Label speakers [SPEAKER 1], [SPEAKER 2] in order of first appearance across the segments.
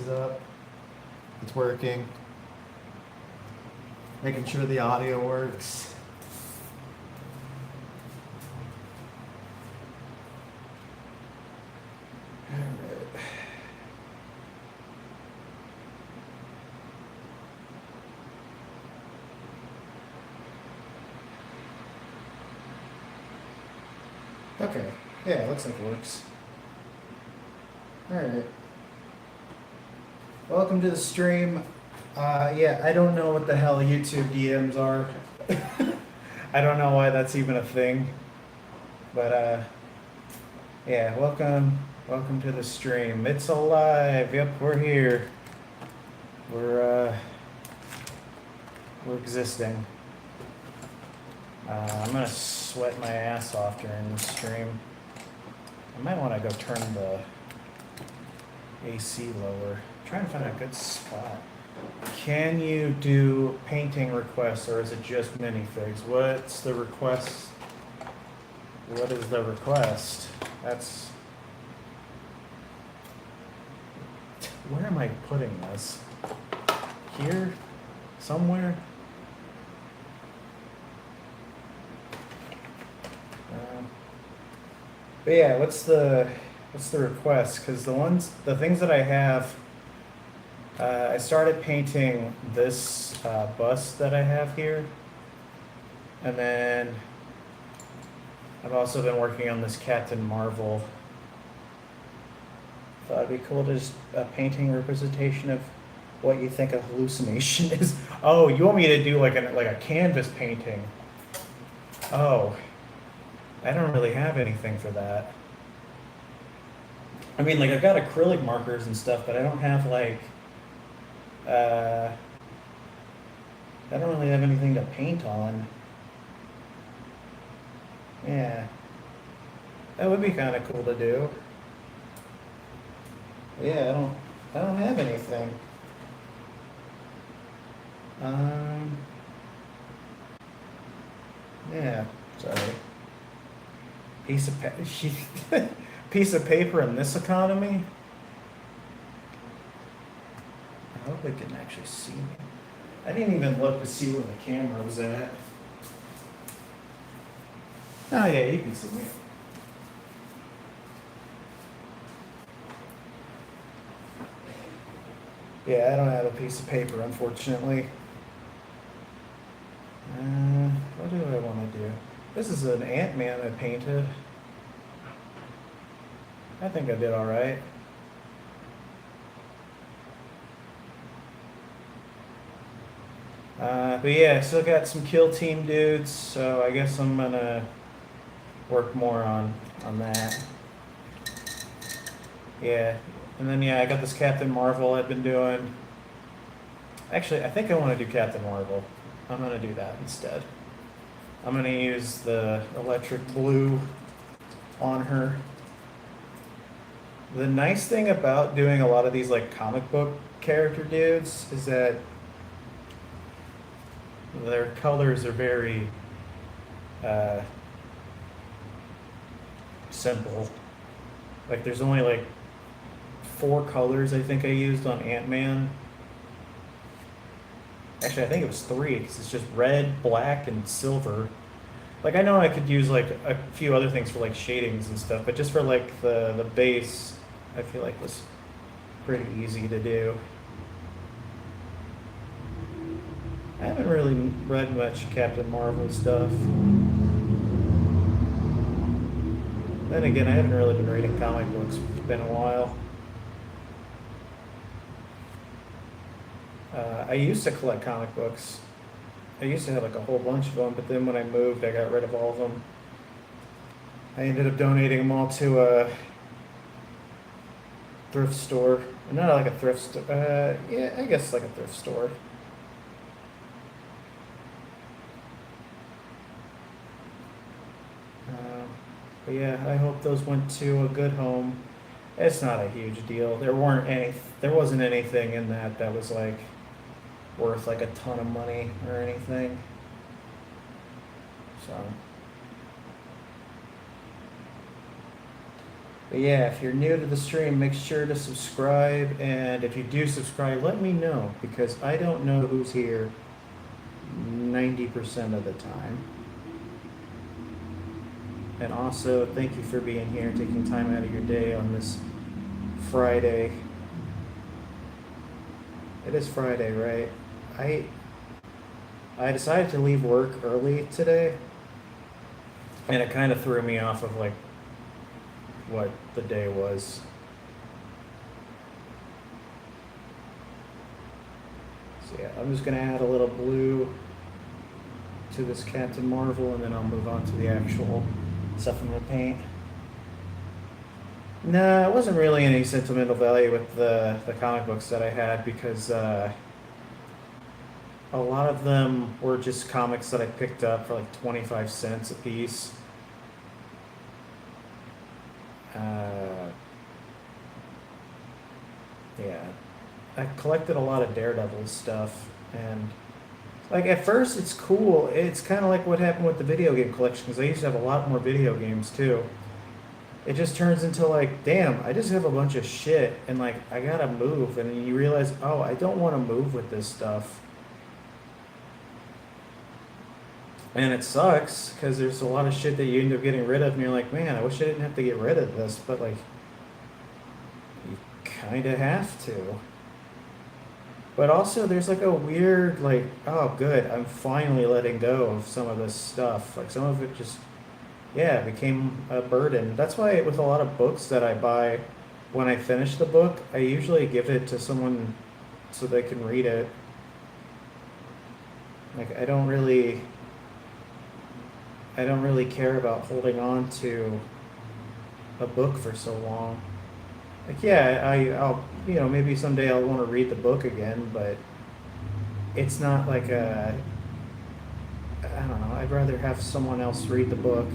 [SPEAKER 1] is up. It's working. Making sure the audio works. Alright. Okay. Yeah, it looks like it works. Alright. Welcome to the stream. Yeah, I don't know what the hell YouTube DMs are. I don't know why that's even a thing. But yeah, welcome to the stream. It's alive. Yep, we're here. We're existing. I'm gonna sweat my ass off during the stream. I might want to go turn the AC lower. Trying to find a good spot. Can you do painting requests, or is it just minifigs? What's the request? What is the request? That's... Where am I putting this? Here? Somewhere? But yeah, what's the request? Because the things that I have, I started painting this bust that I have here, and then I've also been working on this Captain Marvel. Thought it'd be cool to just a painting representation of what you think a hallucination is. Oh, you want me to do like a canvas painting? Oh, I don't really have anything for that. I mean, like, I've got acrylic markers and stuff, but I don't have like I don't really have anything to paint on. Yeah, that would be kind of cool to do. Yeah, I don't have anything. Yeah, sorry. Piece of paper in this economy. I hope they can actually see me. I didn't even look to see where the camera was at. Oh yeah, you can see me. Yeah, I don't have a piece of paper, unfortunately. What do I want to do? This is an Ant-Man I painted. I think I did all right. But yeah, still got some kill team dudes, so I guess I'm gonna work more on that. Yeah, and then yeah, I got this Captain Marvel I've been doing. Actually, I think I want to do Captain Marvel. I'm gonna do that instead. I'm gonna use the electric blue on her. The nice thing about doing a lot of these like comic book character dudes is that their colors are very simple. Like there's only like 4 colors I think I used on Ant-Man. Actually, I think it was 3 because it's just red, black, and silver. Like I know I could use like a few other things for like shadings and stuff, but just for like the base, I feel like was pretty easy to do. I haven't really read much Captain Marvel stuff. Then again, I haven't really been reading comic books. It's been a while. I used to collect comic books. I used to have like a whole bunch of them, but then when I moved, I got rid of all of them. I ended up donating them all to a thrift store. Not like a thrift store. Yeah, I guess like a thrift store. But yeah, I hope those went to a good home. It's not a huge deal. There wasn't anything in that was like worth like a ton of money or anything. So But yeah, if you're new to the stream, make sure to subscribe. And if you do subscribe, let me know because I don't know who's here 90% of the time. And also, thank you for being here, taking time out of your day on this Friday. It is Friday, right? I decided to leave work early today, and it kind of threw me off of like what the day was. So yeah, I'm just gonna add a little blue to this Captain Marvel, and then I'll move on to the actual stuff I'm gonna paint. Nah, it wasn't really any sentimental value with the comic books that I had because a lot of them were just comics that I picked up for like 25 cents a piece. Yeah, I collected a lot of Daredevil stuff, and like at first it's cool. It's kind of like what happened with the video game collection because I used to have a lot more video games too. It just turns into like, damn, I just have a bunch of shit, and like I gotta move, and then you realize, oh, I don't want to move with this stuff. And it sucks because there's a lot of shit that you end up getting rid of, and you're like, man, I wish I didn't have to get rid of this, but like, you kind of have to. But also, there's like a weird, like, oh, good, I'm finally letting go of some of this stuff. Like, some of it just, yeah, became a burden. That's why, with a lot of books that I buy, when I finish the book, I usually give it to someone so they can read it. Like, I don't really care about holding on to a book for so long. Like, yeah, I'll, maybe someday I'll want to read the book again, but it's not like I don't know, I'd rather have someone else read the book,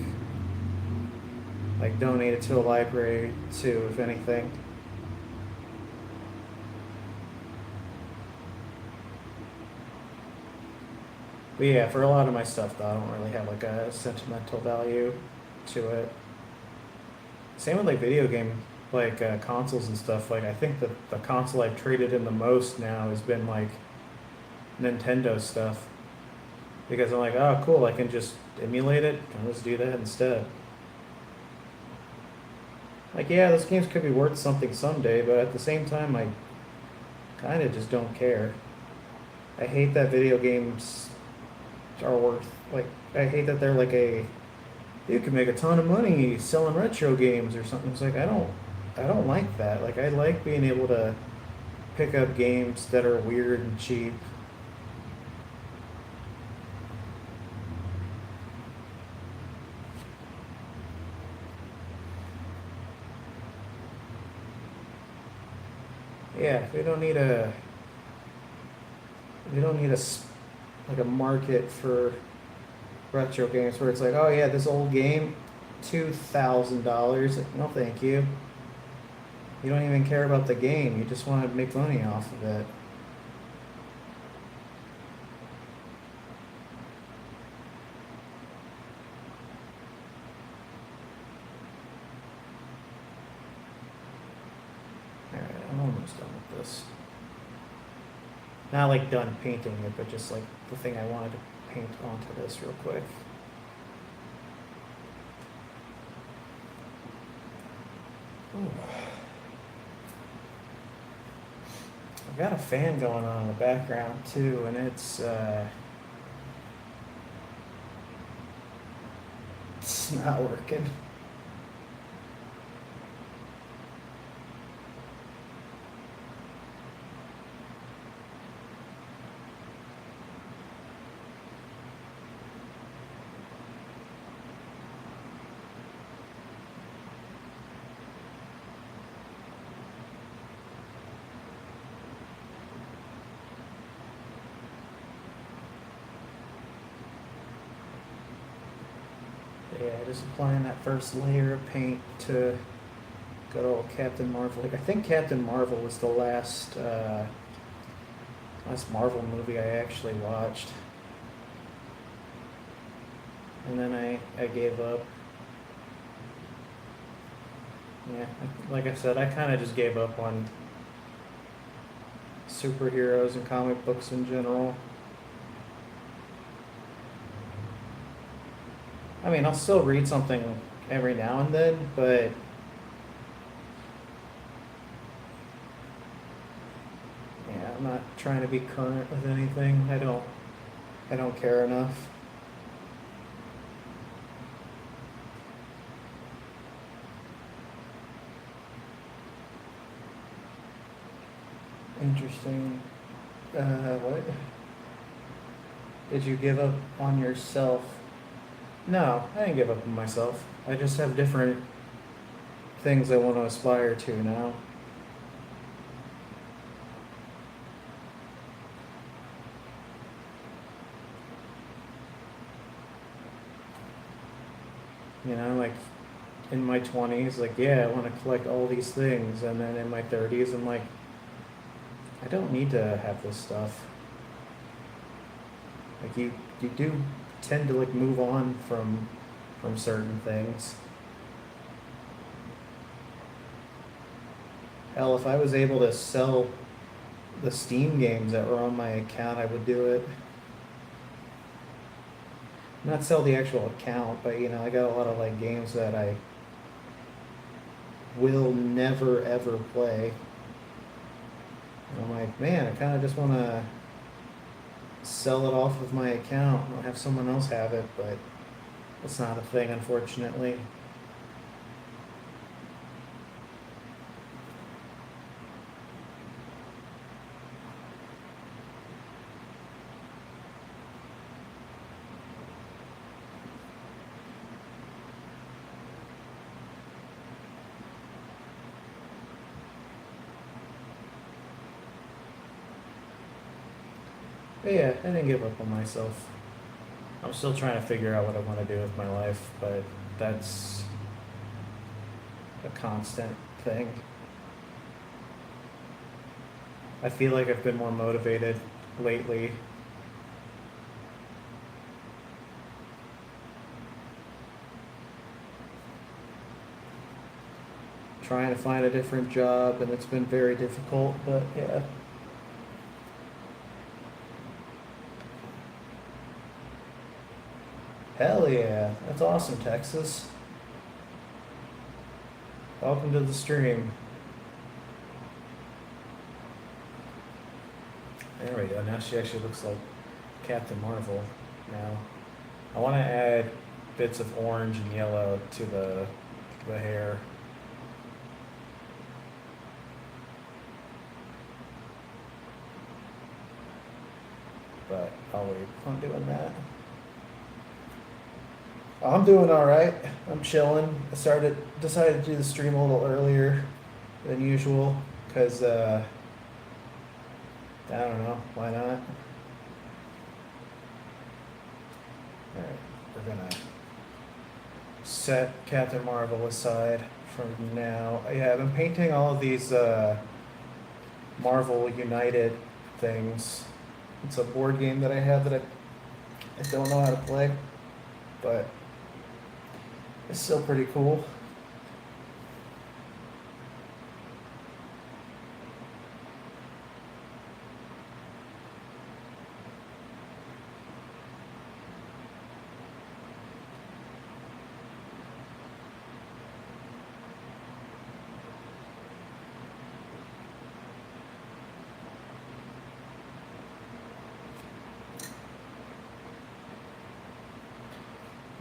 [SPEAKER 1] like donate it to a library too, if anything. But yeah, for a lot of my stuff though, I don't really have like a sentimental value to it. Same with like video game, like consoles and stuff. Like I think that the console I've traded in the most now has been like Nintendo stuff because I'm like, oh cool, I can just emulate it and let's do that instead. Like yeah, those games could be worth something someday, but at the same time, I kind of just don't care. I hate that video games are worth like I hate that they're like a you can make a ton of money selling retro games or something. It's like I don't like that. Like I like being able to pick up games that are weird and cheap. Yeah, we don't need like a market for retro games where it's like, oh yeah, this old game, $2,000. Like, no, thank you. You don't even care about the game. You just want to make money off of it. All right, I'm almost done with this. Not like done painting it, but just like the thing I wanted to paint onto this real quick. Ooh. I've got a fan going on in the background too, and it's not working. Yeah, just applying that first layer of paint to good old Captain Marvel. Like, I think Captain Marvel was the last Marvel movie I actually watched. And then I gave up. Yeah, like I said, I kind of just gave up on superheroes and comic books in general. I mean, I'll still read something every now and then, but yeah, I'm not trying to be current with anything. I don't care enough. Interesting. What? Did you give up on yourself? No, I didn't give up on myself. I just have different things I want to aspire to now. You know, like in my 20s, like, yeah, I want to collect all these things. And then in my 30s, I'm like, I don't need to have this stuff. Like you do tend to like move on from certain things. Hell, if I was able to sell the Steam games that were on my account, I would do it. Not sell the actual account, but you know, I got a lot of like games that I will never ever play. And I'm like, man, I kind of just want to sell it off of my account and have someone else have it, but it's not a thing, unfortunately. But yeah, I didn't give up on myself. I'm still trying to figure out what I want to do with my life, but that's a constant thing. I feel like I've been more motivated lately. Trying to find a different job, and it's been very difficult, but yeah. Hell yeah. That's awesome, Texas. Welcome to the stream. There we go. Now she actually looks like Captain Marvel now. I want to add bits of orange and yellow to the hair. But I'll wait on doing that. I'm doing all right. I'm chilling. Decided to do the stream a little earlier than usual because I don't know why not. All right, we're gonna set Captain Marvel aside for now. Yeah, I've been painting all of these Marvel United things. It's a board game that I have that I don't know how to play, but it's still pretty cool.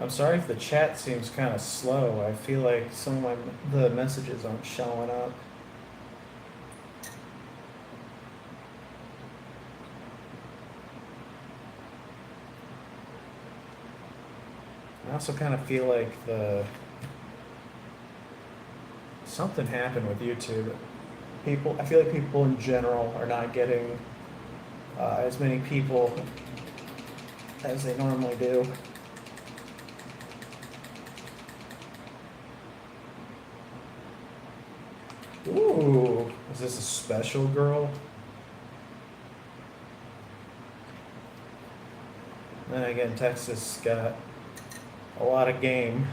[SPEAKER 1] I'm sorry if the chat seems kind of slow. I feel like some of the messages aren't showing up. I also kind of feel like something happened with YouTube. I feel like people in general are not getting as many people as they normally do. Ooh, is this a special girl? Then again, Texas got a lot of game.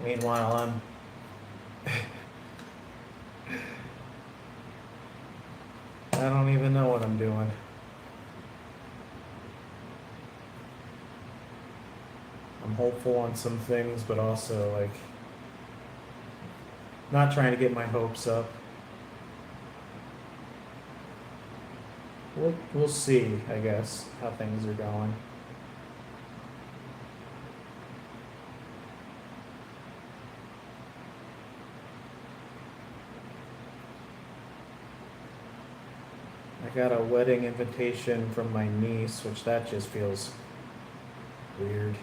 [SPEAKER 1] Meanwhile, I don't even know what I'm doing. I'm hopeful on some things, but also like not trying to get my hopes up. We'll see, I guess, how things are going. I got a wedding invitation from my niece, which that just feels weird.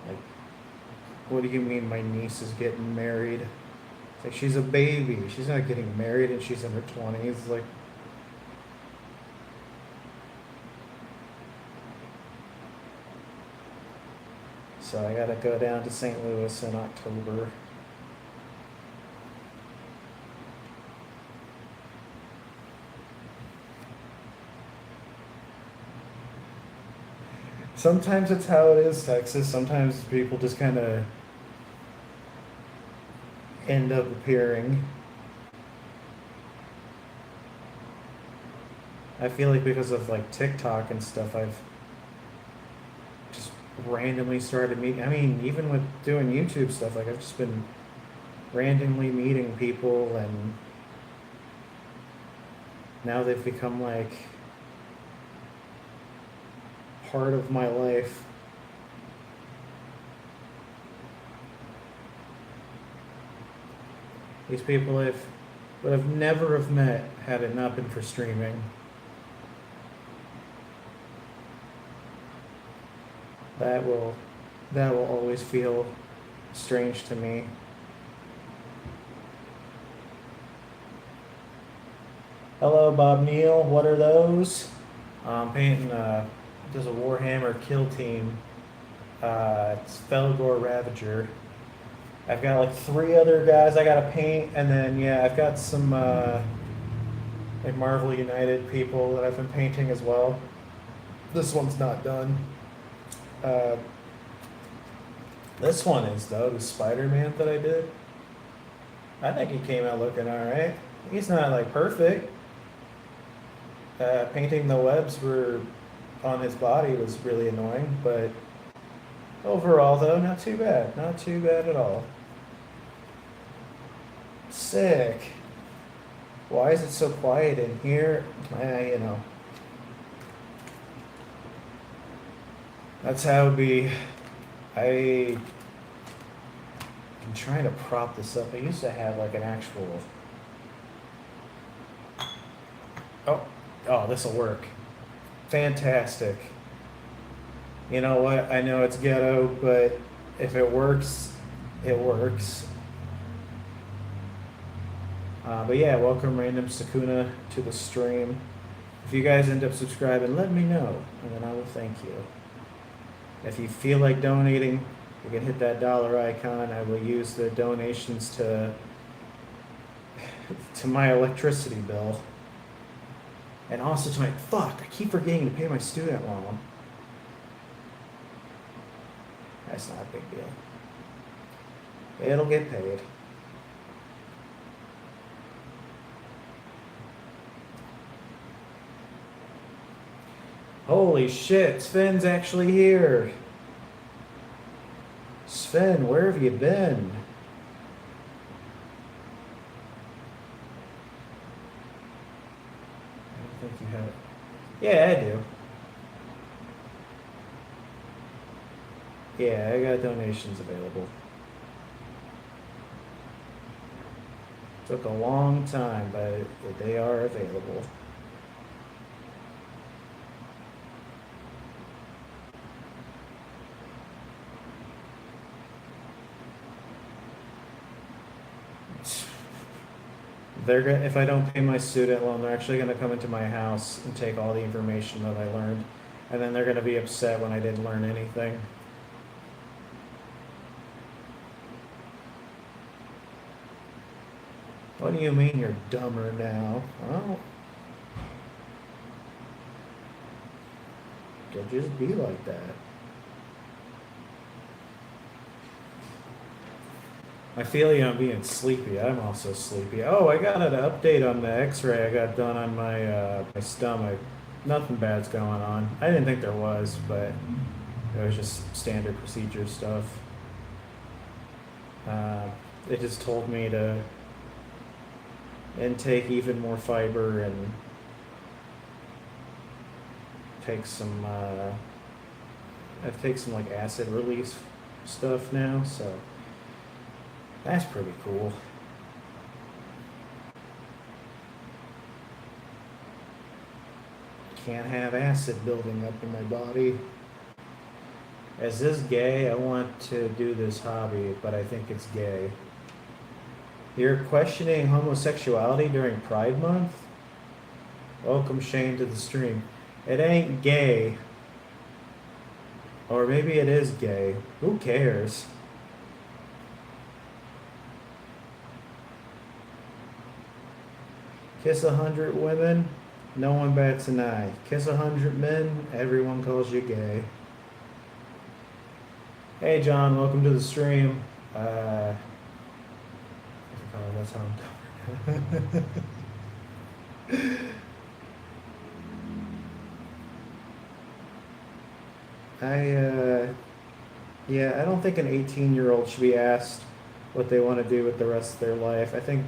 [SPEAKER 1] Like, what do you mean my niece is getting married? It's like she's a baby. She's not getting married and she's in her 20s. Like, so I gotta go down to St. Louis in October. Sometimes it's how it is, Texas. Sometimes people just kind of end up appearing. I feel like because of like TikTok and stuff, I've just randomly started meeting. I mean, even with doing YouTube stuff, like I've just been randomly meeting people, and now they've become like part of my life. These people would have never have met had it not been for streaming. That will always feel strange to me. Hello, Bob Neal. What are those? I'm painting there's a Warhammer kill team. It's Felgor Ravager. I've got like 3 other guys I gotta paint, and then yeah, I've got some like Marvel United people that I've been painting as well. This one's not done. This one is though, the Spider-Man that I did. I think he came out looking alright. He's not like perfect. Painting the webs were on his body was really annoying, but overall though, not too bad. Not too bad at all. Sick. Why is it so quiet in here? You know. That's how it be. I'm trying to prop this up. I used to have like an actual. Oh, this will work. Fantastic. You know what? I know it's ghetto, but if it works, it works. But yeah, welcome Random Sakuna to the stream. If you guys end up subscribing, let me know, and then I will thank you. If you feel like donating, you can hit that dollar icon. I will use the donations to my electricity bill. And also to my, I keep forgetting to pay my student loan. That's not a big deal. It'll get paid. Holy shit, Sven's actually here. Sven, where have you been? I don't think you have it. Yeah, I do. Yeah, I got donations available. Took a long time, but they are available. If I don't pay my student loan, they're actually gonna come into my house and take all the information that I learned, and then they're gonna be upset when I didn't learn anything. What do you mean you're dumber now? Well, could just be like that. I feel you on being sleepy. I'm also sleepy. Oh, I got an update on the X-ray I got done on my stomach. Nothing bad's going on. I didn't think there was, but it was just standard procedure stuff. Uh, it just told me to intake even more fiber and take some. I take some like acid release stuff now, so that's pretty cool. Can't have acid building up in my body. Is this gay? I want to do this hobby, but I think it's gay. You're questioning homosexuality during Pride Month? Welcome Shane to the stream. It ain't gay. Or maybe it is gay. Who cares? Kiss 100 women, no one bats an eye. Kiss 100 men, everyone calls you gay. Hey John, welcome to the stream. Oh, that's how I'm covered. Yeah, I don't think an 18-year-old should be asked what they want to do with the rest of their life. I think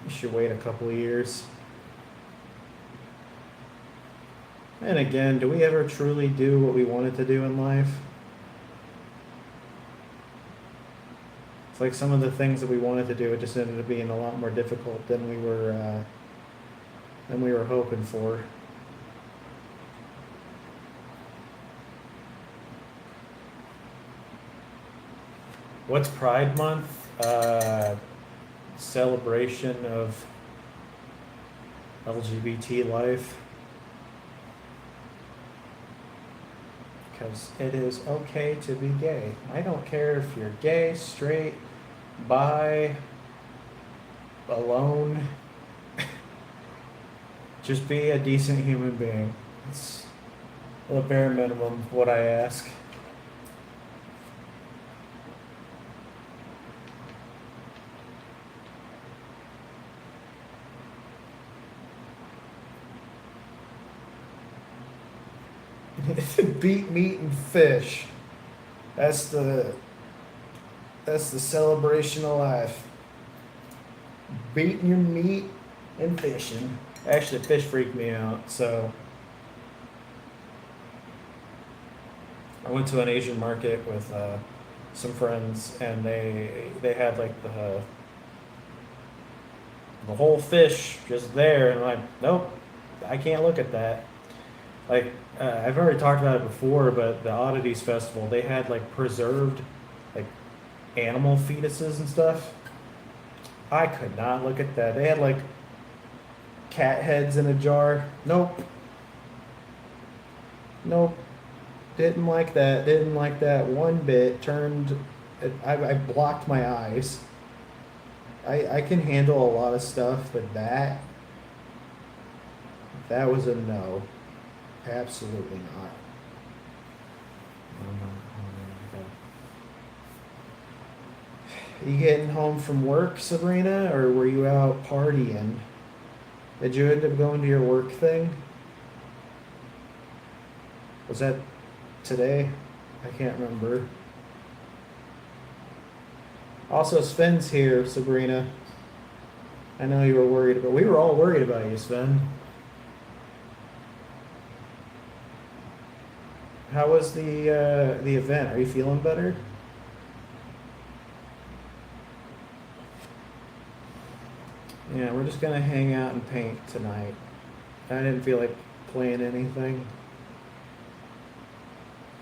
[SPEAKER 1] you should wait a couple of years. And again, do we ever truly do what we wanted to do in life? It's like some of the things that we wanted to do, it just ended up being a lot more difficult than we were hoping for. What's Pride Month? Celebration of LGBT life. Because it is okay to be gay. I don't care if you're gay, straight, bi, alone. Just be a decent human being. It's the bare minimum what I ask. Beat meat and fish. That's the celebration of life. Beating your meat and fishing. Actually, fish freaked me out, so I went to an Asian market with some friends, and they had like the whole fish just there, and I'm like, nope, I can't look at that. Like I've already talked about it before, but the Oddities Festival, they had like preserved like animal fetuses and stuff. I could not look at that. They had like cat heads in a jar. Nope. Nope. Didn't like that. Didn't like that one bit. I blocked my eyes. I can handle a lot of stuff, but that was a no. Absolutely not. You getting home from work, Sabrina, or were you out partying? Did you end up going to your work thing? Was that today? I can't remember. Also, Sven's here, Sabrina. I know you were worried, but we were all worried about you, Sven. How was the event? Are you feeling better? Yeah, we're just gonna hang out and paint tonight. I didn't feel like playing anything.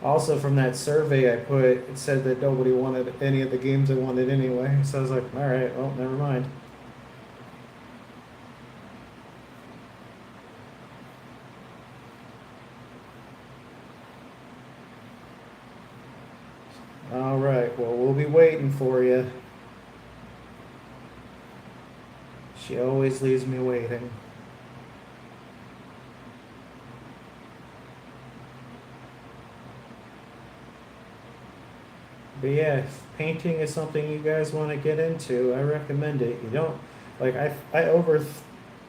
[SPEAKER 1] Also, from that survey I put, it said that nobody wanted any of the games I wanted anyway. So I was like, all right, well, never mind. All right, well, we'll be waiting for you. She always leaves me waiting. But yeah, if painting is something you guys want to get into, I recommend it. You don't like I was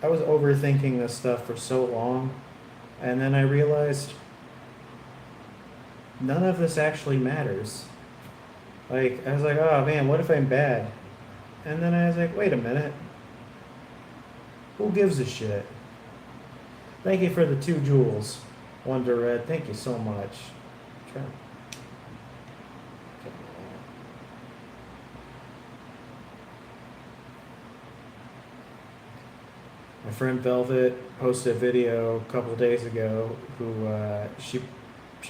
[SPEAKER 1] overthinking this stuff for so long, and then I realized none of this actually matters. Like I was like, oh man, what if I'm bad? And then I was like, wait a minute, who gives a shit? Thank you for the 2 jewels, Wonder Red. Thank you so much. Try- My friend Velvet posted a video a couple days ago. Who she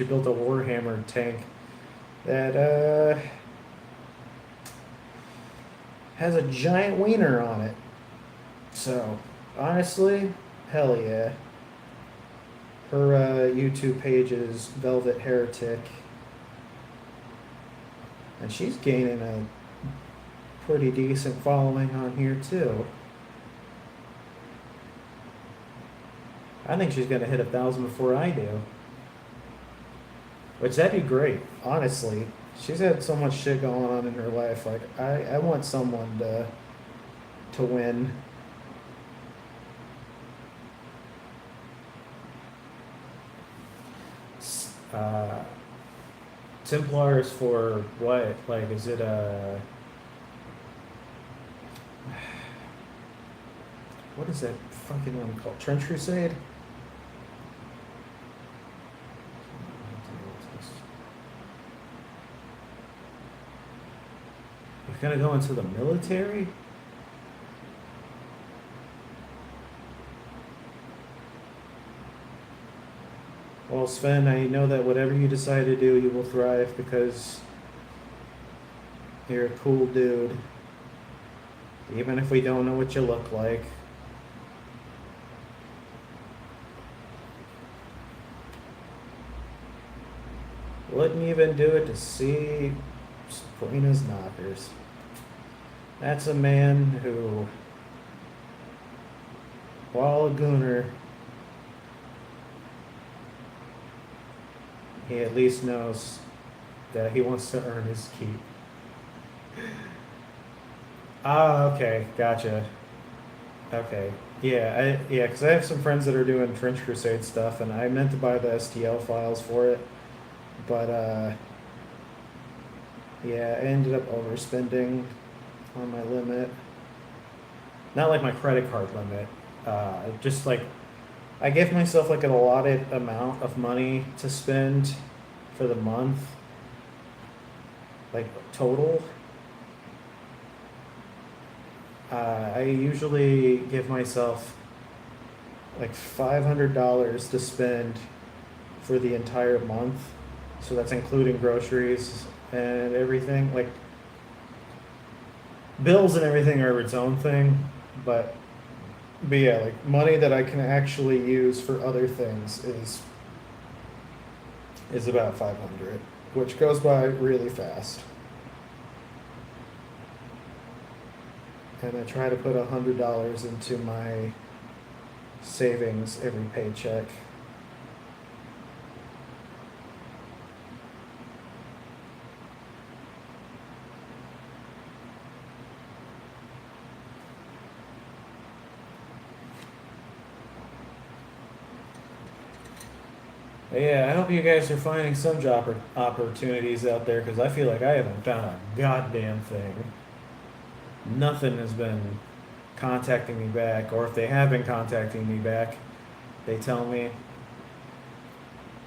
[SPEAKER 1] built a Warhammer tank that has a giant wiener on it. So honestly, hell yeah. Her YouTube page is Velvet Heretic, and she's gaining a pretty decent following on here too. I think she's gonna hit 1,000 before I do. Which that'd be great, honestly. She's had so much shit going on in her life. Like I want someone to win. Uh, Templars for what? Like, is it a what is that fucking one called? Trench Crusade? You're gonna go into the military? Well, Sven, I know that whatever you decide to do, you will thrive because you're a cool dude. Even if we don't know what you look like. Wouldn't even do it to see Sabrina's knockers. That's a man who, while a gooner, he at least knows that he wants to earn his keep. Ah, okay, gotcha. Okay, yeah, because I have some friends that are doing Trench Crusade stuff, and I meant to buy the STL files for it, but yeah, I ended up overspending on my limit. Not like my credit card limit. Just like I give myself like an allotted amount of money to spend for the month, like total. I usually give myself like $500 to spend for the entire month. So that's including groceries and everything. Like bills and everything are its own thing, but yeah, like money that I can actually use for other things is about 500, which goes by really fast. And I try to put $100 into my savings every paycheck. But yeah, I hope you guys are finding some job opportunities out there because I feel like I haven't found a goddamn thing. Nothing has been contacting me back, or if they have been contacting me back, they tell me,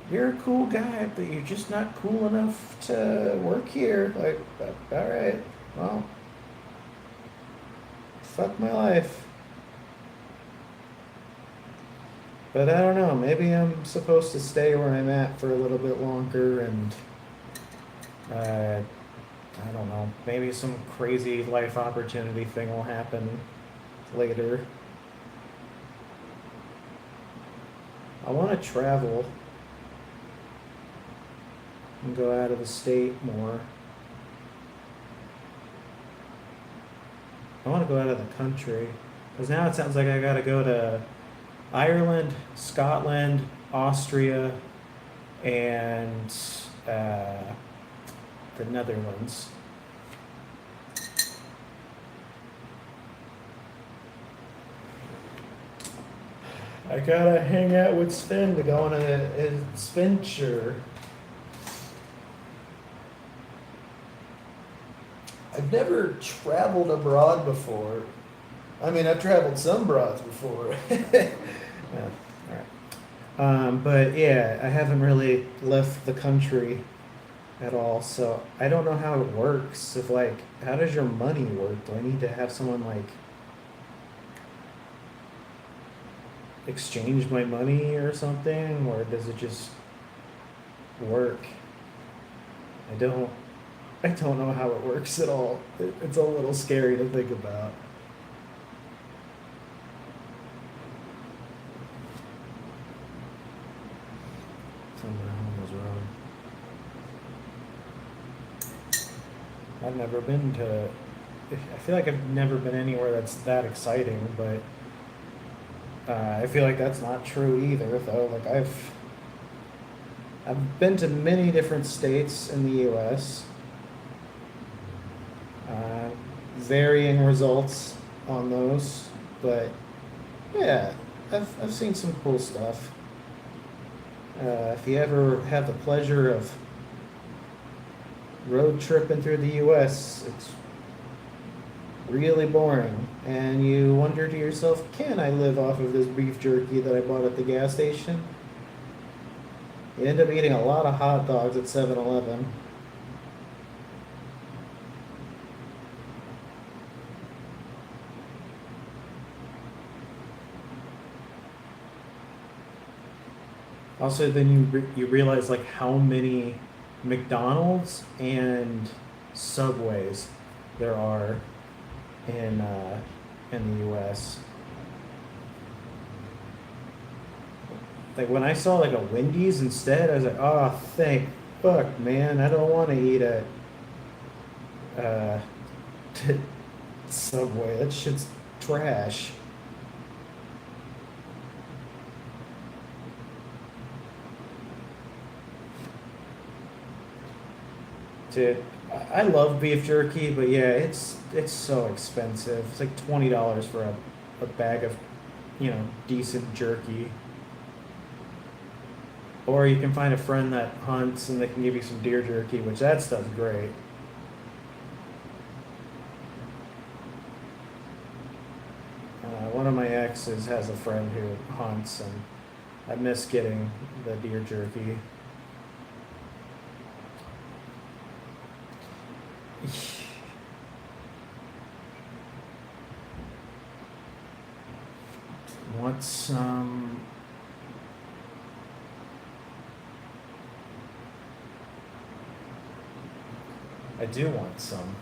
[SPEAKER 1] you're a cool guy, but you're just not cool enough to work here. Like, all right, well, fuck my life. But I don't know, maybe I'm supposed to stay where I'm at for a little bit longer and I don't know, maybe some crazy life opportunity thing will happen later. I want to travel and go out of the state more. I want to go out of the country because now it sounds like I got to go to Ireland, Scotland, Austria, and the Netherlands. I gotta hang out with Sven to go on a adventure. I've never traveled abroad before. I mean, I've traveled some abroad before. Yeah, all right. But yeah, I haven't really left the country at all, so I don't know how it works. If like, how does your money work? Do I need to have someone like exchange my money or something, or does it just work? I don't, I don't know how it works at all. It's a little scary to think about. Somewhere home was wrong. I've never been to. I feel like I've never been anywhere that's that exciting, but I feel like that's not true either. Though, like I've been to many different states in the U.S. Uh, Varying results on those, but yeah, I've seen some cool stuff. If you ever have the pleasure of road tripping through the U.S., it's really boring, and you wonder to yourself, can I live off of this beef jerky that I bought at the gas station? You end up eating a lot of hot dogs at 7-Eleven. Also, then you realize like how many McDonald's and Subways there are in the U.S. Like when I saw like a Wendy's instead, I was like, oh, thank fuck, man, I don't want to eat at uh, Subway. That shit's trash. Dude, I love beef jerky, but yeah, it's so expensive. It's like $20 for a bag of, decent jerky. Or you can find a friend that hunts and they can give you some deer jerky, which that stuff's great. One of my exes has a friend who hunts, and I miss getting the deer jerky. Want some? I do want some.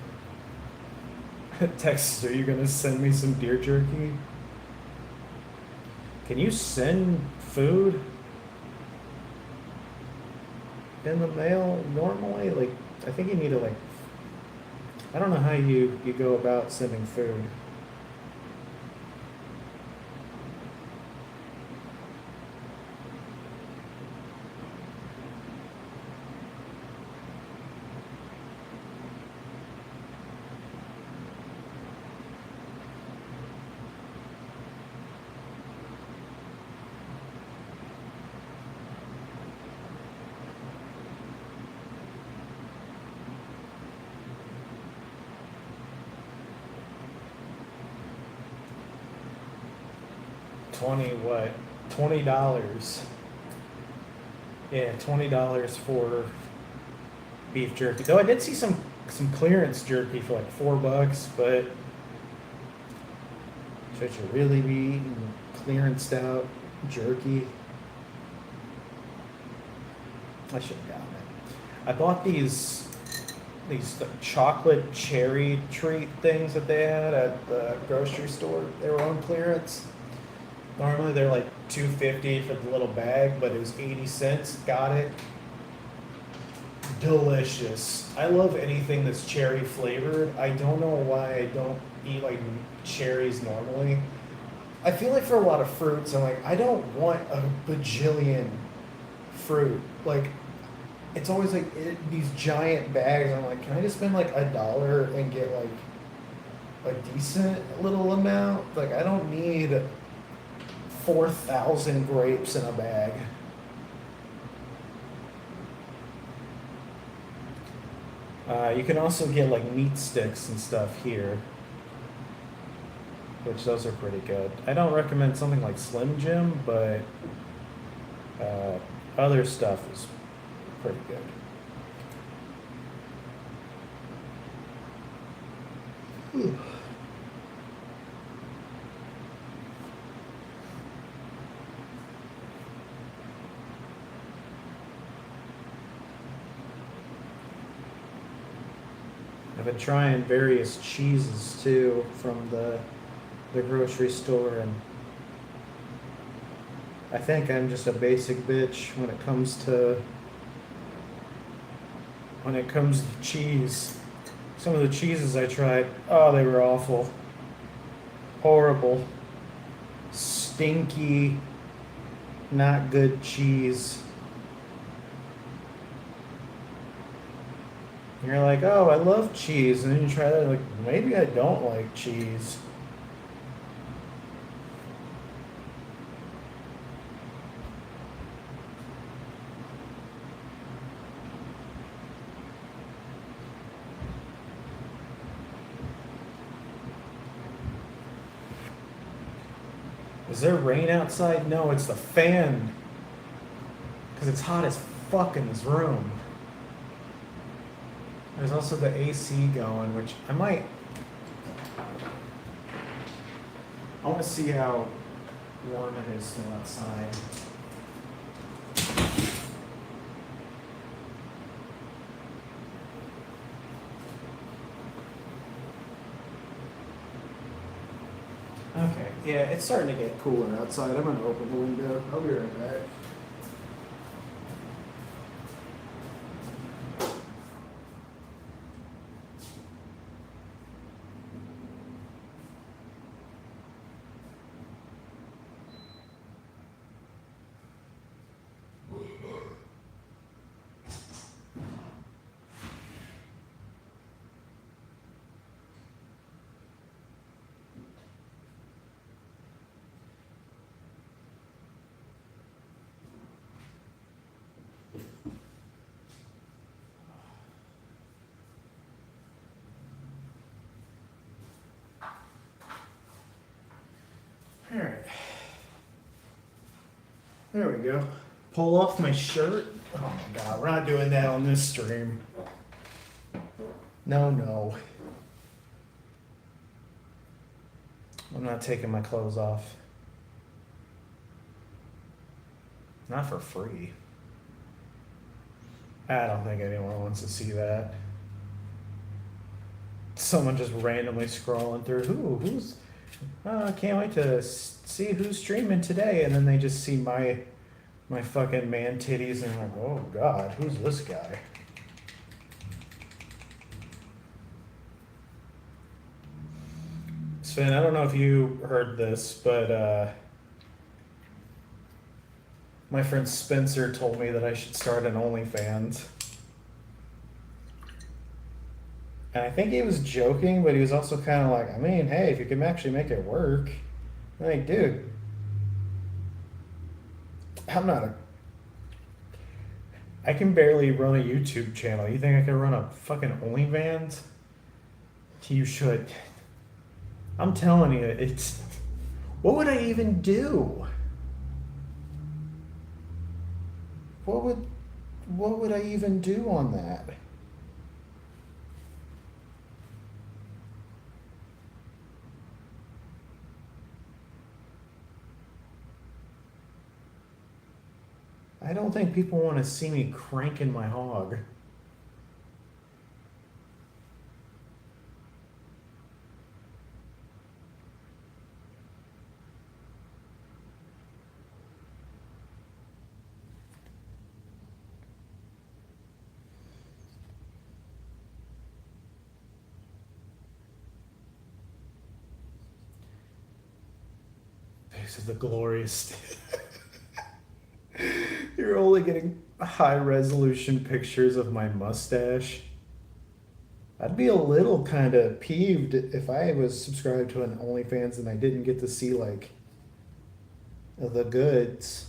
[SPEAKER 1] Texas, are you gonna send me some deer jerky? Can you send food in the mail normally? Like, I think you need to like. I don't know how you go about sending food. What? $20. Yeah, $20 for beef jerky. Though I did see some clearance jerky for like $4, but should you really be eating clearanced out jerky? I should have gotten it. I bought these chocolate cherry treat things that they had at the grocery store. They were on clearance. Normally they're like $2.50 for the little bag, but it was 80 cents. Got it. Delicious. I love anything that's cherry flavored. I don't know why I don't eat like cherries normally. I feel like for a lot of fruits, I'm like, I don't want a bajillion fruit. Like, it's always like these giant bags. I'm like, can I just spend like $1 and get like a decent little amount? Like, I don't need 4,000 grapes in a bag. You can also get like meat sticks and stuff here, which those are pretty good. I don't recommend something like Slim Jim, but other stuff is pretty good. Whew. I've been trying various cheeses too from the grocery store, and I think I'm just a basic bitch when it comes to cheese. Some of the cheeses I tried, oh, they were awful, horrible, stinky, not good cheese. And you're like, oh, I love cheese, and then you try that, like, maybe I don't like cheese. Is there rain outside? No, it's the fan. Because it's hot as fuck in this room. There's also the AC going, which I want to see how warm it is still outside. Okay, yeah, it's starting to get cooler outside. I'm gonna open the window. I'll be right back. All right. There we go. Pull off my shirt. Oh my god, we're not doing that on this stream. No, no. I'm not taking my clothes off. Not for free. I don't think anyone wants to see that. Someone just randomly scrolling through. Who's? Can't wait to see who's streaming today, and then they just see my fucking man titties, and they're like, oh god, who's this guy? Sven, I don't know if you heard this, but my friend Spencer told me that I should start an OnlyFans. And I think he was joking, but he was also kind of like, I mean, hey, if you can actually make it work. I'm like, dude, I'm not a. I can barely run a YouTube channel. You think I can run a fucking OnlyFans? You should. I'm telling you, it's. What would I even do? What would I even do on that? I don't think people want to see me cranking my hog. This is the glorious. You're only getting high resolution pictures of my mustache. I'd be a little kind of peeved if I was subscribed to an OnlyFans and I didn't get to see like the goods.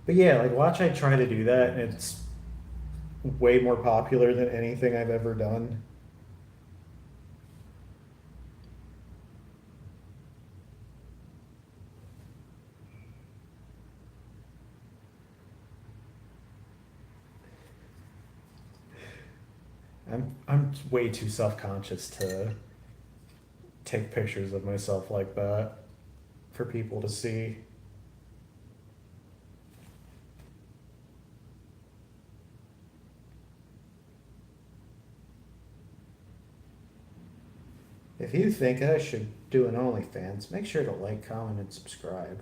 [SPEAKER 1] But yeah, like watch I try to do that and it's way more popular than anything I've ever done. I'm way too self-conscious to take pictures of myself like that for people to see. If you think I should do an OnlyFans, make sure to like, comment, and subscribe.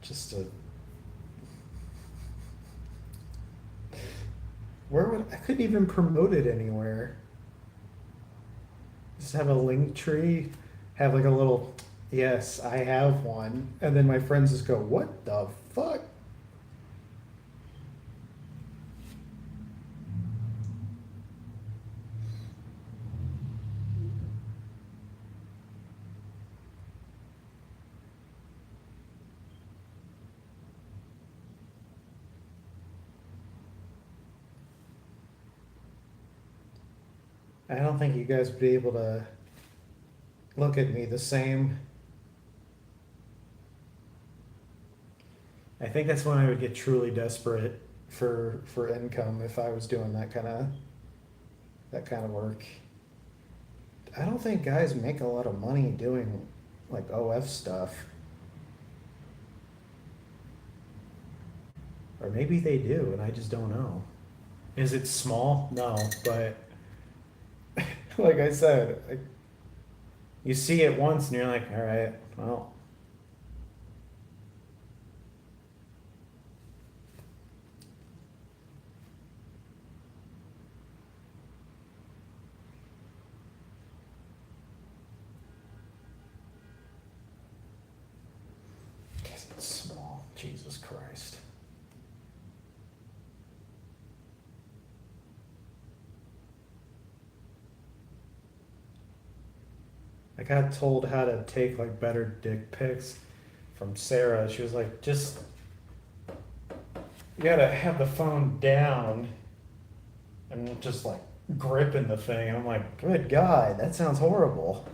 [SPEAKER 1] Just to where would I couldn't even promote it anywhere. Just have a link tree, have like a little yes, I have one, and then my friends just go, "What the fuck?" I don't think you guys would be able to look at me the same. I think that's when I would get truly desperate for income if I was doing that kind of work. I don't think guys make a lot of money doing like OF stuff. Or maybe they do and I just don't know. Is it small? No, but like I said, you see it once and you're like, all right, well, guess it's small. Jesus Christ. I got told how to take like better dick pics from Sarah. She was like, just you gotta have the phone down and just like gripping the thing. And I'm like, good God, that sounds horrible.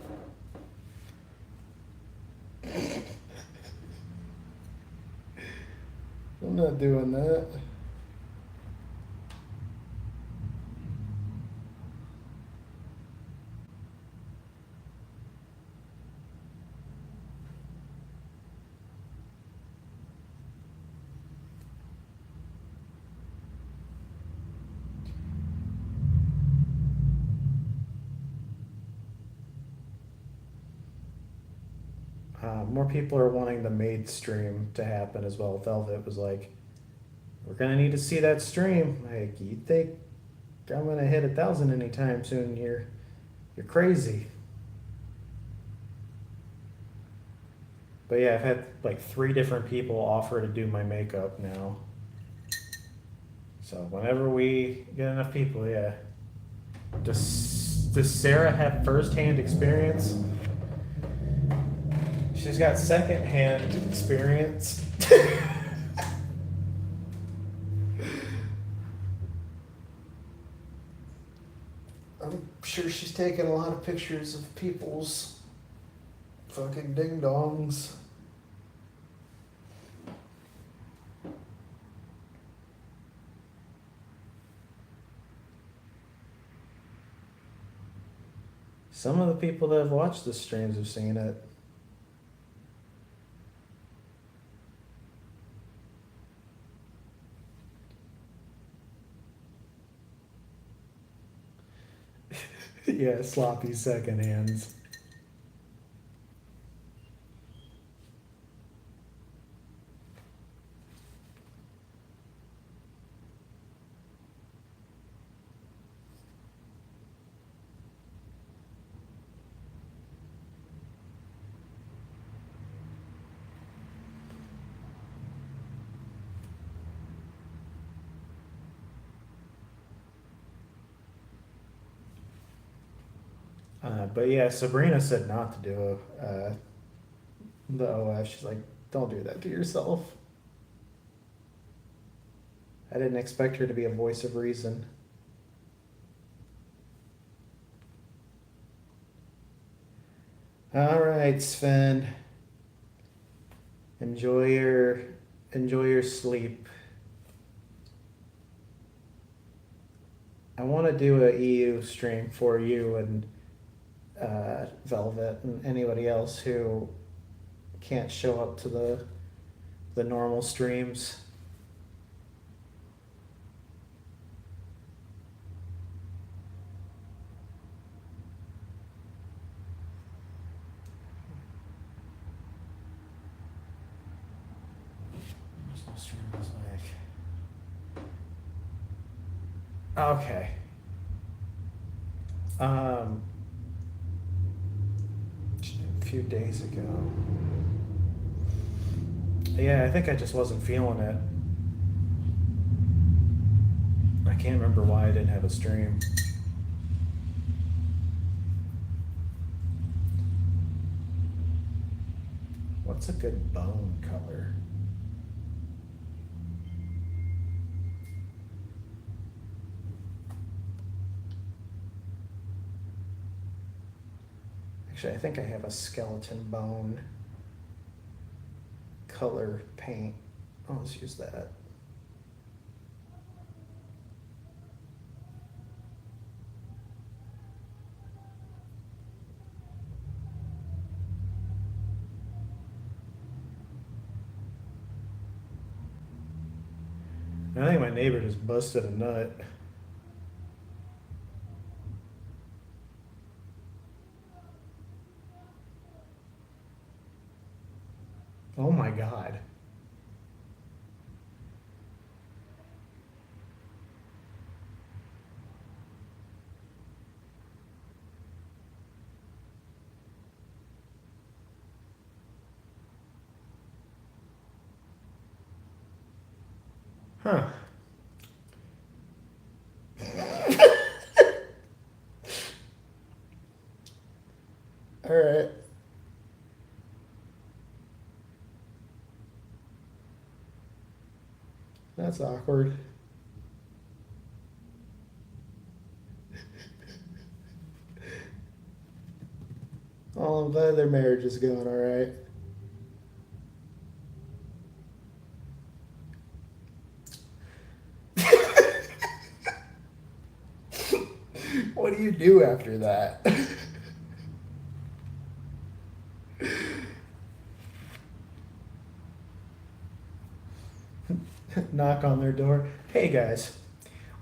[SPEAKER 1] I'm not doing that. More people are wanting the maid stream to happen as well. Velvet was like, we're gonna need to see that stream. Like, you think I'm gonna hit 1,000 anytime soon? You're crazy. But yeah, I've had like 3 different people offer to do my makeup now. So whenever we get enough people, yeah. Does Sarah have first-hand experience? She's got second-hand experience. I'm sure she's taken a lot of pictures of people's fucking ding-dongs. Some of the people that have watched the streams have seen it. Yeah, sloppy second hands. But yeah, Sabrina said not to do the OF. She's like, don't do that to yourself. I didn't expect her to be a voice of reason. All right, Sven. Enjoy your sleep. I want to do a EU stream for you and Velvet and anybody else who can't show up to the normal streams. Okay. A few days ago. Yeah, I think I just wasn't feeling it. I can't remember why I didn't have a stream. What's a good bone color? Actually, I think I have a skeleton bone color paint. Oh, let's use that. I think my neighbor just busted a nut. Oh my God. Huh. All right. That's awkward. Oh, I'm glad their marriage is going all right. What do you do after that? Knock on their door. Hey guys,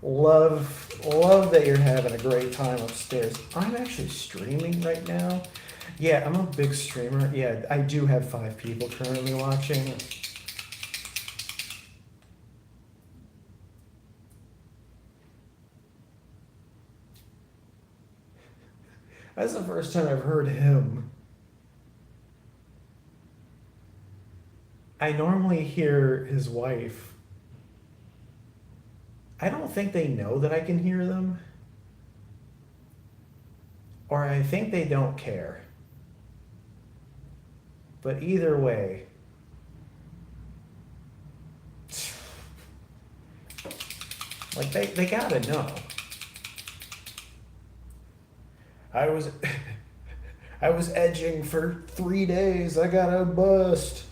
[SPEAKER 1] love that you're having a great time upstairs. I'm actually streaming right now. Yeah, I'm a big streamer. Yeah, I do have 5 people currently watching. That's the first time I've heard him. I normally hear his wife. I don't think they know that I can hear them. Or I think they don't care. But either way, like they gotta know. I was I was edging for 3 days. I got a bust.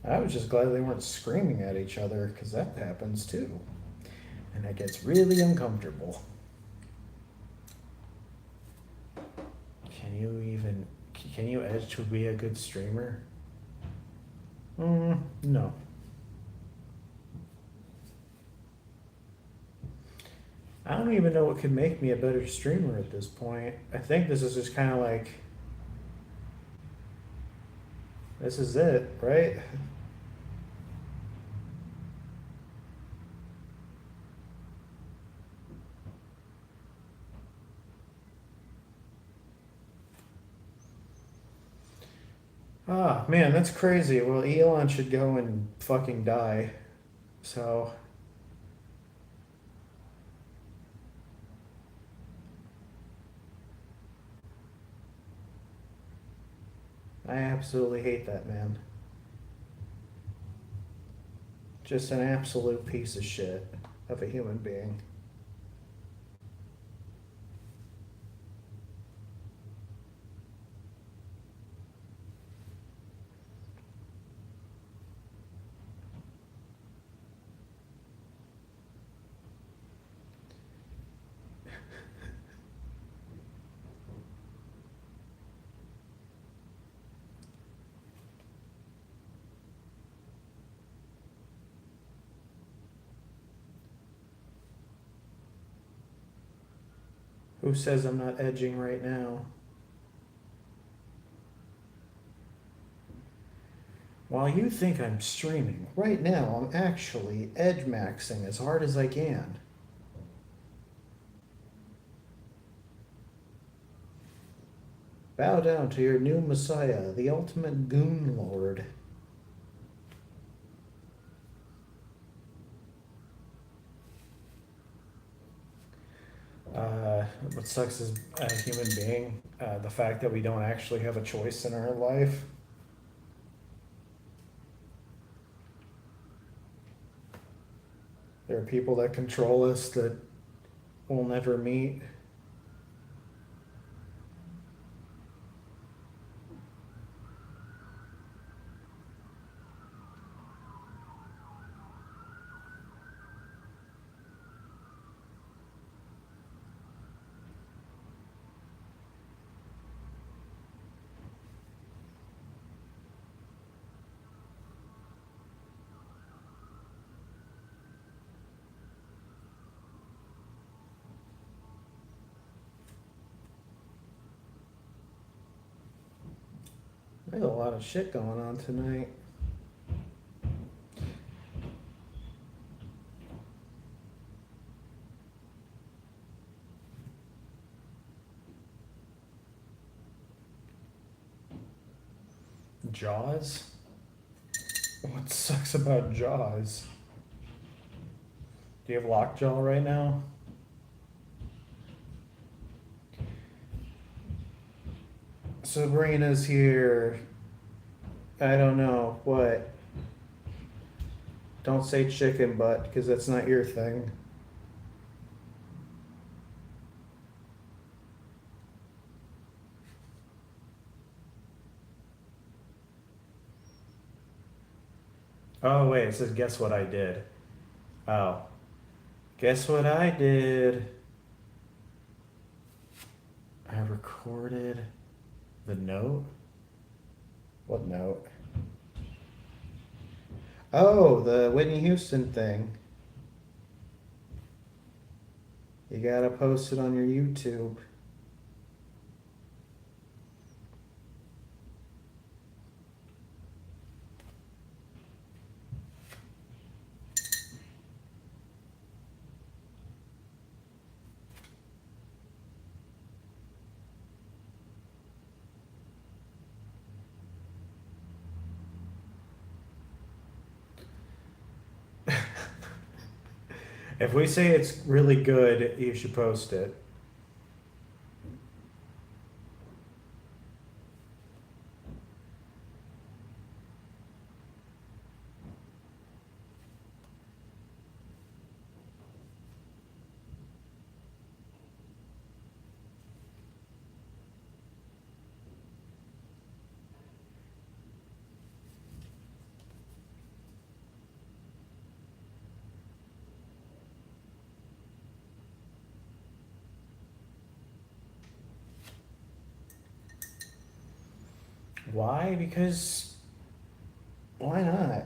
[SPEAKER 1] I was just glad they weren't screaming at each other, because that happens too. And it gets really uncomfortable. Can you edge to be a good streamer? No. I don't even know what could make me a better streamer at this point. I think this is just kind of like, this is it, right? Ah, man, that's crazy. Well, Elon should go and fucking die. So, I absolutely hate that man. Just an absolute piece of shit of a human being. Who says I'm not edging right now? While you think I'm streaming, right now I'm actually edge maxing as hard as I can. Bow down to your new messiah, the ultimate goon lord. What sucks is a human being, the fact that we don't actually have a choice in our life. There are people that control us that we'll never meet. There's a lot of shit going on tonight. Jaws? What sucks about Jaws? Do you have Lockjaw right now? Sabrina's here. I don't know. What? Don't say chicken butt, because that's not your thing. Oh, wait, it says, guess what I did? Oh. Guess what I did? I recorded the note? What note? Oh, the Whitney Houston thing. You gotta post it on your YouTube. If we say it's really good, you should post it. Why? Because why not?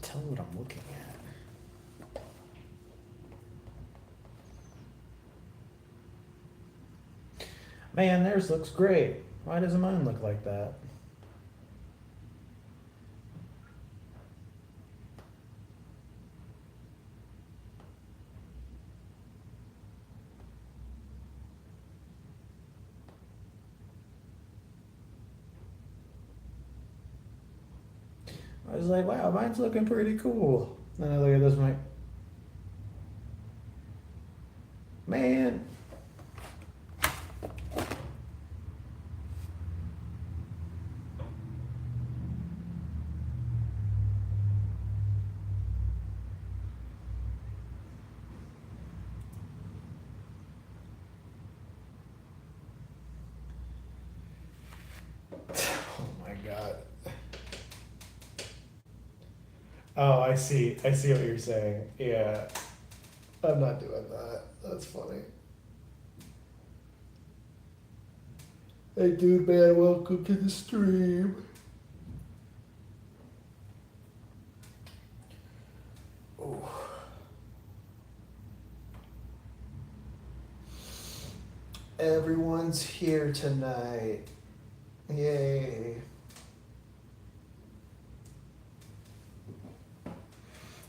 [SPEAKER 1] tell what I'm looking at. Man, theirs looks great. Why doesn't mine look like that? I was like, wow, mine's looking pretty cool. Then I look at this, I'm like, man. Oh my god. Oh, I see. I see what you're saying. Yeah. I'm not doing that. That's funny. Hey, dude, man, welcome to the stream. Ooh. Everyone's here tonight. Yay.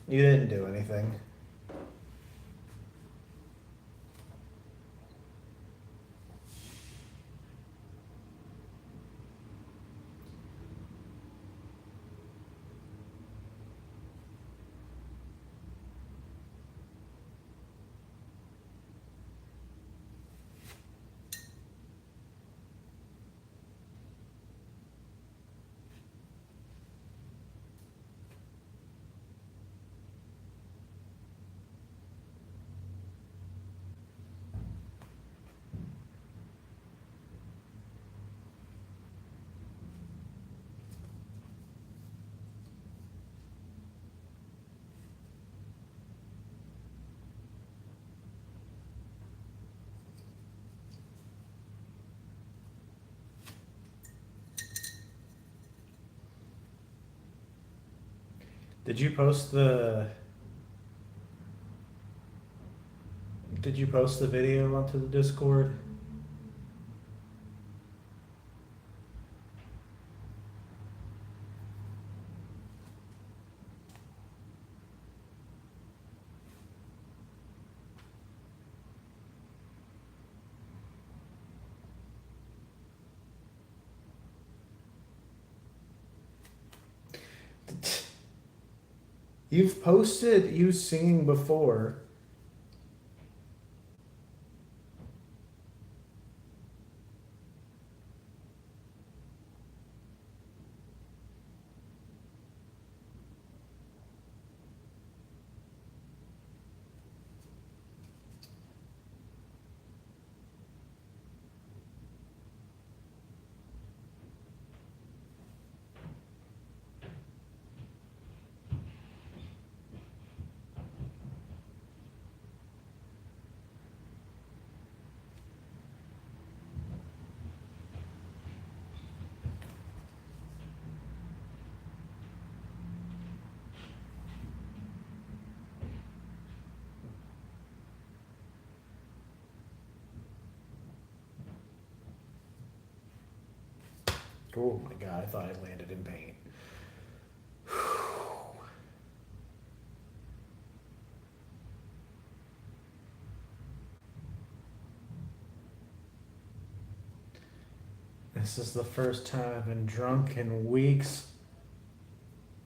[SPEAKER 1] You didn't do anything. Did you post the video onto the Discord? You've posted you singing before. Oh my god, I thought I landed in paint. This is the first time I've been drunk in weeks.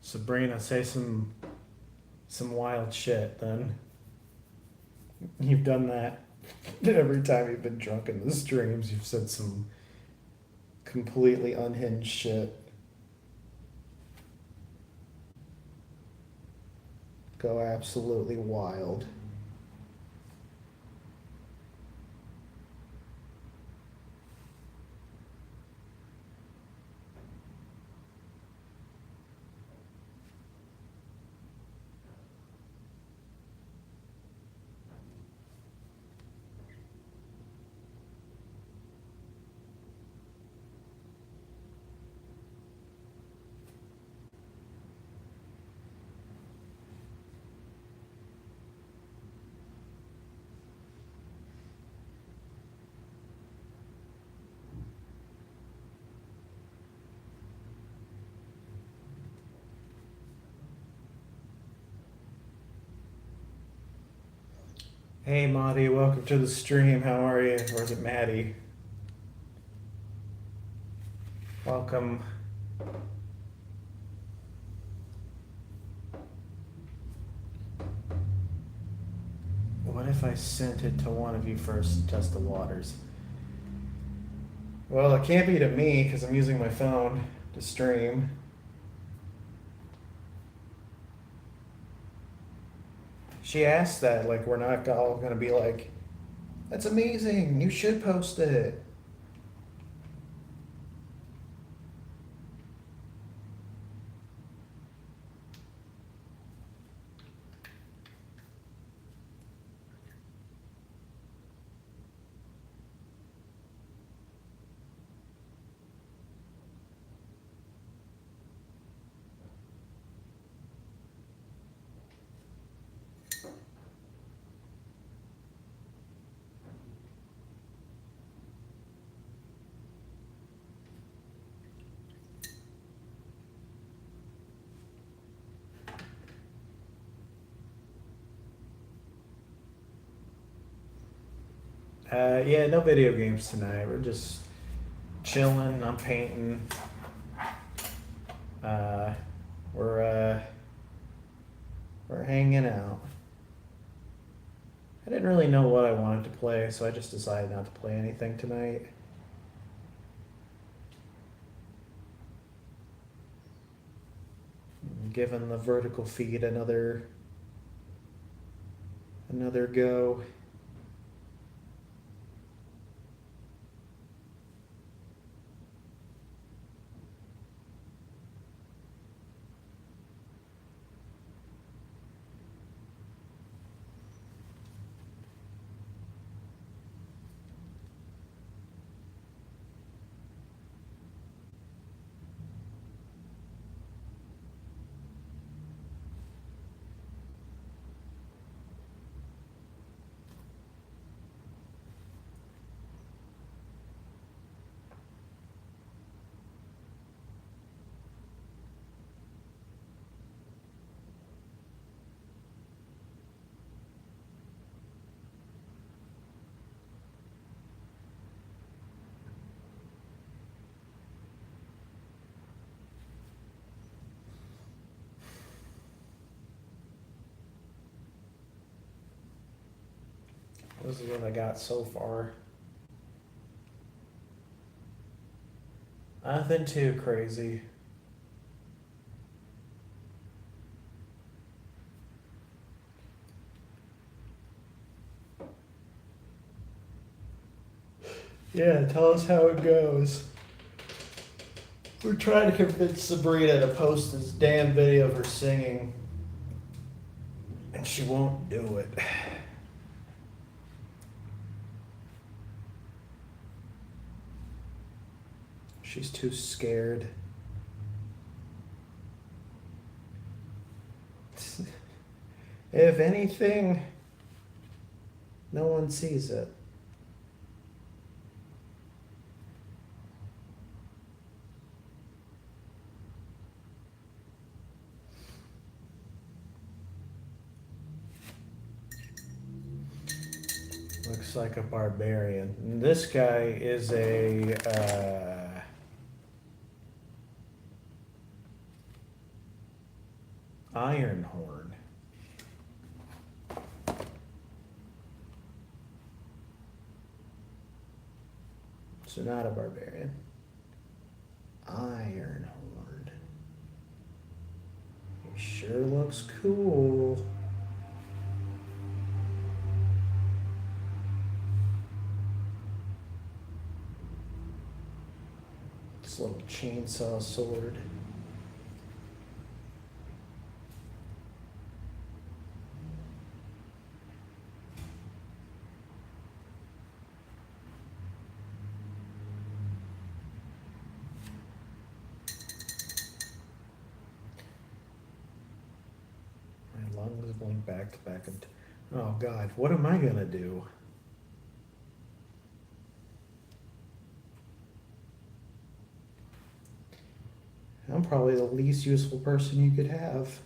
[SPEAKER 1] Sabrina, say some wild shit then. You've done that every time you've been drunk in the streams. You've said some completely unhinged shit. Go absolutely wild. Hey, Maddie, welcome to the stream. How are you? Or is it Maddie? Welcome. What if I sent it to one of you first to test the waters? Well, it can't be to me because I'm using my phone to stream. She asked that, like, we're not all gonna be like, that's amazing, you should post it. Yeah, no video games tonight. We're just chilling. I'm painting. Uh, we're hanging out. I didn't really know what I wanted to play, so I just decided not to play anything tonight. Giving the vertical feed another go. This is what I got so far. Nothing too crazy. Yeah, tell us how it goes. We're trying to convince Sabrina to post this damn video of her singing, and she won't do it. She's too scared. If anything, no one sees it. Looks like a barbarian. And this guy is a iron horn. So not a barbarian. Iron horn. He sure looks cool. This little chainsaw sword. My lungs went back to back and oh God, what am I gonna do? I'm probably the least useful person you could have.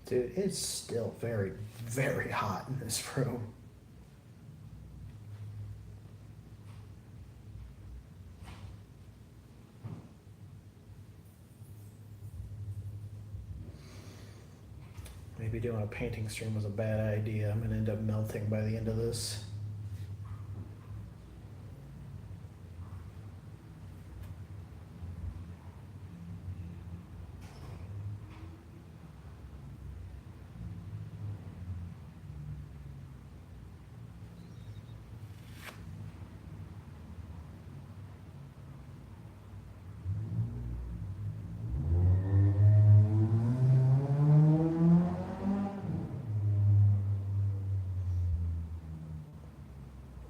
[SPEAKER 1] Dude, it's still very, very hot in this room. Maybe doing a painting stream was a bad idea. I'm gonna end up melting by the end of this.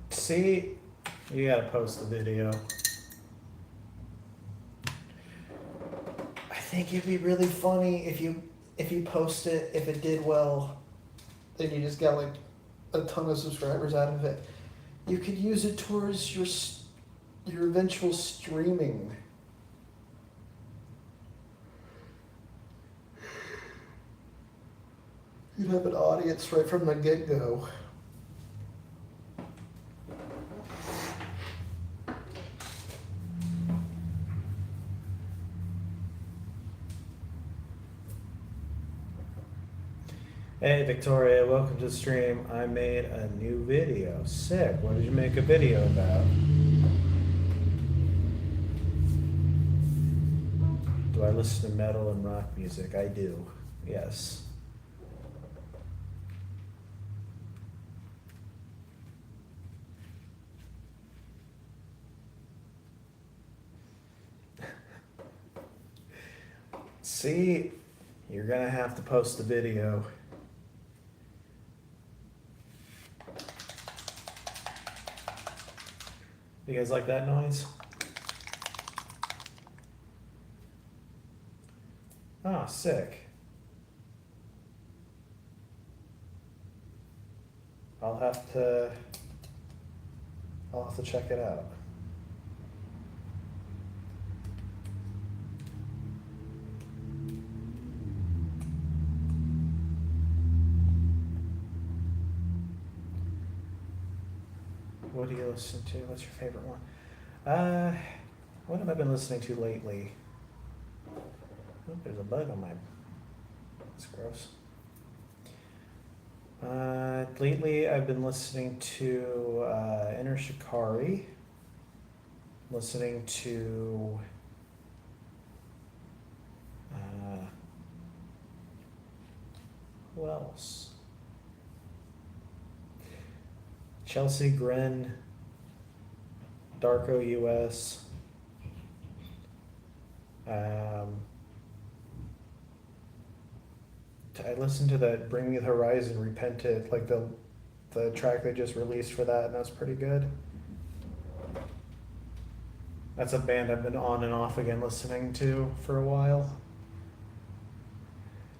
[SPEAKER 1] See, you gotta post the video. I think it'd be really funny if you post it, if it did well, then you just got like a ton of subscribers out of it. You could use it towards your eventual streaming. You'd have an audience right from the get-go. Hey Victoria, welcome to the stream. I made a new video. Sick. What did you make a video about? Do I listen to metal and rock music? I do. Yes. See, you're gonna have to post the video. You guys like that noise? Ah, sick. I'll have to check it out. What do you listen to? What's your favorite one? What have I been listening to lately? Oh, there's a bug on my. That's gross. Lately, I've been listening to Inner Shikari. Listening to. Who else? Chelsea Grin, Darko US. I listened to that Bring Me the Horizon Repented, like the track they just released for that, and that's pretty good. That's a band I've been on and off again listening to for a while.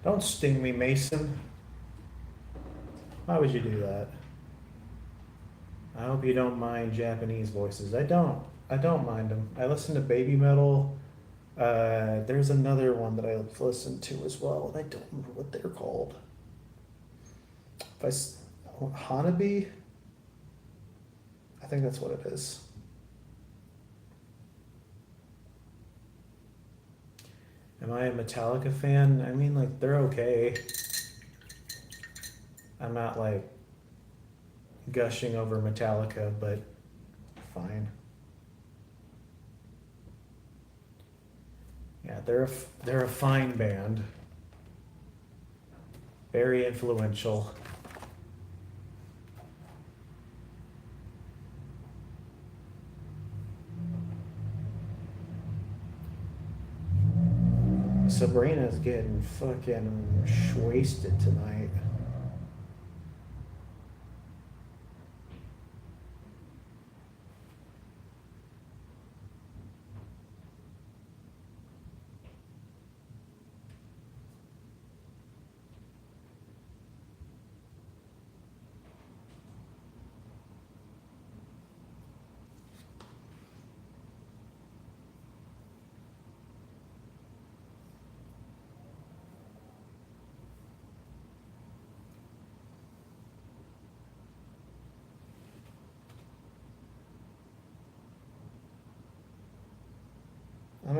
[SPEAKER 1] Don't sting me, Mason. Why would you do that? I hope you don't mind Japanese voices. I don't mind them. I listen to baby metal. There's another one that I listen to as well, and I don't remember what they're called. Hanabi? I think that's what it is. Am I a Metallica fan? I mean, like, they're okay. I'm not, like, gushing over Metallica, but fine. Yeah, they're a fine band. Very influential. Sabrina's getting fucking wasted tonight.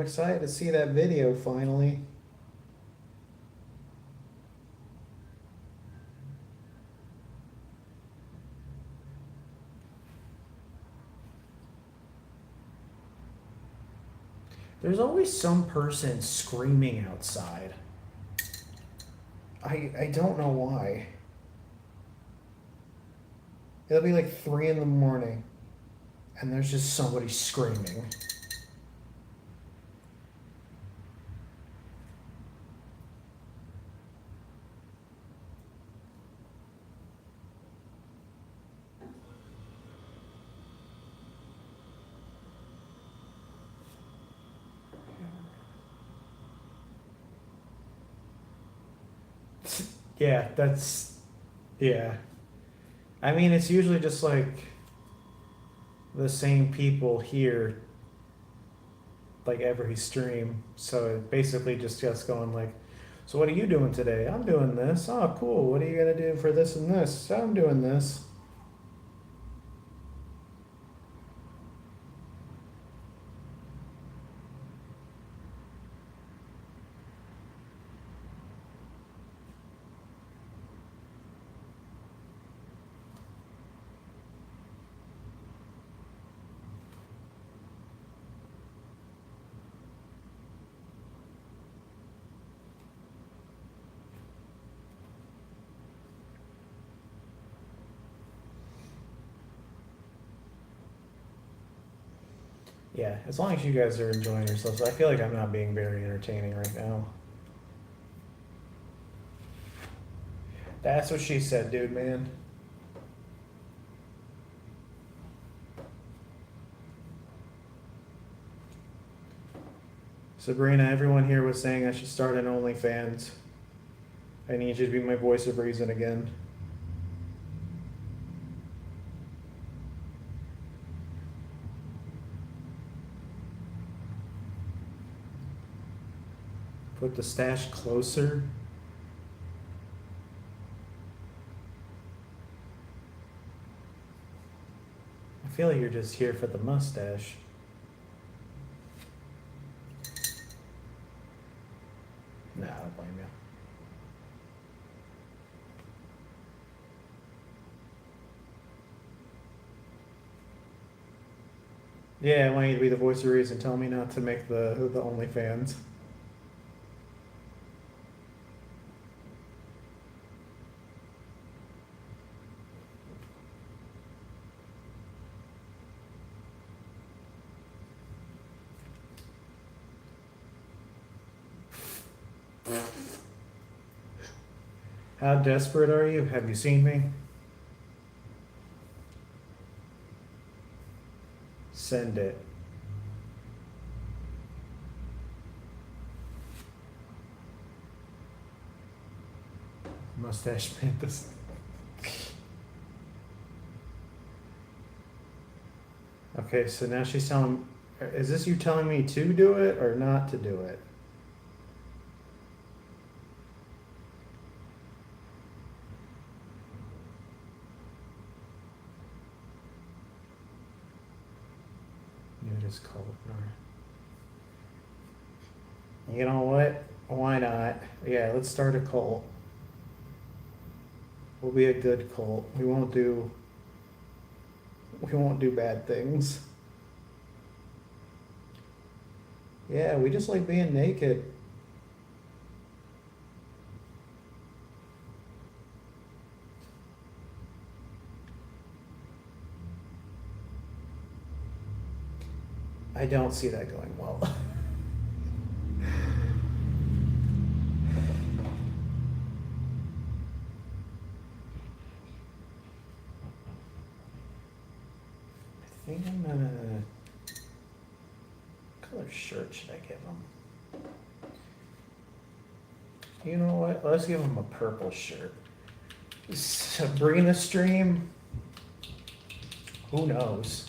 [SPEAKER 1] excited to see that video finally. There's always some person screaming outside. I don't know why. It'll be like 3 in the morning and there's just somebody screaming. Yeah, yeah. I mean, it's usually just like the same people here, like every stream. So it basically just gets going like, so what are you doing today? I'm doing this. Oh, cool. What are you gonna do for this and this? I'm doing this. Yeah, as long as you guys are enjoying yourselves. I feel like I'm not being very entertaining right now. That's what she said, dude, man. Sabrina, everyone here was saying I should start an OnlyFans. I need you to be my voice of reason again. Put the stash closer. I feel like you're just here for the mustache. Nah, I don't blame you. Yeah, I want you to be the voice of reason. Tell me not to make the OnlyFans. How desperate are you? Have you seen me? Send it. Mustache Mantis. Okay, so now she's telling. Is this you telling me to do it or not to do it? It is cold. You know what? Why not? Yeah, let's start a cult. We'll be a good cult. We won't do bad things. Yeah, we just like being naked. I don't see that going well. I think I'm gonna. What color shirt should I give him? You know what? Let's give him a purple shirt. Sabrina stream? Who knows?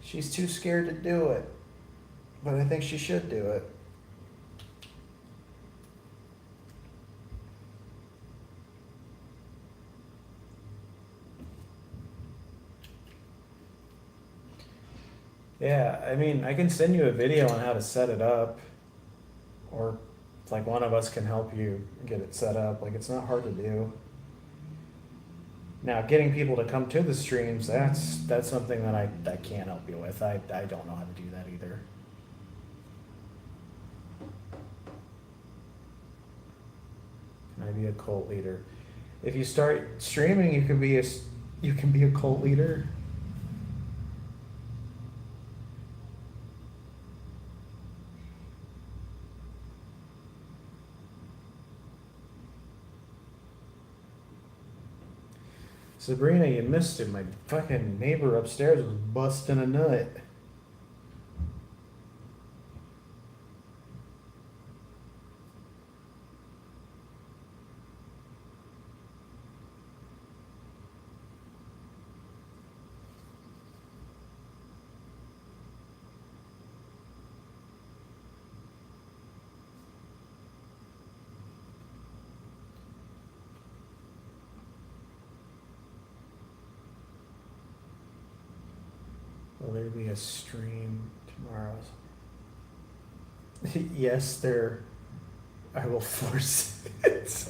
[SPEAKER 1] She's too scared to do it, but I think she should do it. Yeah, I mean, I can send you a video on how to set it up, or like one of us can help you get it set up. Like, it's not hard to do. Now, getting people to come to the streams, that's something that I can't help you with. I don't know how to do that either. Can I be a cult leader? If you start streaming, you can be a cult leader. Sabrina, you missed it. My fucking neighbor upstairs was busting a nut. Will there be a stream tomorrow? Yes, there. I will force it.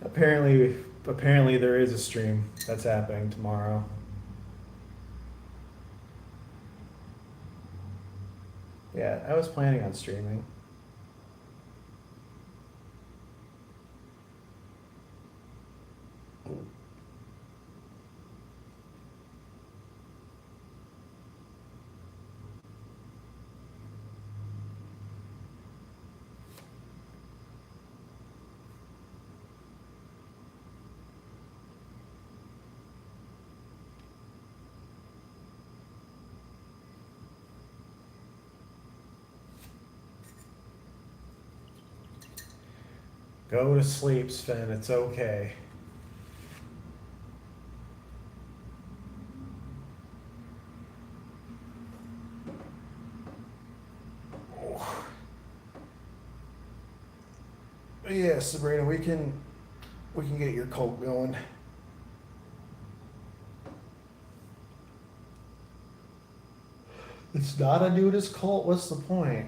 [SPEAKER 1] Apparently there is a stream that's happening tomorrow. Yeah, I was planning on streaming. Go to sleep, Sven. It's okay. Yeah, Sabrina, we can get your cult going. It's not a nudist cult. What's the point?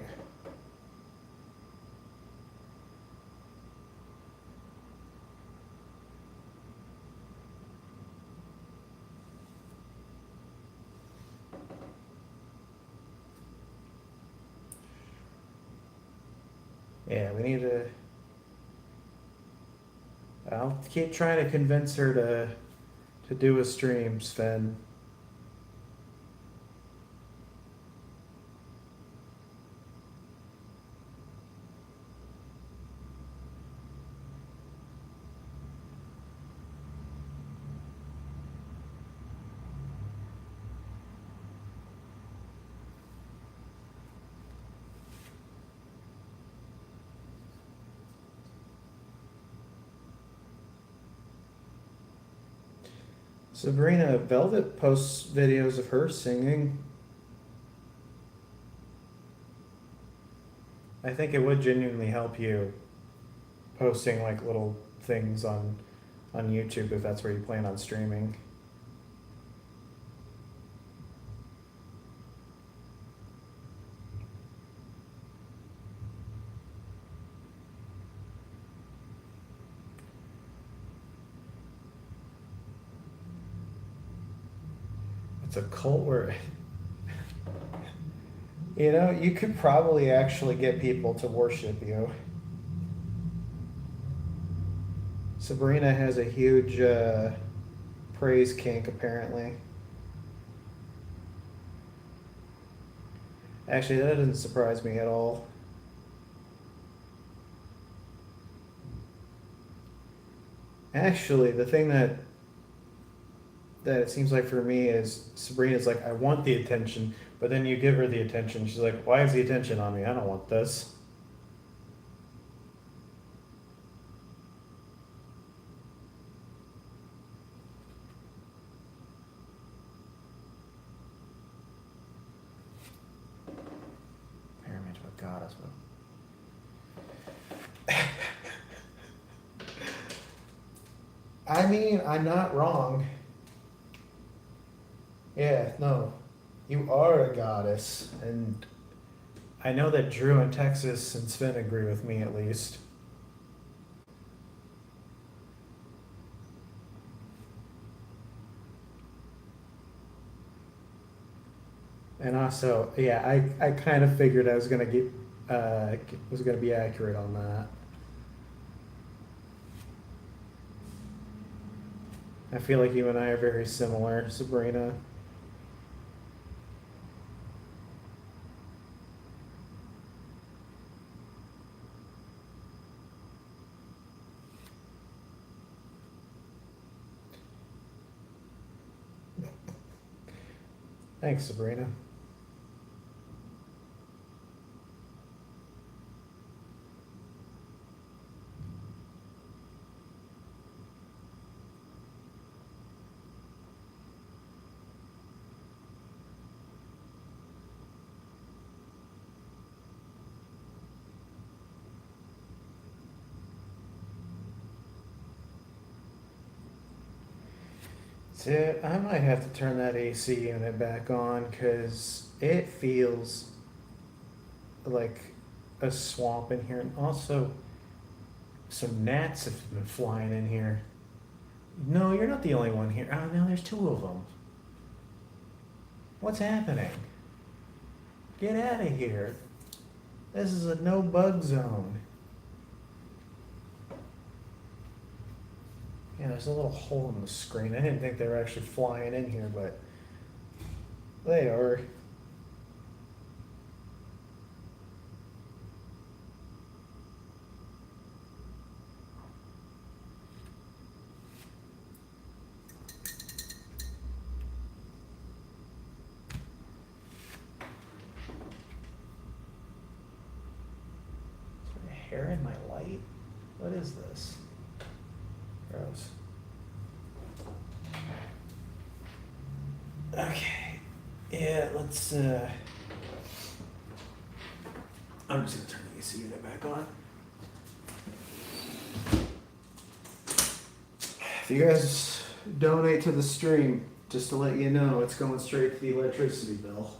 [SPEAKER 1] Yeah, we need to. I'll keep trying to convince her to do a stream, Sven. Sabrina, Velvet posts videos of her singing. I think it would genuinely help you posting like little things on YouTube if that's where you plan on streaming. It's a cult where you could probably actually get people to worship you. Sabrina has a huge praise kink, apparently. Actually, that doesn't surprise me at all. Actually, the thing that it seems like for me is Sabrina's like, I want the attention, but then you give her the attention. She's like, why is the attention on me? I don't want this. Pyramid with goddess. I mean, I'm not wrong. Yeah, no, you are a goddess, and I know that Drew in Texas and Sven agree with me at least. And also, yeah, I kind of figured I was gonna get was gonna be accurate on that. I feel like you and I are very similar, Sabrina. Thanks, Sabrina. So I might have to turn that AC unit back on because it feels like a swamp in here. And also, some gnats have been flying in here. No, you're not the only one here. Oh, no, there's two of them. What's happening? Get out of here. This is a no bug zone. Yeah, there's a little hole in the screen. I didn't think they were actually flying in here, but they are. Is there hair in my light? What is this? Gross. Okay. Yeah, let's I'm just gonna turn the AC unit back on. If you guys donate to the stream, just to let you know, it's going straight to the electricity bill.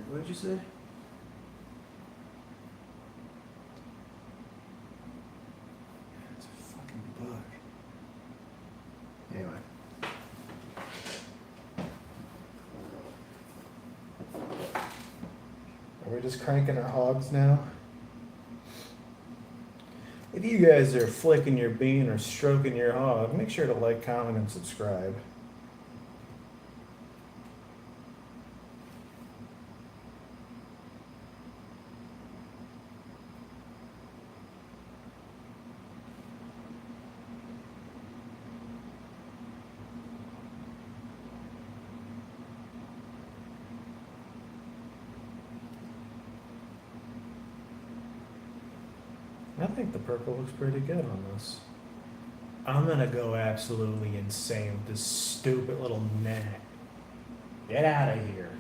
[SPEAKER 1] What did you say? It's a fucking bug. Anyway. Are we just cranking our hogs now? If you guys are flicking your bean or stroking your hog, make sure to like, comment, and subscribe. I think the purple looks pretty good on this. I'm gonna go absolutely insane with this stupid little gnat. Get out of here.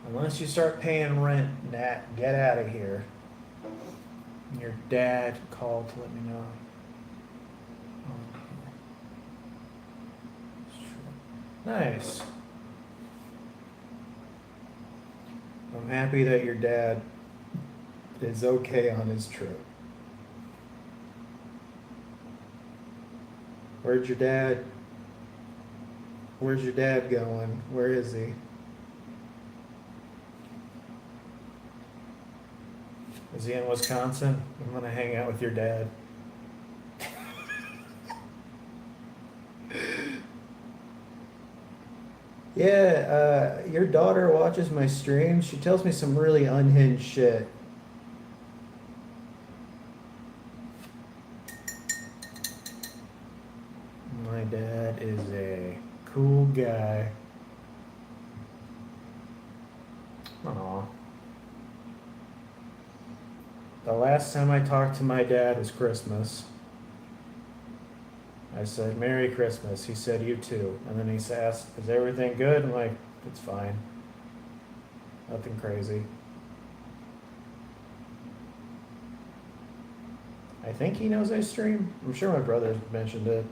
[SPEAKER 1] Unless you start paying rent, Nat, get out of here. Your dad called to let me know. Nice. I'm happy that your dad is okay on his trip. Where's your dad? Where's your dad going? Where is he? Is he in Wisconsin? I'm gonna hang out with your dad. Yeah, your daughter watches my streams. She tells me some really unhinged shit. My dad is a cool guy. Aw. The last time I talked to my dad was Christmas. I said, Merry Christmas. He said, you too. And then he asked, is everything good? I'm like, it's fine. Nothing crazy. I think he knows I stream. I'm sure my brother mentioned it.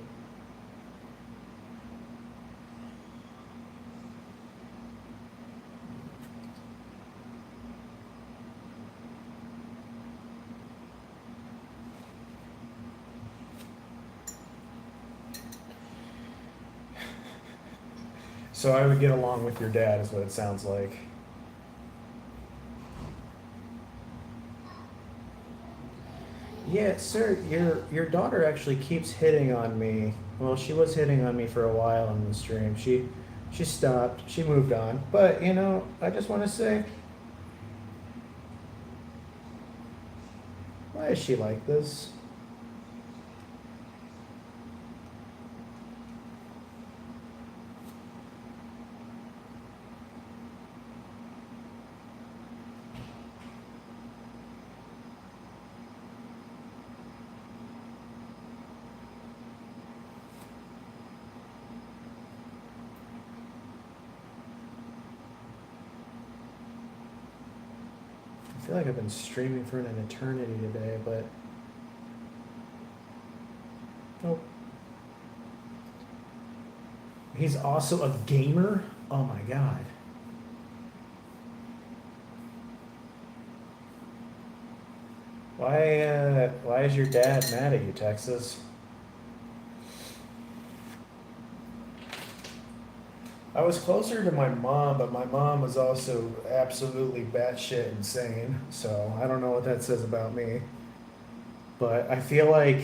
[SPEAKER 1] So I would get along with your dad, is what it sounds like. Yeah, sir, your daughter actually keeps hitting on me. Well, she was hitting on me for a while on the stream. She stopped. She moved on. But, I just want to say, why is she like this? I feel like I've been streaming for an eternity today, but nope. He's also a gamer? Oh my god. Why is your dad mad at you, Texas? I was closer to my mom, but my mom was also absolutely batshit insane. So I don't know what that says about me. But I feel like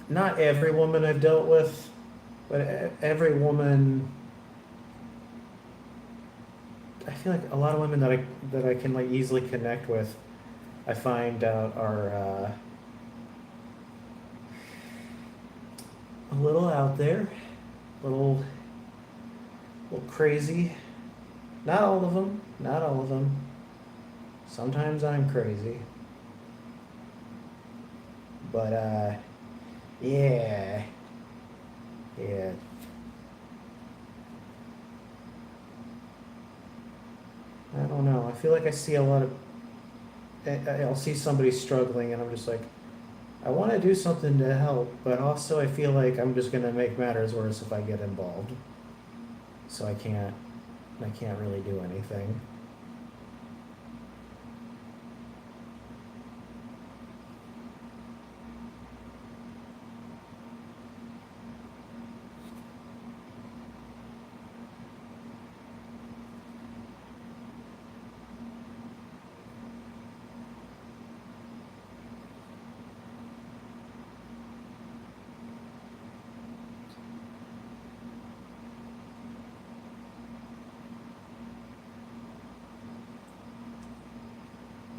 [SPEAKER 1] not every woman I've dealt with, but every woman. I feel like a lot of women that I can like easily connect with, I find out are a little out there, a little crazy. Not all of them. Not all of them. Sometimes I'm crazy. But yeah, yeah. I don't know. I feel like I see a lot of. I'll see somebody struggling, and I'm just like, I want to do something to help, but also I feel like I'm just gonna make matters worse if I get involved. So I can't really do anything.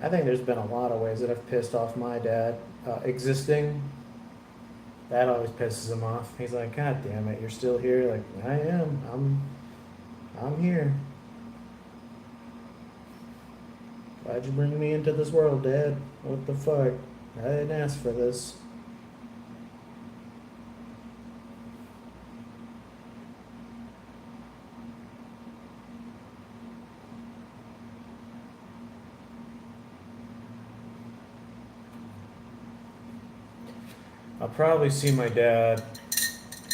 [SPEAKER 1] I think there's been a lot of ways that have pissed off my dad. Existing, that always pisses him off. He's like, God damn it, you're still here. Like, I am. I'm here. Why'd you bring me into this world, Dad? What the fuck? I didn't ask for this. I'll probably see my dad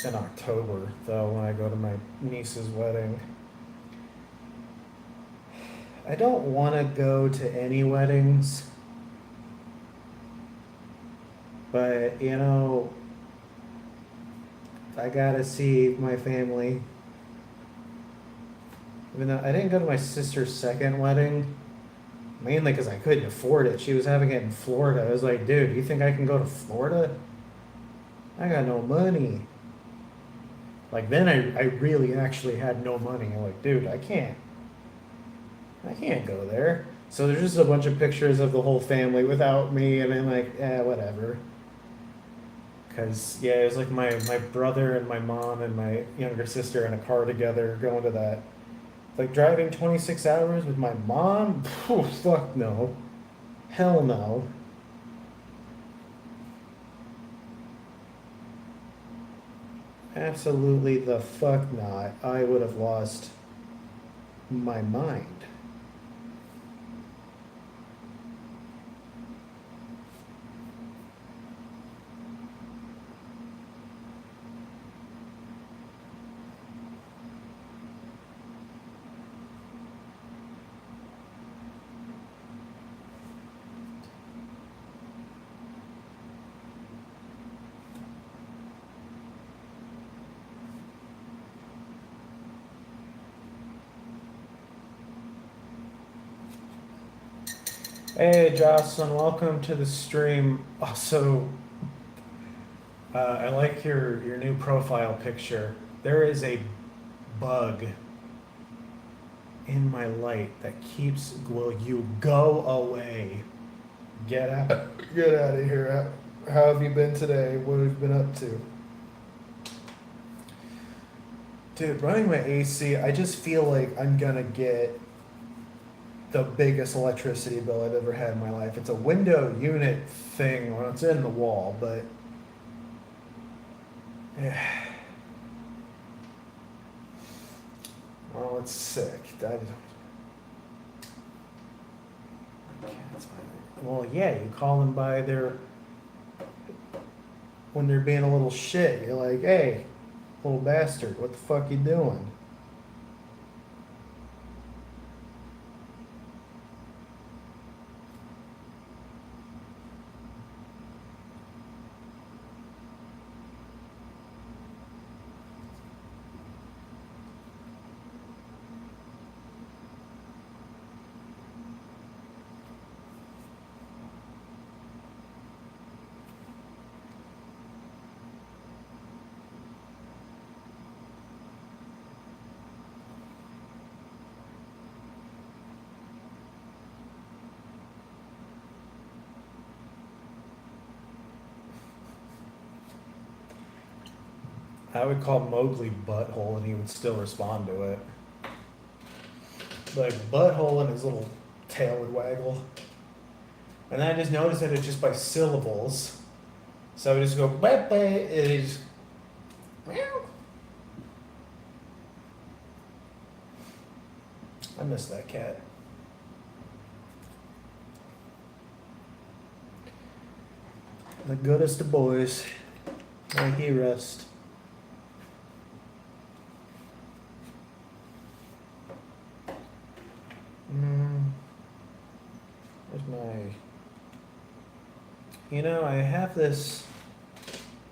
[SPEAKER 1] in October, though, when I go to my niece's wedding. I don't want to go to any weddings, but I gotta see my family. Even though I didn't go to my sister's second wedding, mainly because I couldn't afford it. She was having it in Florida. I was like, dude, you think I can go to Florida? I got no money. Like then I really actually had no money. I'm like, dude, I can't go there. So there's just a bunch of pictures of the whole family without me, and I'm like, whatever. Cause yeah, it was like my brother and my mom and my younger sister in a car together going to that. Like driving 26 hours with my mom? Phew, fuck no. Hell no. Absolutely the fuck not. I would have lost my mind. Hey Jocelyn, welcome to the stream. Also, I like your new profile picture. There is a bug in my light that keeps. Will you go away? Get out! Get out of here! How have you been today? What have you been up to? Dude, running my AC, I just feel like I'm gonna get the biggest electricity bill I've ever had in my life. It's a window unit thing when it's in the wall, but yeah. Well, it's sick. Well, yeah, you call them by their when they're being a little shit. You're like, hey, little bastard, what the fuck you doing? I would call Mowgli butthole and he would still respond to it. Like butthole and his little tail would waggle. And then I just noticed that it's just by syllables. So I would just go, "Beh, beh," and he just, meow. I miss that cat. The goodest of boys. May he rest. Where's my. I have this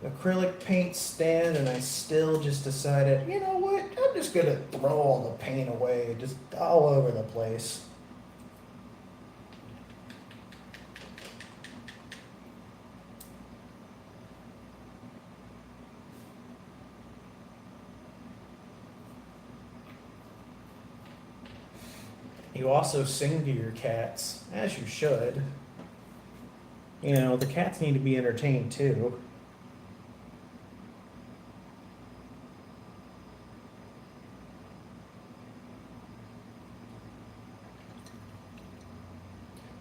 [SPEAKER 1] acrylic paint stand, and I still just decided, you know what? I'm just gonna throw all the paint away, just all over the place. You also sing to your cats, as you should. The cats need to be entertained too.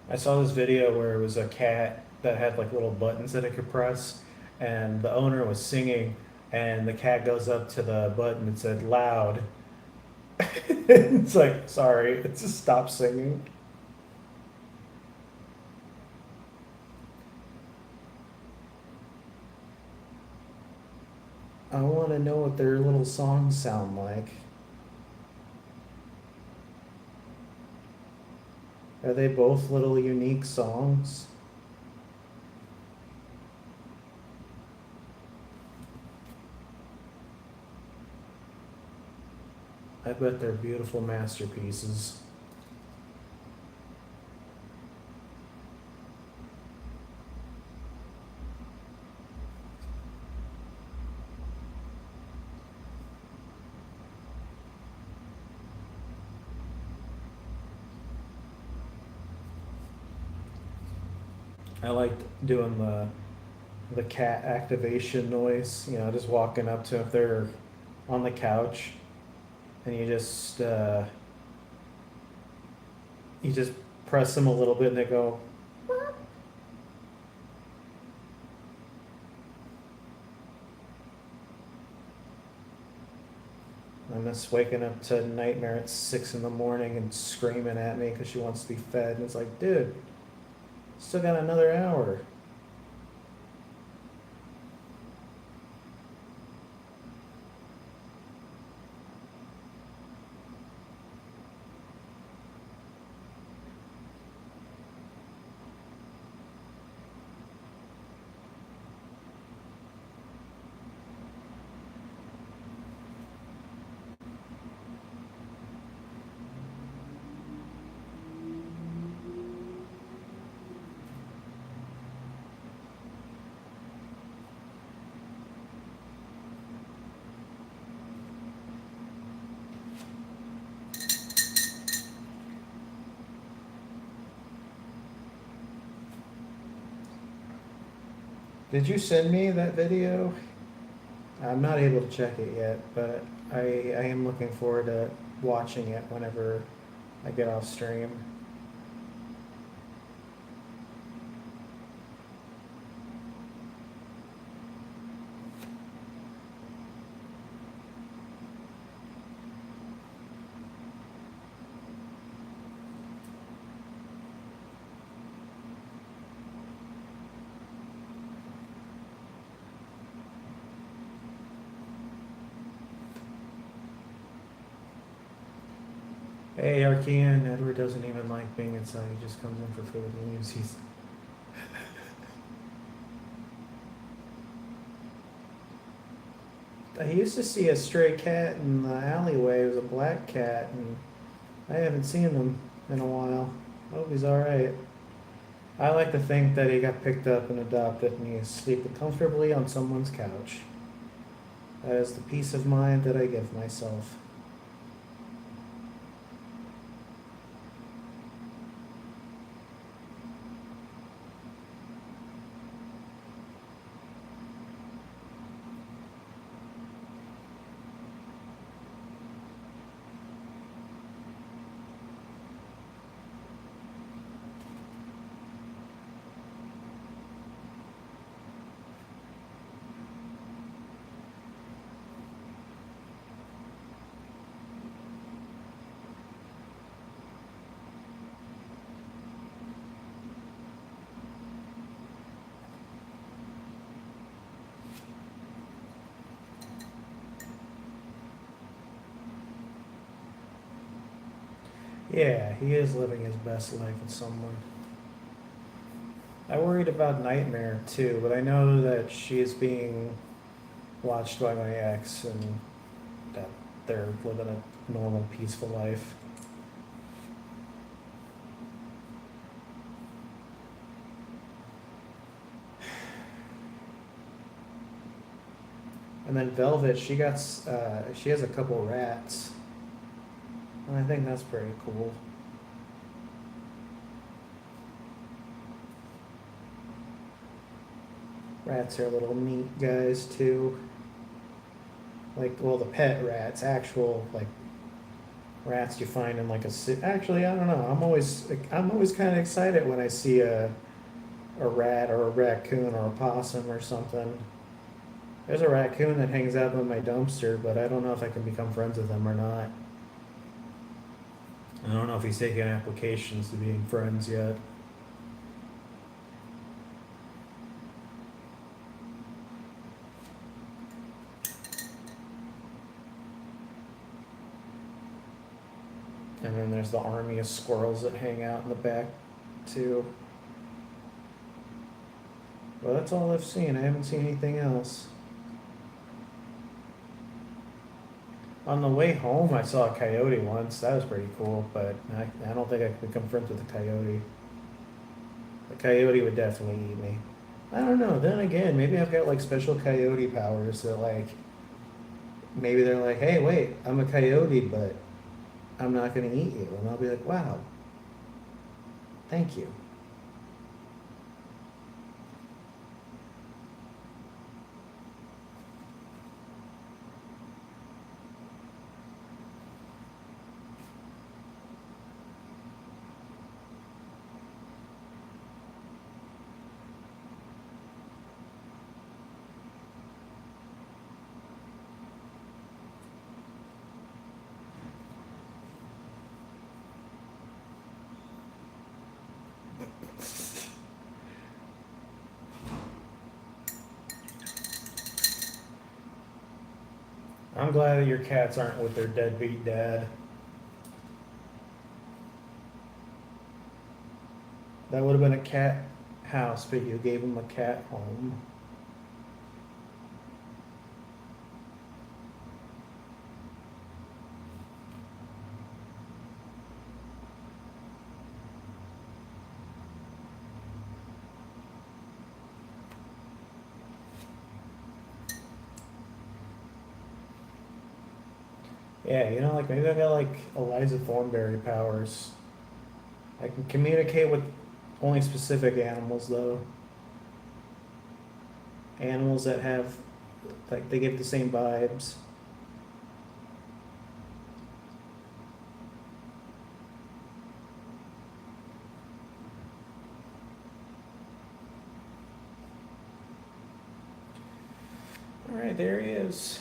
[SPEAKER 1] I saw this video where it was a cat that had like little buttons that it could press, and the owner was singing, and the cat goes up to the button and said loud. It's like, sorry, it's just stop singing. I want to know what their little songs sound like. Are they both little unique songs? I bet they're beautiful masterpieces. I liked doing the cat activation noise. You know, just walking up to if they're on the couch, and you just press them a little bit, and they go. I miss waking up to Nightmare at 6 in the morning and screaming at me because she wants to be fed, and it's like, dude, still got another hour. Did you send me that video? I'm not able to check it yet, but I am looking forward to watching it whenever I get off stream. Hey, Arkean, Edward doesn't even like being inside. He just comes in for food and leaves. I used to see a stray cat in the alleyway. It was a black cat, and I haven't seen him in a while. Hope he's all right. I like to think that he got picked up and adopted, and he's sleeping comfortably on someone's couch. That is the peace of mind that I give myself. Yeah, he is living his best life with someone. I worried about Nightmare too, but I know that she is being watched by my ex and that they're living a normal, peaceful life. And then Velvet, she has a couple rats. And I think that's pretty cool. Rats are little neat guys too. Like, well, the pet rats, actual like rats you find in like a actually, I don't know. I'm always kind of excited when I see a rat or a raccoon or a possum or something. There's a raccoon that hangs out in my dumpster, but I don't know if I can become friends with him or not. I don't know if he's taking applications to being friends yet. And then there's the army of squirrels that hang out in the back, too. Well, that's all I've seen. I haven't seen anything else. On the way home, I saw a coyote once. That was pretty cool, but I don't think I could become friends with a coyote. The coyote would definitely eat me. I don't know. Then again, maybe I've got like special coyote powers that like, maybe they're like, hey, wait, I'm a coyote, but I'm not going to eat you. And I'll be like, wow, thank you. I'm glad that your cats aren't with their deadbeat dad. That would have been a cat house, but you gave him a cat home. Yeah, you know, like maybe I got like Eliza Thornberry powers. I can communicate with only specific animals though. Animals that have, like, they give the same vibes. All right, there he is.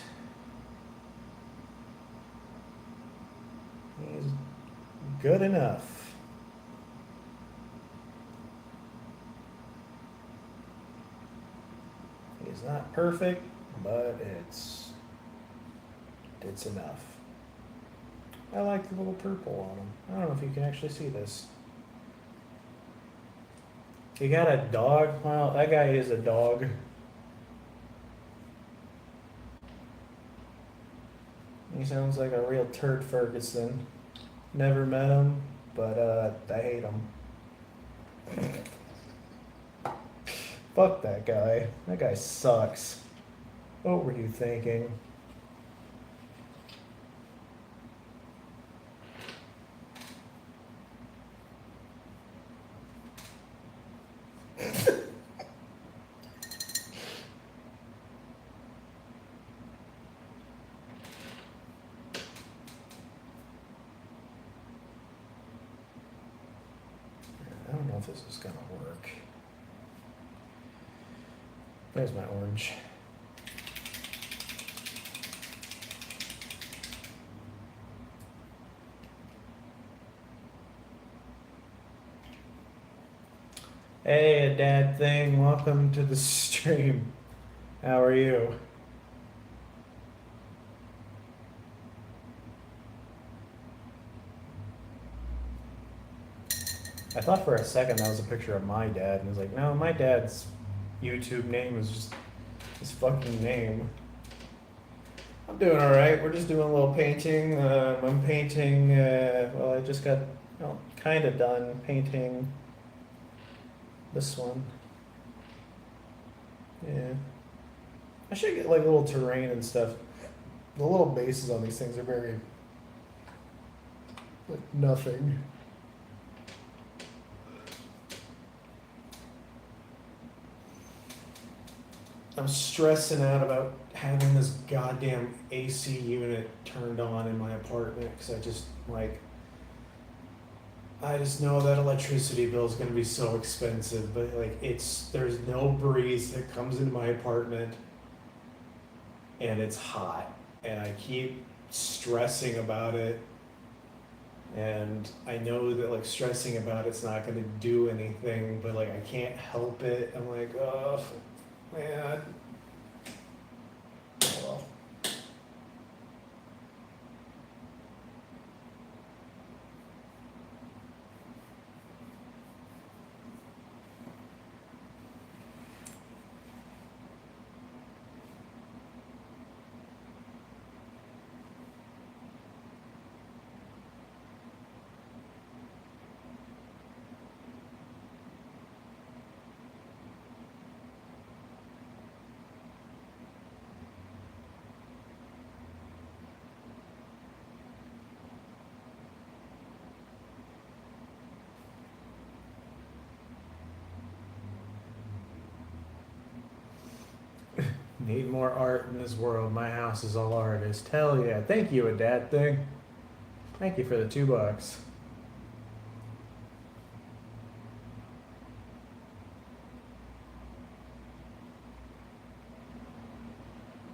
[SPEAKER 1] He's good enough. He's not perfect, but it's enough. I like the little purple on him. I don't know if you can actually see this. You got a dog? Well, that guy is a dog. He sounds like a real turd Ferguson. Never met him, but I hate him. Fuck that guy. That guy sucks. What were you thinking? I don't know if this is gonna work. There's my orange. Hey, a dad thing. Welcome to the stream. How are you? I thought for a second that was a picture of my dad, and I was like, no, my dad's YouTube name is just his fucking name. I'm doing all right. We're just doing a little painting. I'm painting. Well, I just got, well, kind of done painting this one. Yeah. I should get like little terrain and stuff. The little bases on these things are very like nothing. I'm stressing out about having this goddamn AC unit turned on in my apartment because I just know that electricity bill is going to be so expensive, but like there's no breeze that comes into my apartment and it's hot and I keep stressing about it, and I know that like stressing about it's not going to do anything, but like I can't help it. I'm like, oh man. Well, need more art in this world. My house is all artist. Hell yeah. Thank you, a dad thing. Thank you for the $2.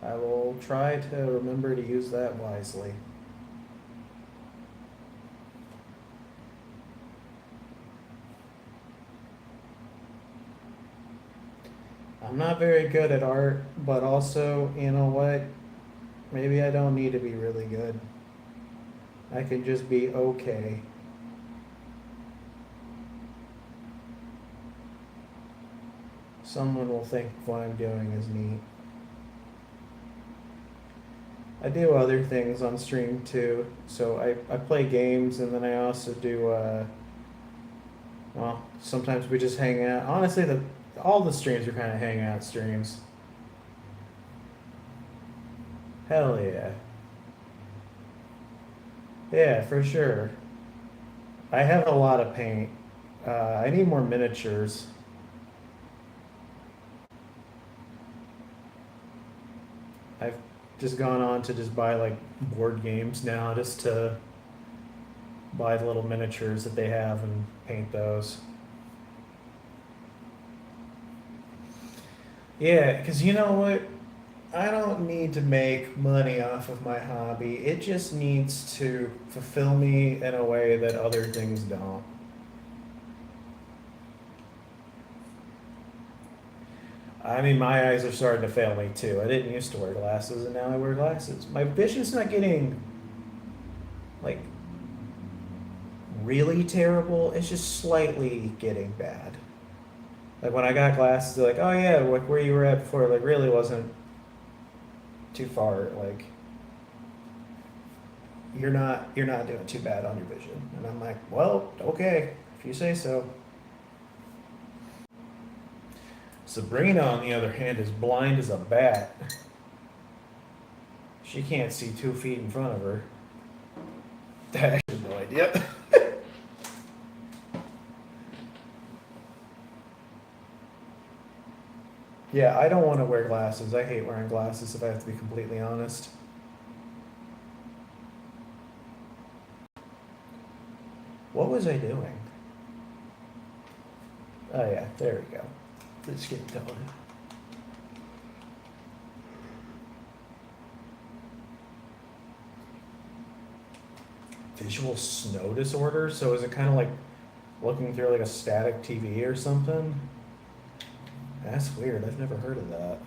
[SPEAKER 1] I will try to remember to use that wisely. I'm not very good at art, but also, you know what? Maybe I don't need to be really good. I can just be okay. Someone will think what I'm doing is neat. I do other things on stream too. So I play games and then I also do, well, sometimes we just hang out. Honestly, all the streams are kind of hangout streams. Hell yeah. Yeah, for sure. I have a lot of paint. I need more miniatures. I've just gone on to just buy like board games now just to buy the little miniatures that they have and paint those. Yeah, because you know what? I don't need to make money off of my hobby. It just needs to fulfill me in a way that other things don't. I mean, my eyes are starting to fail me too. I didn't used to wear glasses, and now I wear glasses. My vision's not getting like really terrible. It's just slightly getting bad. Like when I got glasses, they're like, "Oh yeah, like where you were at before, like really wasn't too far. Like you're not doing too bad on your vision." And I'm like, "Well, okay, if you say so." Sabrina, on the other hand, is blind as a bat. She can't see 2 feet in front of her. I have no idea. Yeah, I don't want to wear glasses. I hate wearing glasses if I have to be completely honest. What was I doing? Oh yeah, there we go. Let's get going. Visual snow disorder? So is it kind of like looking through like a static TV or something? That's weird. I've never heard of that.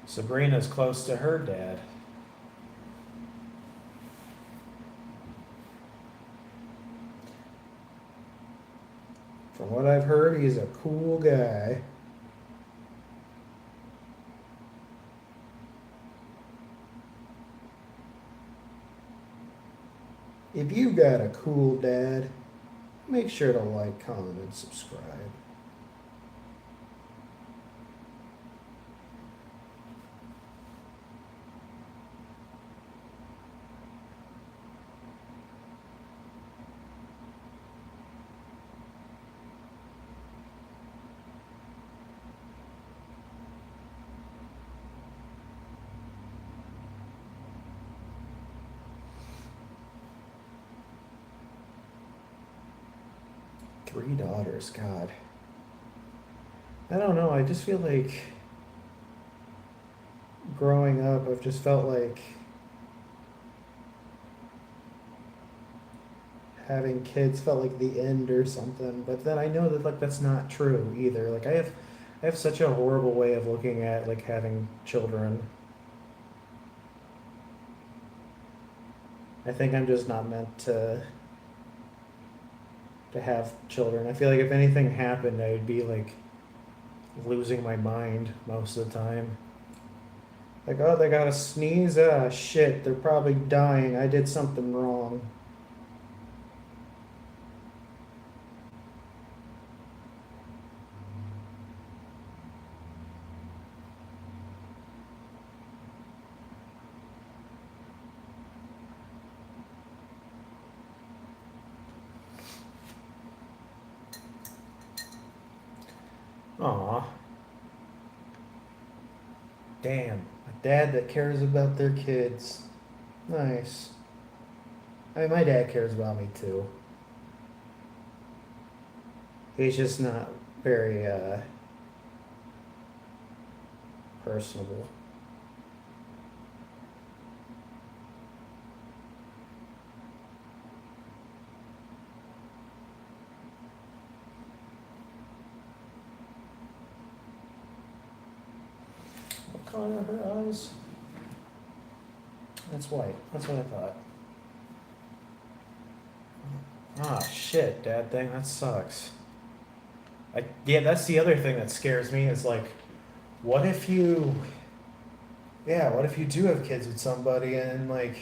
[SPEAKER 1] Sabrina's close to her dad. From what I've heard, he's a cool guy. If you got a cool dad, make sure to like, comment, and subscribe. Three daughters, God. I don't know, I just feel like growing up, I've just felt like having kids felt like the end or something. But then I know that like that's not true either. Like I have such a horrible way of looking at like having children. I think I'm just not meant to have children. I feel like if anything happened, I would be like losing my mind most of the time. Like, oh, they got a sneeze. Ah, shit, they're probably dying. I did something wrong. Aw, damn. A dad that cares about their kids. Nice. I mean, my dad cares about me too. He's just not very personable. color are her eyes? That's white. That's what I thought. Ah, shit, dad thing. That sucks. Yeah, that's the other thing that scares me is like, what if you, yeah, what if you do have kids with somebody and like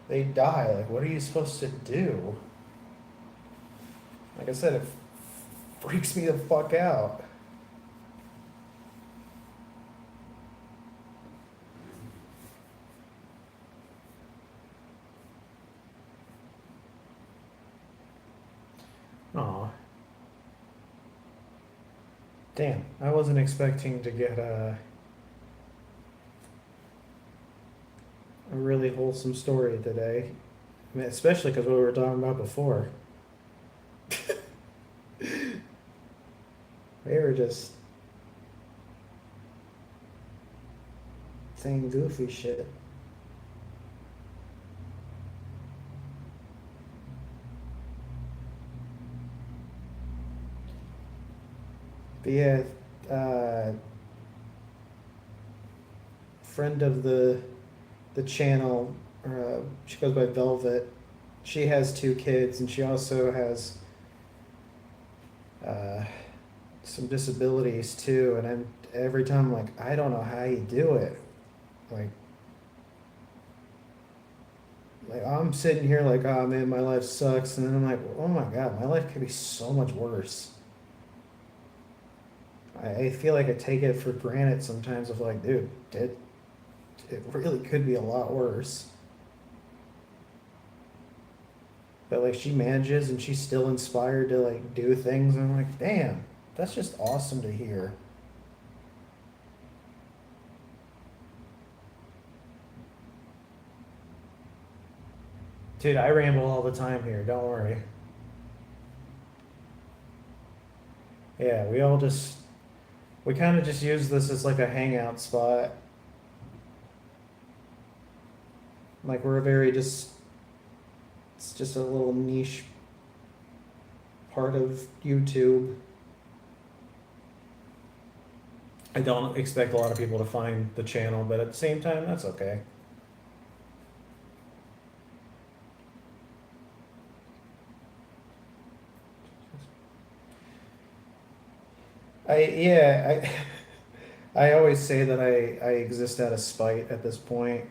[SPEAKER 1] they die? Like, what are you supposed to do? Like I said, it freaks me the fuck out. Aw. Damn, I wasn't expecting to get a really wholesome story today. I mean, especially because what we were talking about before. We were just saying goofy shit. But yeah, friend of the channel, she goes by Velvet. She has 2 kids, and she also has some disabilities too. And I'm every time I'm like, I don't know how you do it. Like, I'm sitting here like, oh man, my life sucks, and then I'm like, oh my god, my life could be so much worse. I feel like I take it for granted sometimes. Of like, dude, it really could be a lot worse. But like she manages and she's still inspired to like do things. And I'm like, damn, that's just awesome to hear. Dude, I ramble all the time here. Don't worry. Yeah, we kind of just use this as like a hangout spot. Like we're a very just, it's just a little niche part of YouTube. I don't expect a lot of people to find the channel, but at the same time, that's okay. Yeah, I always say that I exist out of spite at this point.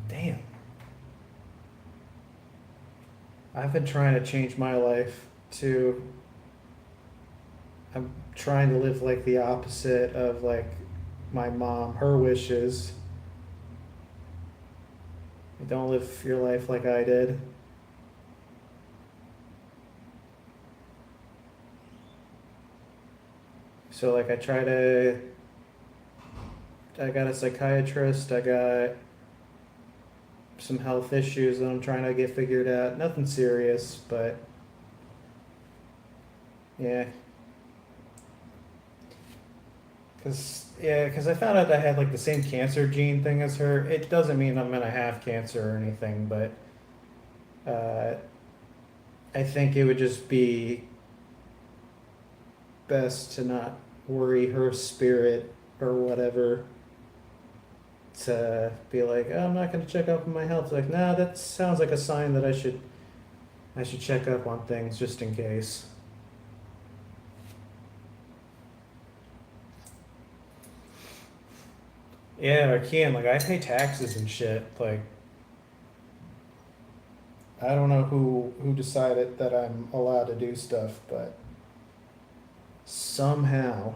[SPEAKER 1] Damn. I've been trying to change my life to, I'm trying to live like the opposite of like my mom, her wishes. Don't live your life like I did. So like I got a psychiatrist, I got some health issues that I'm trying to get figured out. Nothing serious, but yeah. Cause I found out I had like the same cancer gene thing as her. It doesn't mean I'm gonna have cancer or anything, but uh, I think it would just be best to not worry her spirit or whatever to be like, oh, I'm not going to check up on my health. Like, nah, that sounds like a sign that I should check up on things just in case. Yeah, I can. Like, I pay taxes and shit. Like, I don't know who decided that I'm allowed to do stuff, but somehow.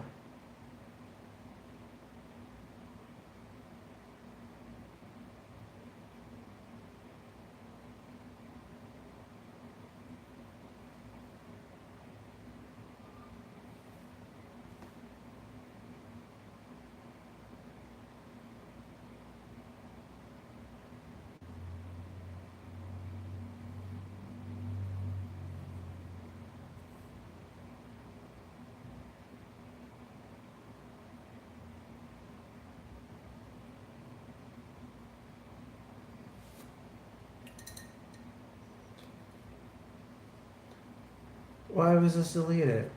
[SPEAKER 1] Why was this deleted?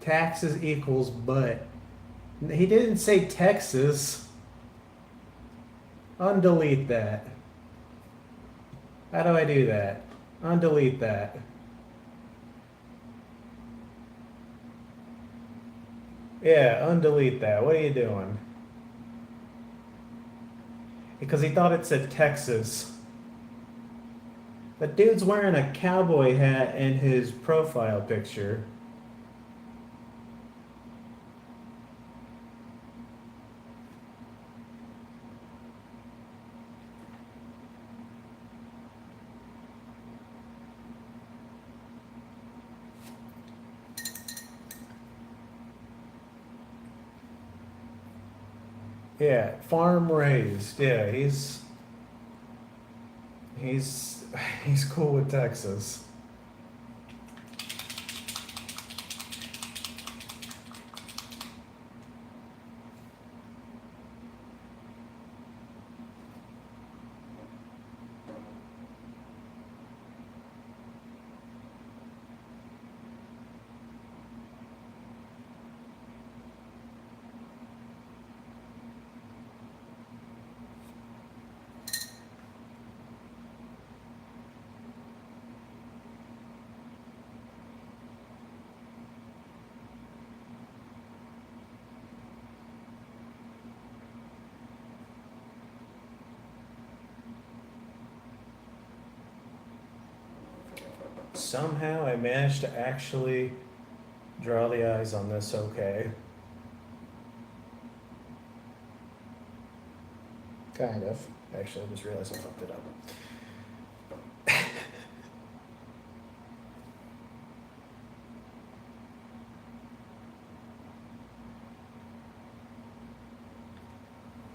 [SPEAKER 1] Taxes equals but. He didn't say Texas. Undelete that. How do I do that? Undelete that. Yeah, undelete that. What are you doing? Because he thought it said Texas. The dude's wearing a cowboy hat in his profile picture. Yeah, farm raised. Yeah, he's he's cool with Texas. Somehow I managed to actually draw the eyes on this okay. Kind of. Actually, I just realized I fucked it up.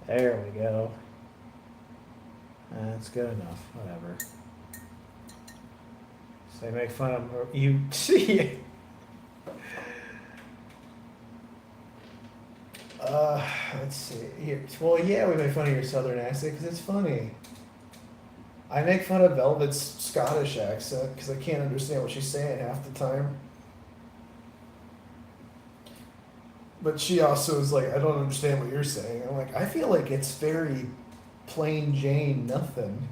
[SPEAKER 1] There we go. That's good enough. Whatever. So they make fun of you. Let's see. Here. Well, yeah, we make fun of your southern accent because it's funny. I make fun of Velvet's Scottish accent because I can't understand what she's saying half the time. But she also is like, I don't understand what you're saying. I'm like, I feel like it's very plain Jane, nothing.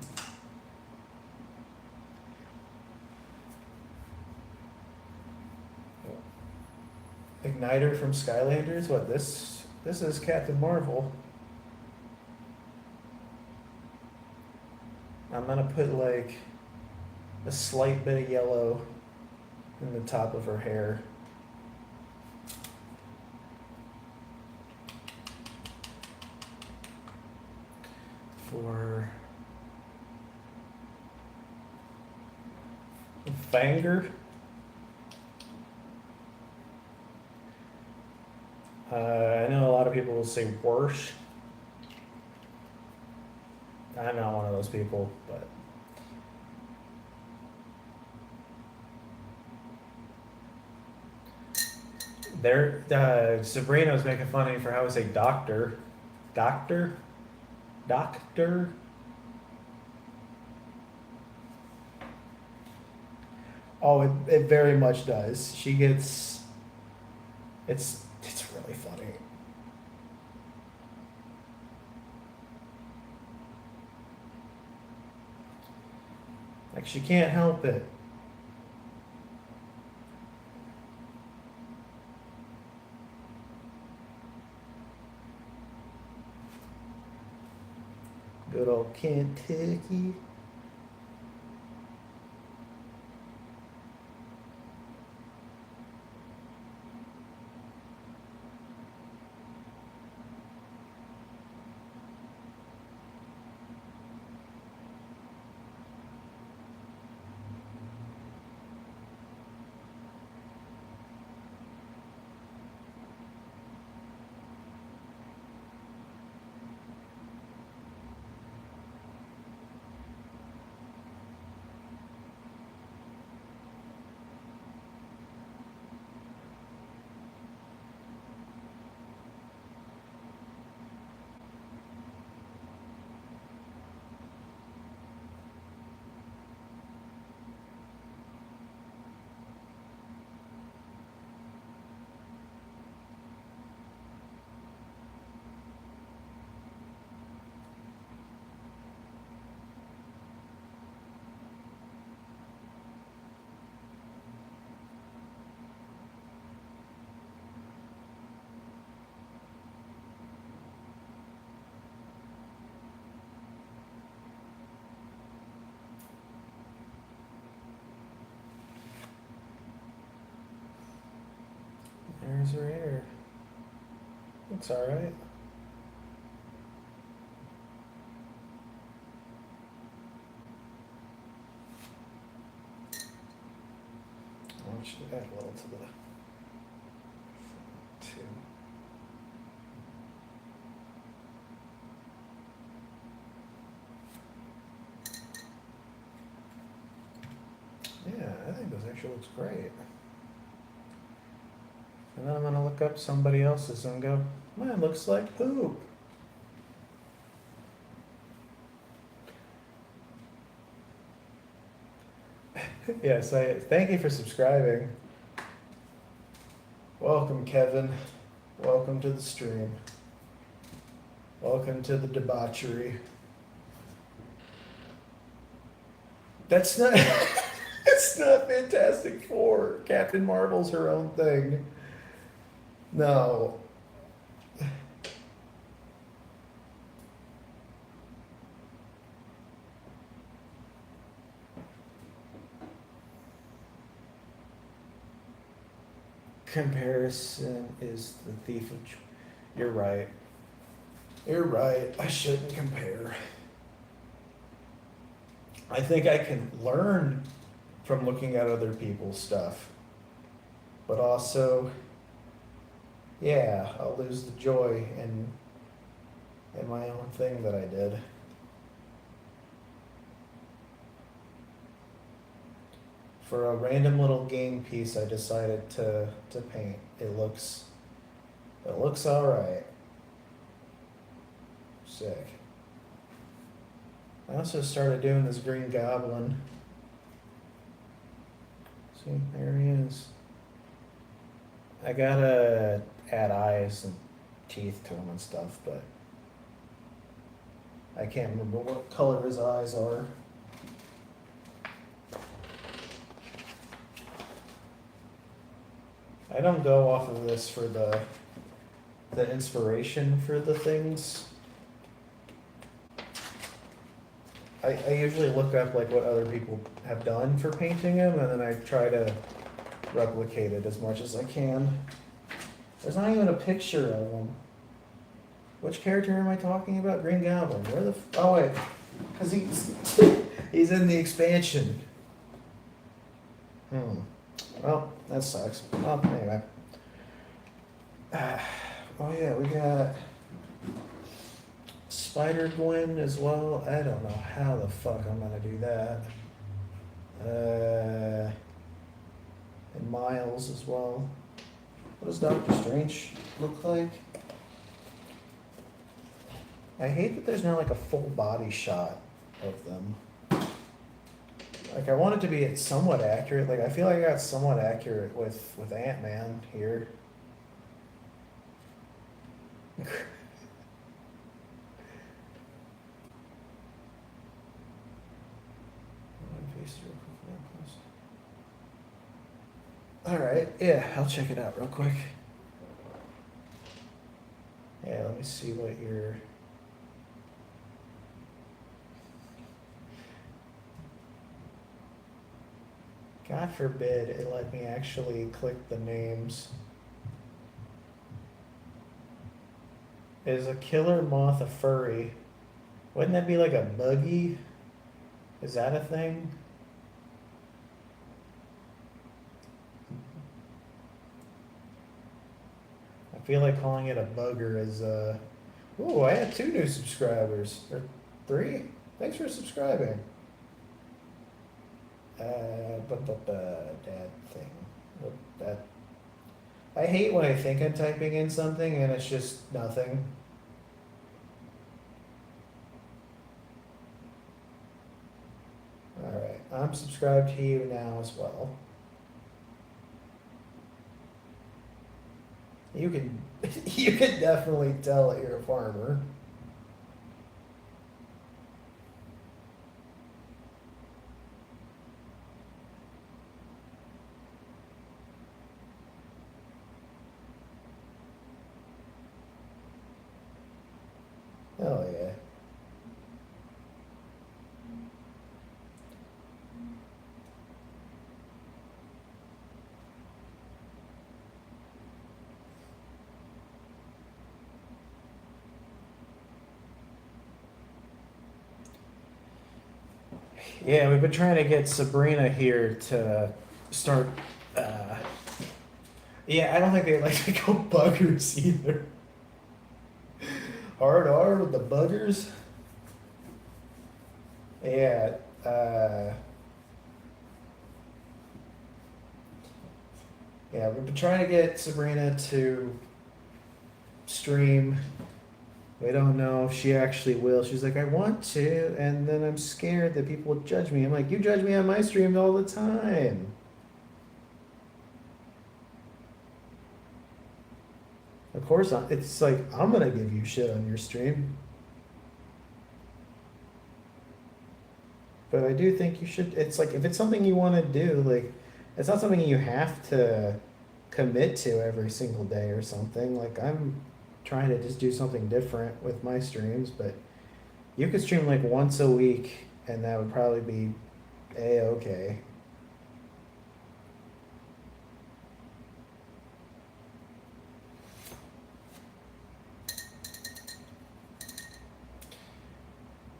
[SPEAKER 1] Igniter from Skylanders? What, this is Captain Marvel. I'm gonna put like a slight bit of yellow in the top of her hair. For Fanger. I know a lot of people will say Warsh. I'm not one of those people, but Sabrina was making fun of me for how I say doctor. Doctor? Doctor? Oh, it very much does. She gets it's really funny. Like, she can't help it. Good old Kentucky. There's her hair. Looks alright. I should add a little to the too. Yeah, I think this actually looks great. And then I'm gonna look up somebody else's and go, mine looks like poop. Yes, I thank you for subscribing. Welcome, Kevin. Welcome to the stream. Welcome to the debauchery. That's not it's not Fantastic Four. Captain Marvel's her own thing. No. Comparison is the thief of joy. You're right. You're right. I shouldn't compare. I think I can learn from looking at other people's stuff. But also, yeah, I'll lose the joy in my own thing that I did. For a random little game piece I decided to paint. It looks alright. Sick. I also started doing this Green Goblin. See, there he is. I gotta add eyes and teeth to him and stuff, but I can't remember what color his eyes are. I don't go off of this for the inspiration for the things. I usually look up like what other people have done for painting him, and then I try to replicate it as much as I can. There's not even a picture of him. Which character am I talking about? Green Goblin. Where the oh wait, because he's in the expansion. Well, that sucks. Well, anyway. Oh yeah, we got Spider-Gwen as well. I don't know how the fuck I'm gonna do that. And Miles as well. What does Doctor Strange look like? I hate that there's not like a full body shot of them. Like I want it to be somewhat accurate. Like I feel like I got somewhat accurate with Ant-Man here. All right, yeah, I'll check it out real quick. Yeah, let me see what your. God forbid it let me actually click the names. Is a killer moth a furry? Wouldn't that be like a buggy? Is that a thing? I feel like calling it a bugger is Ooh, I had 2 new subscribers. Or 3? Thanks for subscribing. That thing. What that I hate when I think I'm typing in something and it's just nothing. Alright, I'm subscribed to you now as well. You can you can definitely tell that you're a farmer. Oh yeah. Yeah, we've been trying to get Sabrina here to start. Yeah, I don't think they like to go buggers either. Hard R with the buggers. Yeah. Yeah, we've been trying to get Sabrina to stream. We don't know if she actually will. She's like, I want to, and then I'm scared that people will judge me. I'm like, you judge me on my streams all the time. Of course, it's like, I'm gonna give you shit on your stream. But I do think you should, it's like, if it's something you wanna do, like, it's not something you have to commit to every single day or something. Like, I'm trying to just do something different with my streams, but you could stream like once a week and that would probably be a-okay.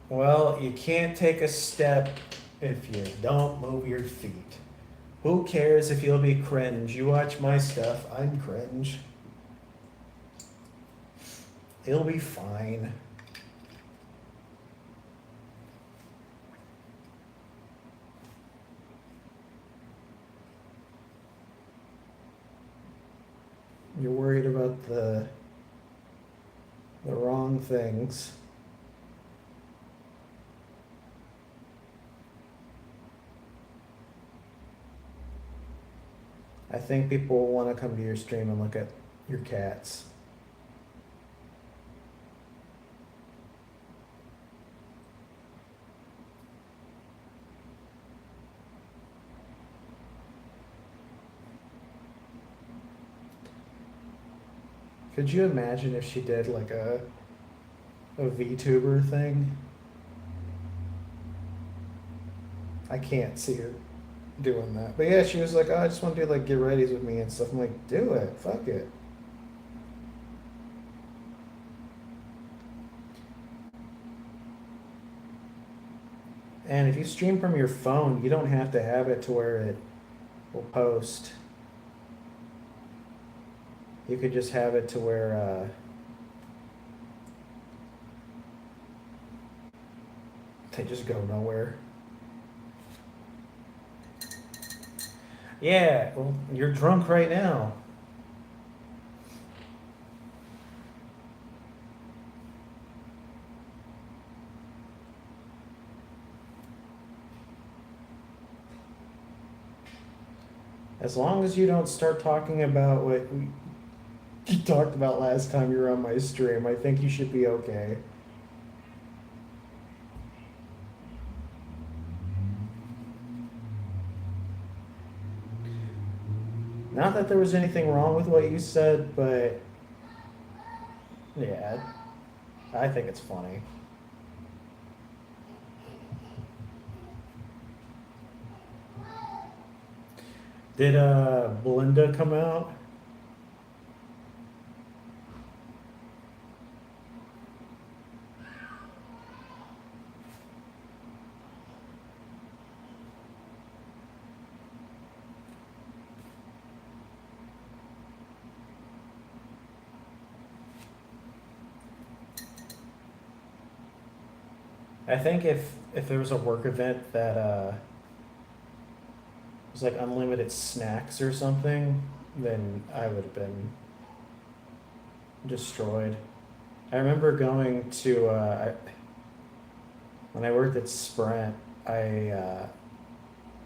[SPEAKER 1] Well, you can't take a step if you don't move your feet. Who cares if you'll be cringe? You watch my stuff, I'm cringe. It'll be fine. You're worried about the wrong things. I think people will want to come to your stream and look at your cats. Could you imagine if she did like a VTuber thing? I can't see her doing that. But yeah, she was like, oh, I just want to do like get readies with me and stuff. I'm like, do it. Fuck it. And if you stream from your phone, you don't have to have it to where it will post. You could just have it to where they just go nowhere. Yeah, well, you're drunk right now. As long as you don't start talking about what talked about last time you were on my stream. I think you should be okay. Not that there was anything wrong with what you said, but yeah, I think it's funny. Did Belinda come out? I think if there was a work event that was like unlimited snacks or something, then I would have been destroyed. I remember going to when I worked at Sprint, I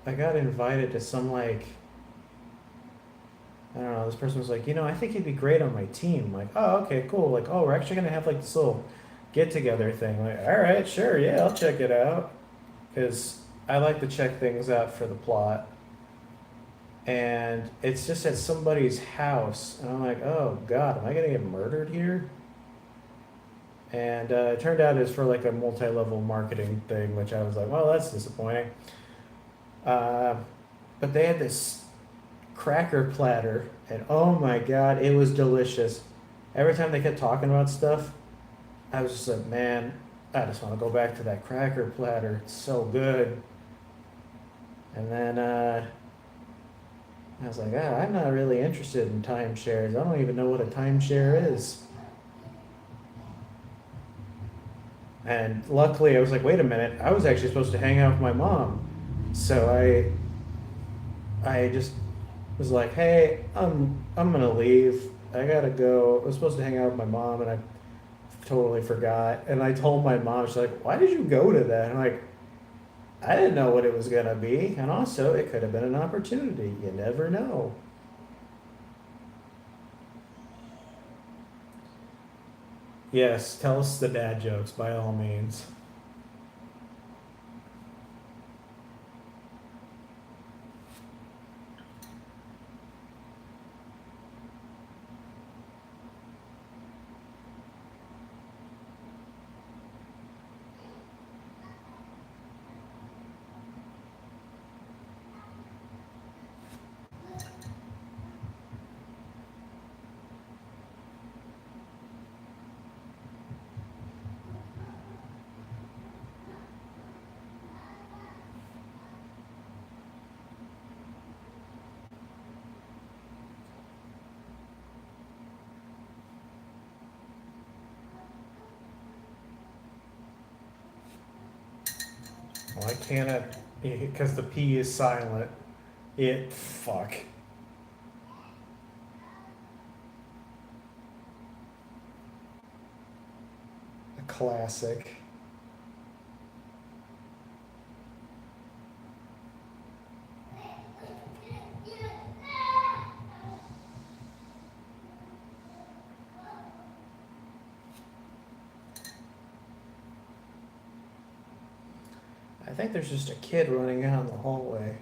[SPEAKER 1] got invited to some like I don't know. This person was like, I think you'd be great on my team. Like, oh, okay, cool. Like, oh, we're actually gonna have like this little get together thing. Like, all right, sure, yeah, I'll check it out, because I like to check things out for the plot. And it's just at somebody's house, and I'm like, oh God, am I gonna get murdered here? And it turned out it's for like a multi-level marketing thing, which I was like, well, that's disappointing. But they had this cracker platter, and oh my God, it was delicious. Every time they kept talking about stuff, I was just like, man, I just want to go back to that cracker platter. It's so good. And then I was like, I'm not really interested in timeshares. I don't even know what a timeshare is. And luckily, I was like, wait a minute, I was actually supposed to hang out with my mom. So I just was like, hey, I'm gonna leave. I gotta go. I was supposed to hang out with my mom, and I totally forgot. And I told my mom, she's like, why did you go to that? And I'm like, I didn't know what it was gonna be. And also, it could have been an opportunity. You never know. Yes, tell us the dad jokes by all means. Why can't it? Because the P is silent. Fuck. A classic. I think there's just a kid running out in the hallway.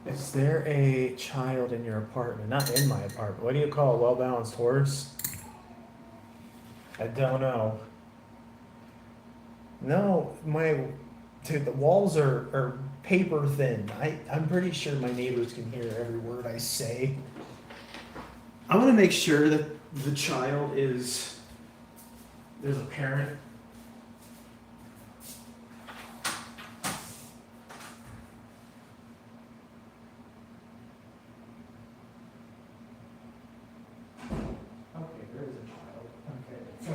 [SPEAKER 1] Is there a child in your apartment? Not in my apartment. What do you call a well-balanced horse? I don't know. No, dude, the walls are paper thin. I'm pretty sure my neighbors can hear every word I say. I want to make sure that the child there's a parent. Okay, there is a child. Okay, so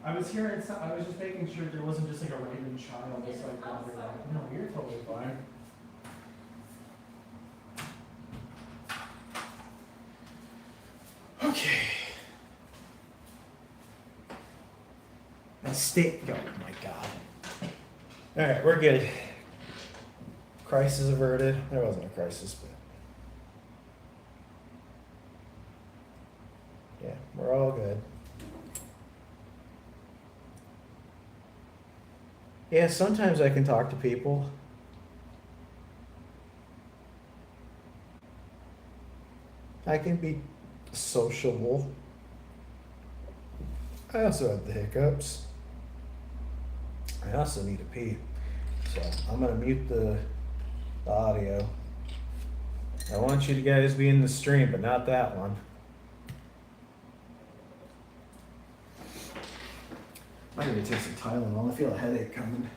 [SPEAKER 1] I was hearing. I was just making sure there wasn't just like a random child that's like wandering around. No, you're totally fine. Okay. Stay. Oh my god. All right, we're good. Crisis averted. There wasn't a crisis, but yeah, we're all good. Yeah, sometimes I can talk to people. I can be sociable. I also have the hiccups. I also need to pee. So I'm gonna mute the audio. I want you guys to be in the stream, but not that one. I'm gonna take some Tylenol. I feel a headache coming.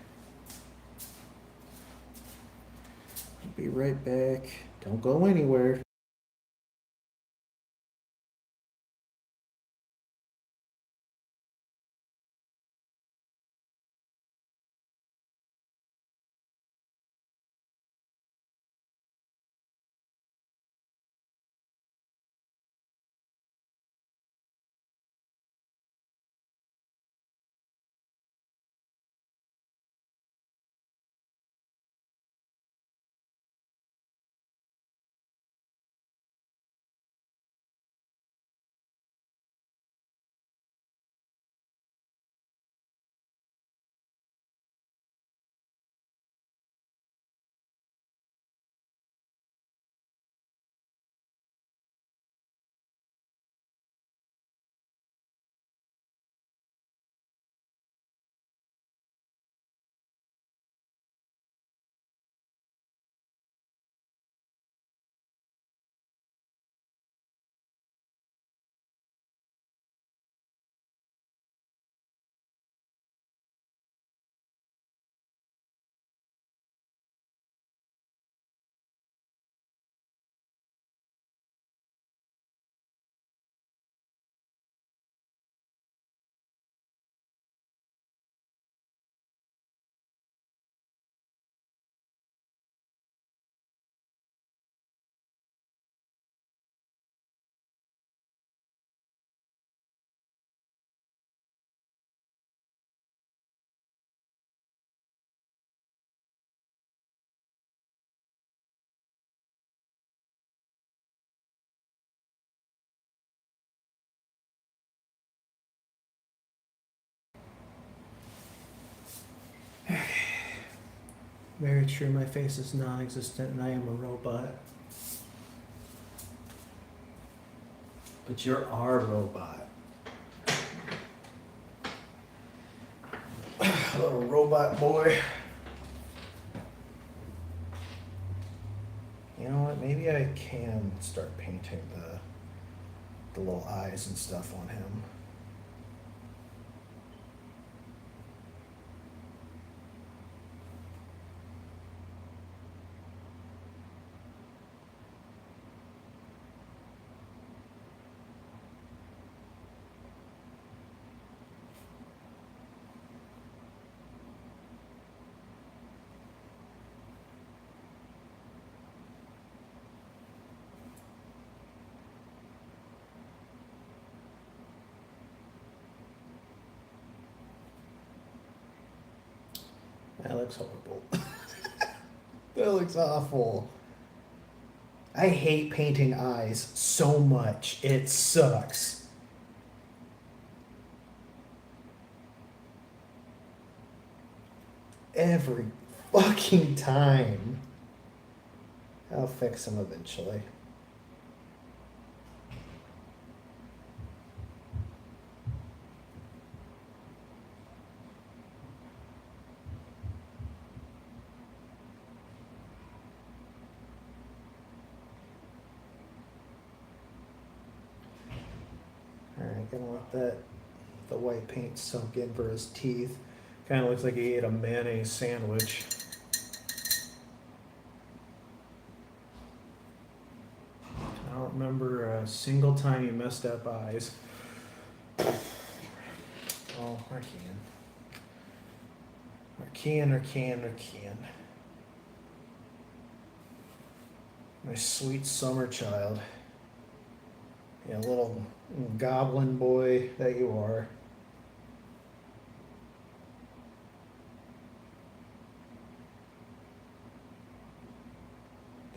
[SPEAKER 1] Be right back. Don't go anywhere. Very true, my face is non-existent and I am a robot. But you're our robot. Little robot boy. You know what, maybe I can start painting the little eyes and stuff on him. That looks horrible. That looks awful. I hate painting eyes so much. It sucks. Every fucking time. I'll fix them eventually. Alright, gonna let the white paint soak in for his teeth. Kind of looks like he ate a mayonnaise sandwich. I don't remember a single time he messed up eyes. Oh, I can. My sweet summer child. Yeah, little goblin boy that you are.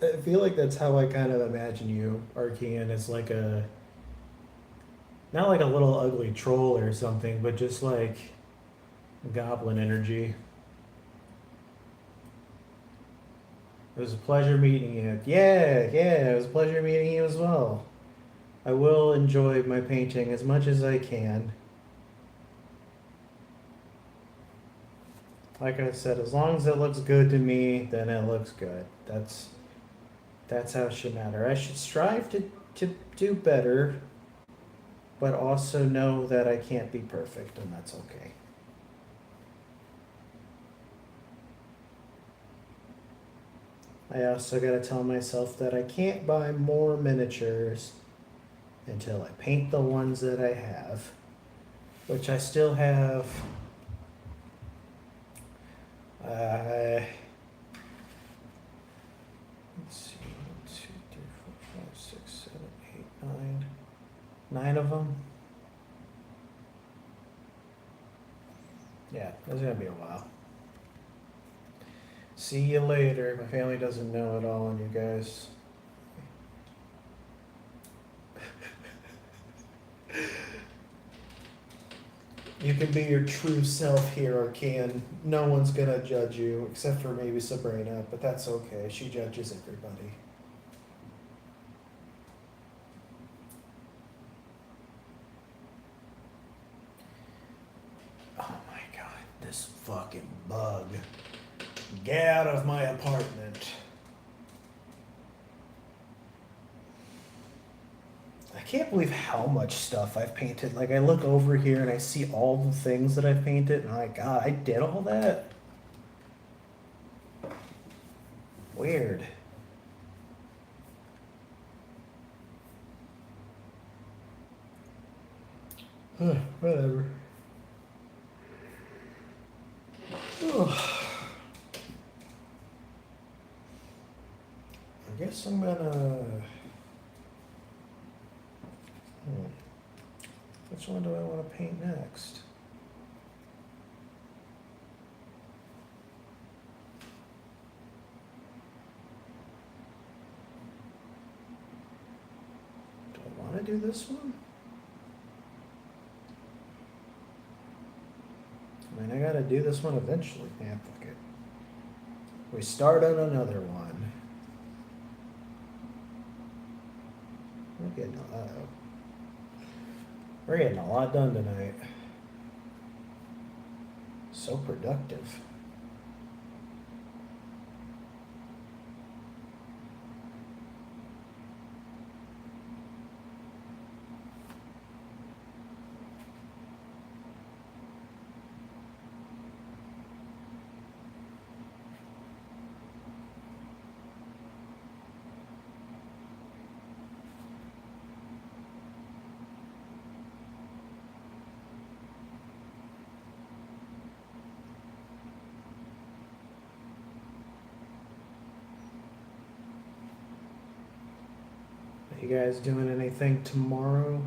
[SPEAKER 1] I feel like that's how I kind of imagine you, Arkean, as like a, not like a little ugly troll or something, but just like goblin energy. It was a pleasure meeting you. Yeah, it was a pleasure meeting you as well. I will enjoy my painting as much as I can. Like I said, as long as it looks good to me, then it looks good. That's how it should matter. I should strive to do better, but also know that I can't be perfect, and that's okay. I also gotta tell myself that I can't buy more miniatures until I paint the ones that I have, which I still have. Let's see, 1, 2, 3, 4, 5, 6, 7, 8, 9. 9 of them. Yeah, it's gonna be a while. See you later. My family doesn't know at all, and you guys. You can be your true self here, Arkean. No one's gonna judge you, except for maybe Sabrina, but that's okay. She judges everybody. Oh my god, this fucking bug. Get out of my apartment. I can't believe how much stuff I've painted. Like, I look over here and I see all the things that I've painted, and I'm like, God, I did all that? Weird. Whatever. Ugh. I guess I'm gonna. Which one do I want to paint next? Do I want to do this one? I mean, I gotta do this one eventually. Yeah, fuck it. We start on another one. We're getting a lot done tonight. So productive. You guys doing anything tomorrow?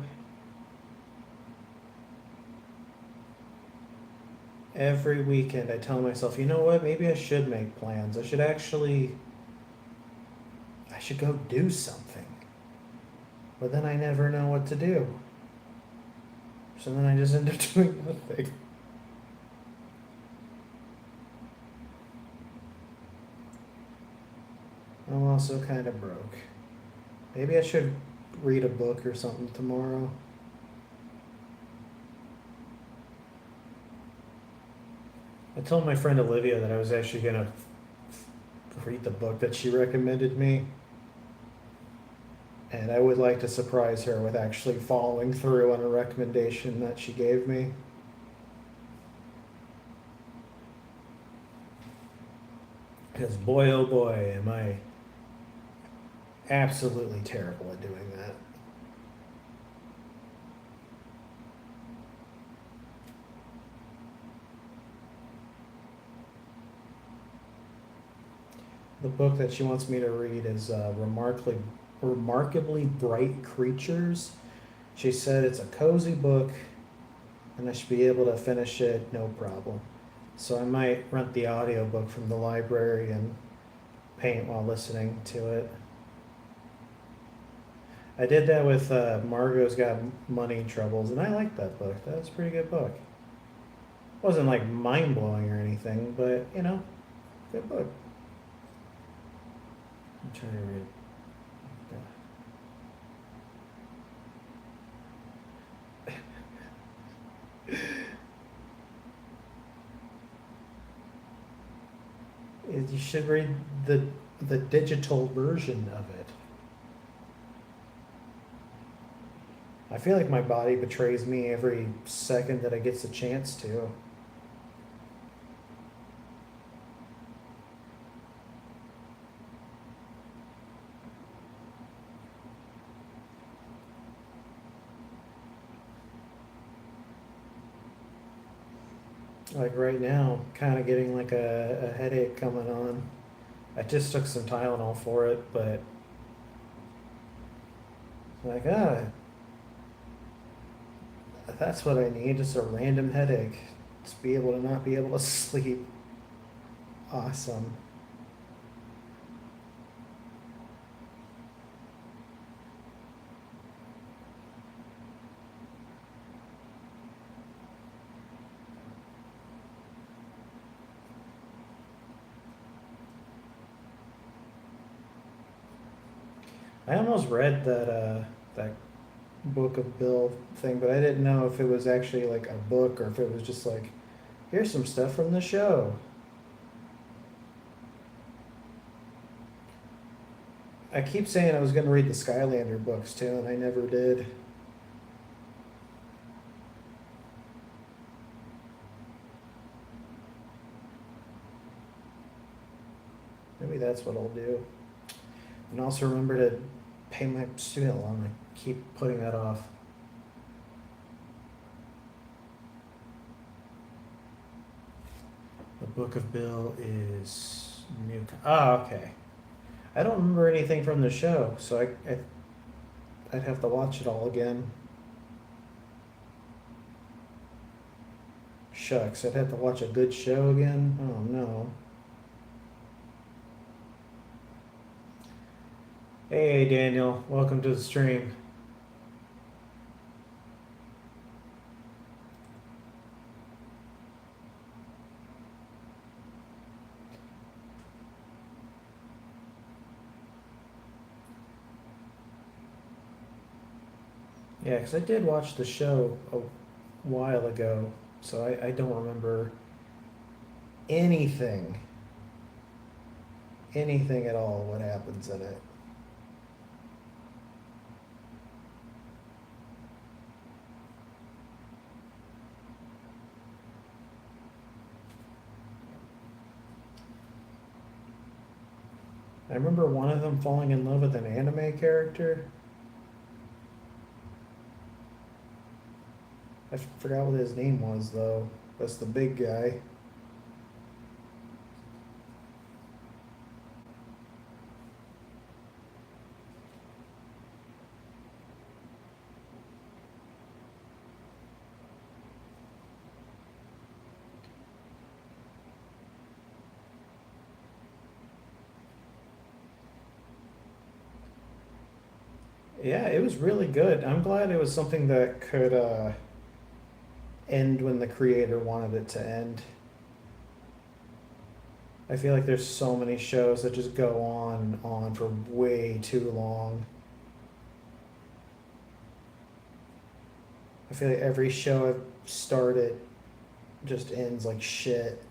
[SPEAKER 1] Every weekend I tell myself, you know what, maybe I should make plans. I should go do something. But then I never know what to do. So then I just end up doing nothing. I'm also kind of broke. Maybe I should read a book or something tomorrow. I told my friend Olivia that I was actually gonna read the book that she recommended me. And I would like to surprise her with actually following through on a recommendation that she gave me. Because boy, oh boy, am I absolutely terrible at doing that. The book that she wants me to read is Remarkably Bright Creatures. She said it's a cozy book and I should be able to finish it no problem. So I might rent the audiobook from the library and paint while listening to it. I did that with Margot's Got Money Troubles, and I liked that book. That was a pretty good book. Wasn't like mind blowing or anything, but you know, good book. I'm trying to read. You should read the digital version of it. I feel like my body betrays me every second that it gets a chance to. Like right now, kind of getting like a headache coming on. I just took some Tylenol for it, but like, that's what I need, just a random headache. Just be able to not be able to sleep. Awesome. I almost read that Book of Bill thing, but I didn't know if it was actually like a book or if it was just like, here's some stuff from the show. I keep saying I was going to read the Skylander books too, and I never did. Maybe that's what I'll do. And also remember to pay my student loan. I keep putting that off. The Book of Bill is new. Okay. I don't remember anything from the show, so I'd have to watch it all again. Shucks, I'd have to watch a good show again? Oh no. Hey Daniel, welcome to the stream. Yeah, because I did watch the show a while ago, so I don't remember anything, anything at all, what happens in it. I remember one of them falling in love with an anime character. I forgot what his name was though. That's the big guy. Yeah, it was really good. I'm glad it was something that could end when the creator wanted it to end. I feel like there's so many shows that just go on and on for way too long. I feel like every show I've started just ends like shit.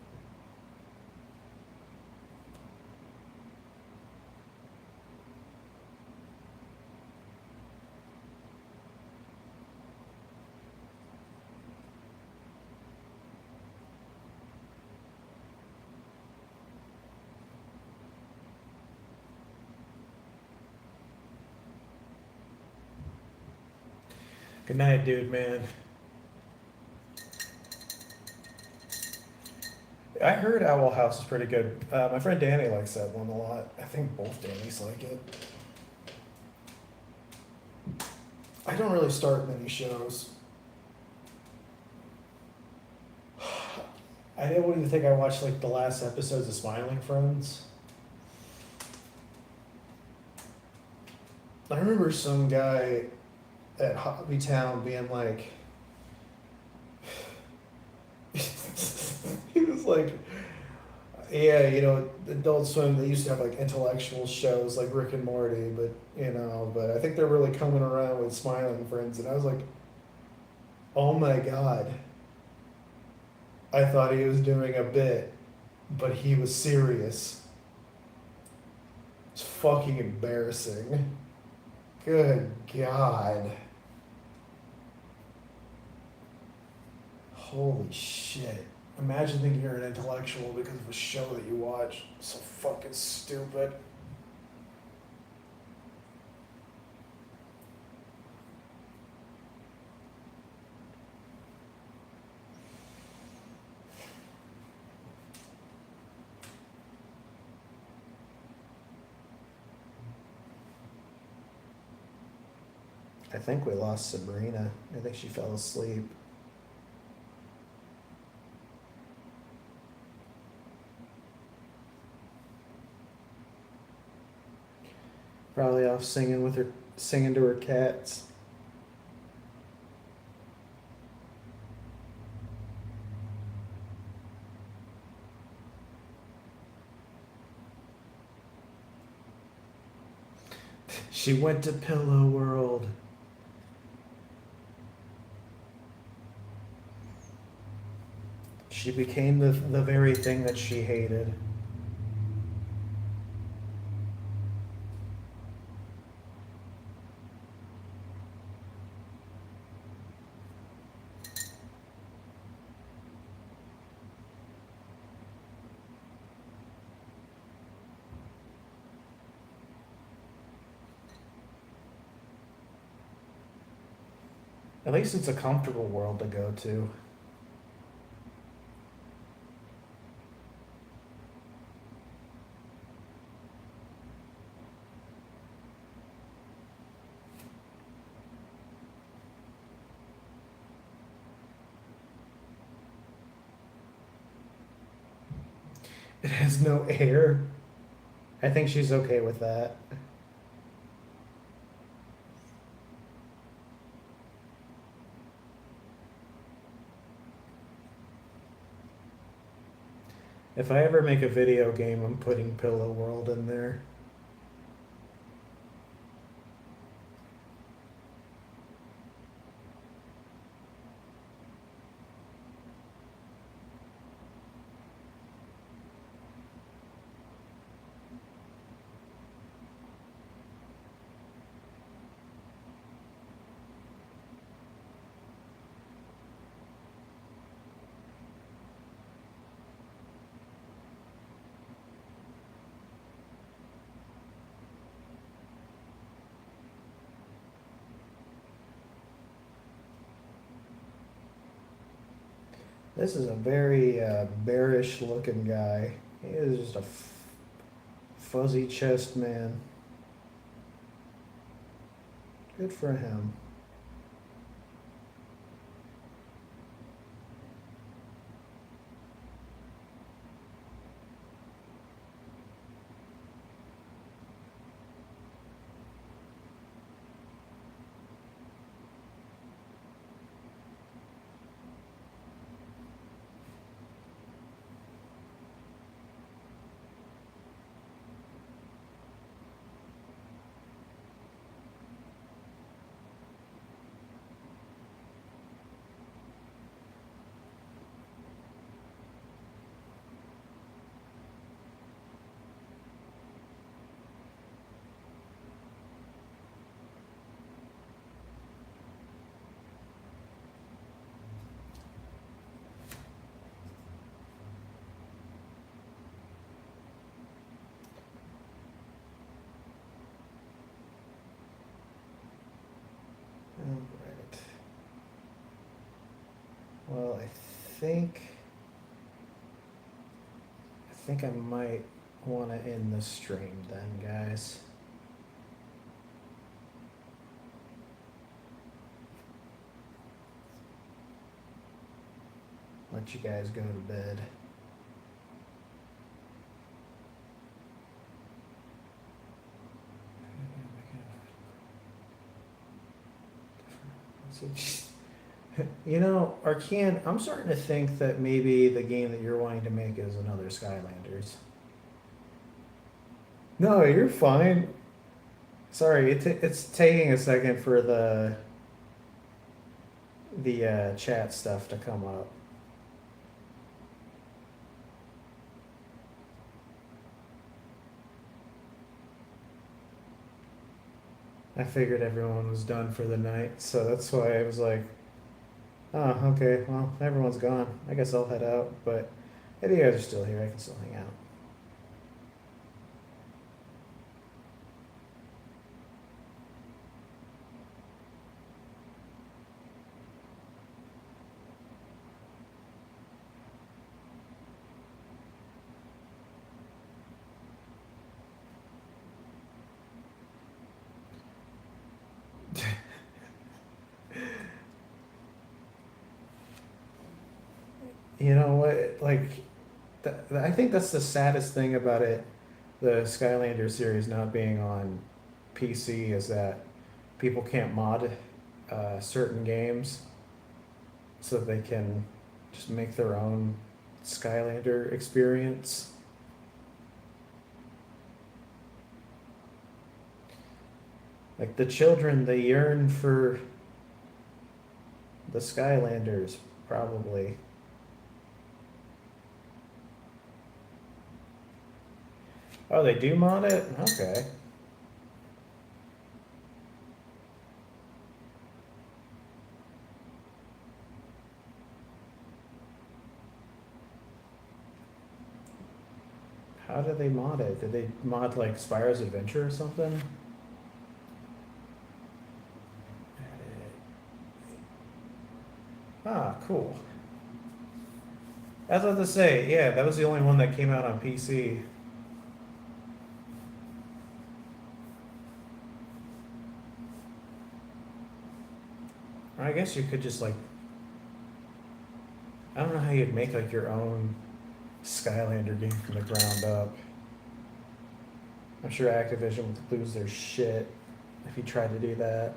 [SPEAKER 1] Good night, dude, man. I heard Owl House is pretty good. My friend Danny likes that one a lot. I think both Dannys like it. I don't really start many shows. I didn't even think I watched like the last episodes of Smiling Friends. I remember some guy at Hobbytown being like, he was like, yeah, you know, Adult Swim, they used to have like intellectual shows like Rick and Morty, but you know, but I think they're really coming around with Smiling Friends, and I was like, oh my God, I thought he was doing a bit, but he was serious. It's fucking embarrassing. Good God. Holy shit. Imagine thinking you're an intellectual because of a show that you watch. So fucking stupid. I think we lost Sabrina. I think she fell asleep. Probably off singing to her cats. She went to Pillow World. She became the very thing that she hated. At least it's a comfortable world to go to. It has no air. I think she's okay with that. If I ever make a video game, I'm putting Pillow World in there. This is a very bearish looking guy. He is just a fuzzy chest man. Good for him. Alright. Well, I think I might want to end the stream then, guys. Let you guys go to bed. You know, Arcan, I'm starting to think that maybe the game that you're wanting to make is another Skylanders. No, you're fine. Sorry, it's taking a second for the chat stuff to come up. I figured everyone was done for the night, so that's why I was like, oh, okay, well, everyone's gone. I guess I'll head out, but if you guys are still here, I can still hang out. You know what? Like, I think that's the saddest thing about it, the Skylander series not being on PC, is that people can't mod certain games so that they can just make their own Skylander experience. Like the children, they yearn for the Skylanders, probably. Oh, they do mod it? Okay. How do they mod it? Did they mod like Spyro's Adventure or something? Ah, cool. I was about to say, yeah, that was the only one that came out on PC. I guess you could just like, I don't know how you'd make like your own Skylander game from the ground up. I'm sure Activision would lose their shit if you tried to do that.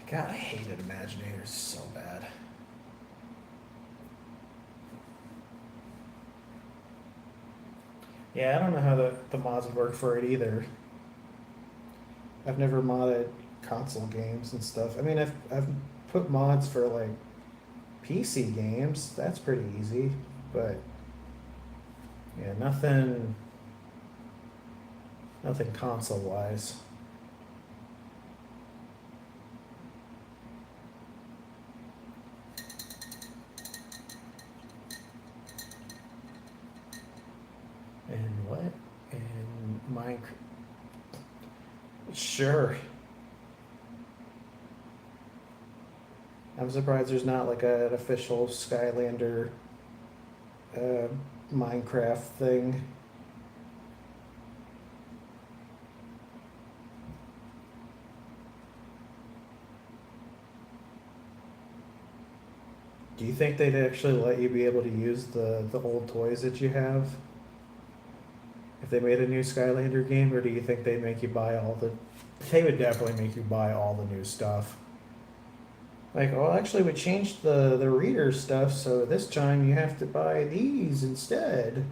[SPEAKER 1] God, I hated Imaginators so bad. Yeah, I don't know how the mods would work for it either. I've never modded console games and stuff. I mean, I've put mods for like PC games. That's pretty easy, but yeah, nothing console wise. And what? And Minecraft. Sure. I'm surprised there's not like an official Skylander Minecraft thing. Do you think they'd actually let you be able to use the old toys that you have if they made a new Skylander game, or do you think they'd make you buy all the? They would definitely make you buy all the new stuff. Like, well, actually, we changed the reader stuff, so this time you have to buy these instead.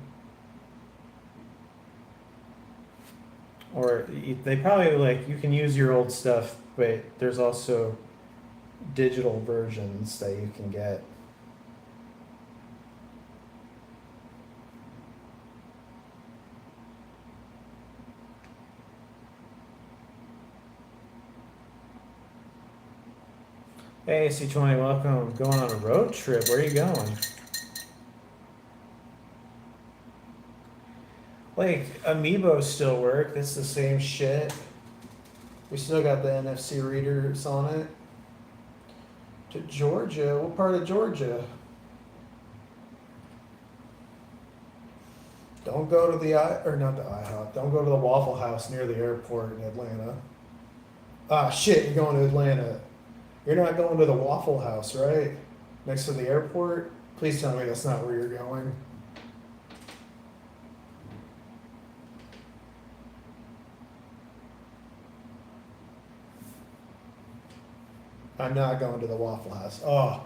[SPEAKER 1] Or they probably like you can use your old stuff, but there's also digital versions that you can get. Hey, C20, welcome. Going on a road trip. Where are you going? Like, amiibos still work. It's the same shit. We still got the NFC readers on it. To Georgia? What part of Georgia? Don't go to the or not the IHOP. Don't go to the Waffle House near the airport in Atlanta. Ah, shit! You're going to Atlanta. You're not going to the Waffle House, right? Next to the airport. Please tell me that's not where you're going. I'm not going to the Waffle House. Oh,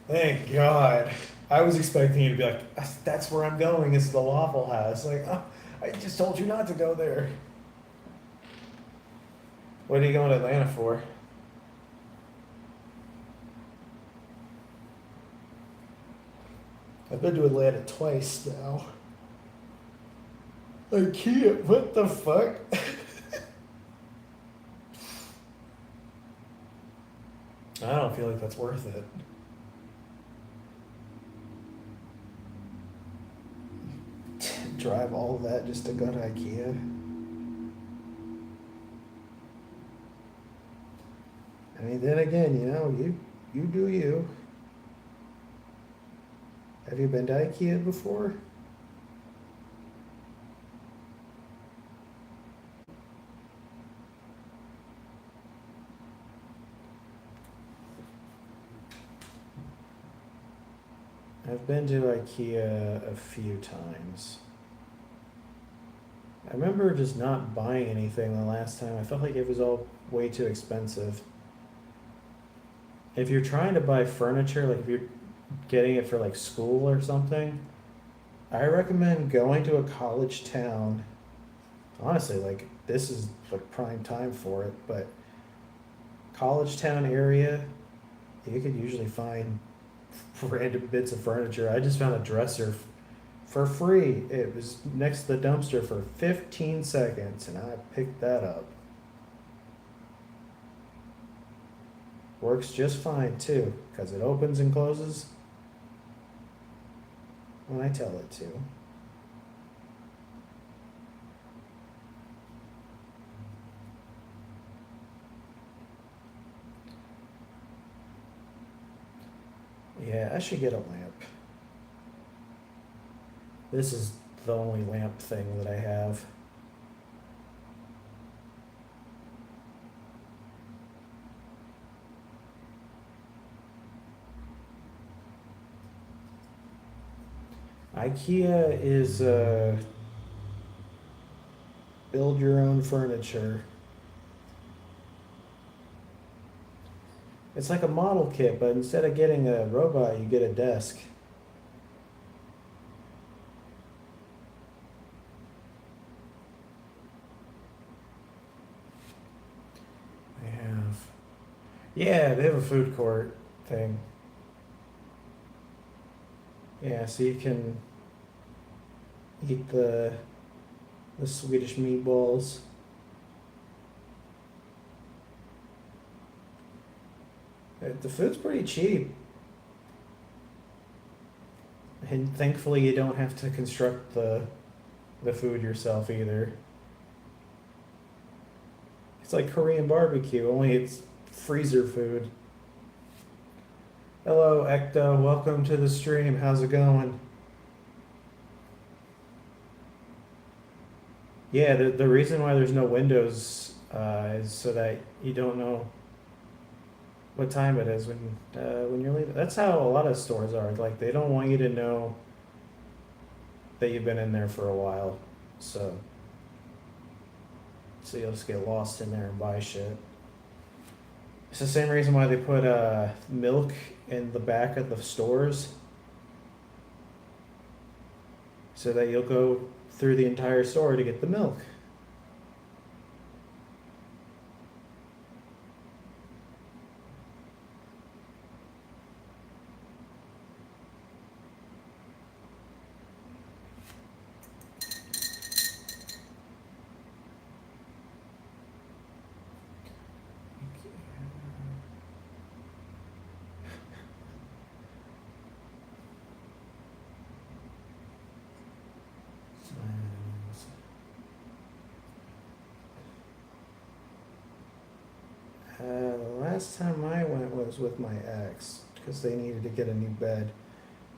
[SPEAKER 1] thank God. I was expecting you to be like, that's where I'm going, is the Waffle House. Like, oh, I just told you not to go there. What are you going to Atlanta for? I've been to Atlanta twice now. I can't. What the fuck? I don't feel like that's worth it. Drive all of that just to go to IKEA. I mean, then again, you know, you do you. Have you been to IKEA before? I've been to IKEA a few times. I remember just not buying anything the last time. I felt like it was all way too expensive. If you're trying to buy furniture, like if you're getting it for like school or something, I recommend going to a college town. Honestly, like this is like prime time for it, but college town area, you could usually find random bits of furniture. I just found a dresser for free. It was next to the dumpster for 15 seconds, and I picked that up. Works just fine too, because it opens and closes when I tell it to. Yeah, I should get a lamp. This is the only lamp thing that I have. IKEA is build your own furniture. It's like a model kit, but instead of getting a robot, you get a desk. They have, yeah, they have a food court thing. Yeah, so you can eat the Swedish meatballs. The food's pretty cheap. And thankfully you don't have to construct the food yourself either. It's like Korean barbecue, only it's freezer food. Hello, Ekta. Welcome to the stream. How's it going? Yeah, the reason why there's no windows is so that you don't know what time it is when you're leaving. That's how a lot of stores are. Like they don't want you to know that you've been in there for a while, so you'll just get lost in there and buy shit. It's the same reason why they put milk in the back of the stores, so that you'll go through the entire store to get the milk. last time I went was with my ex because they needed to get a new bed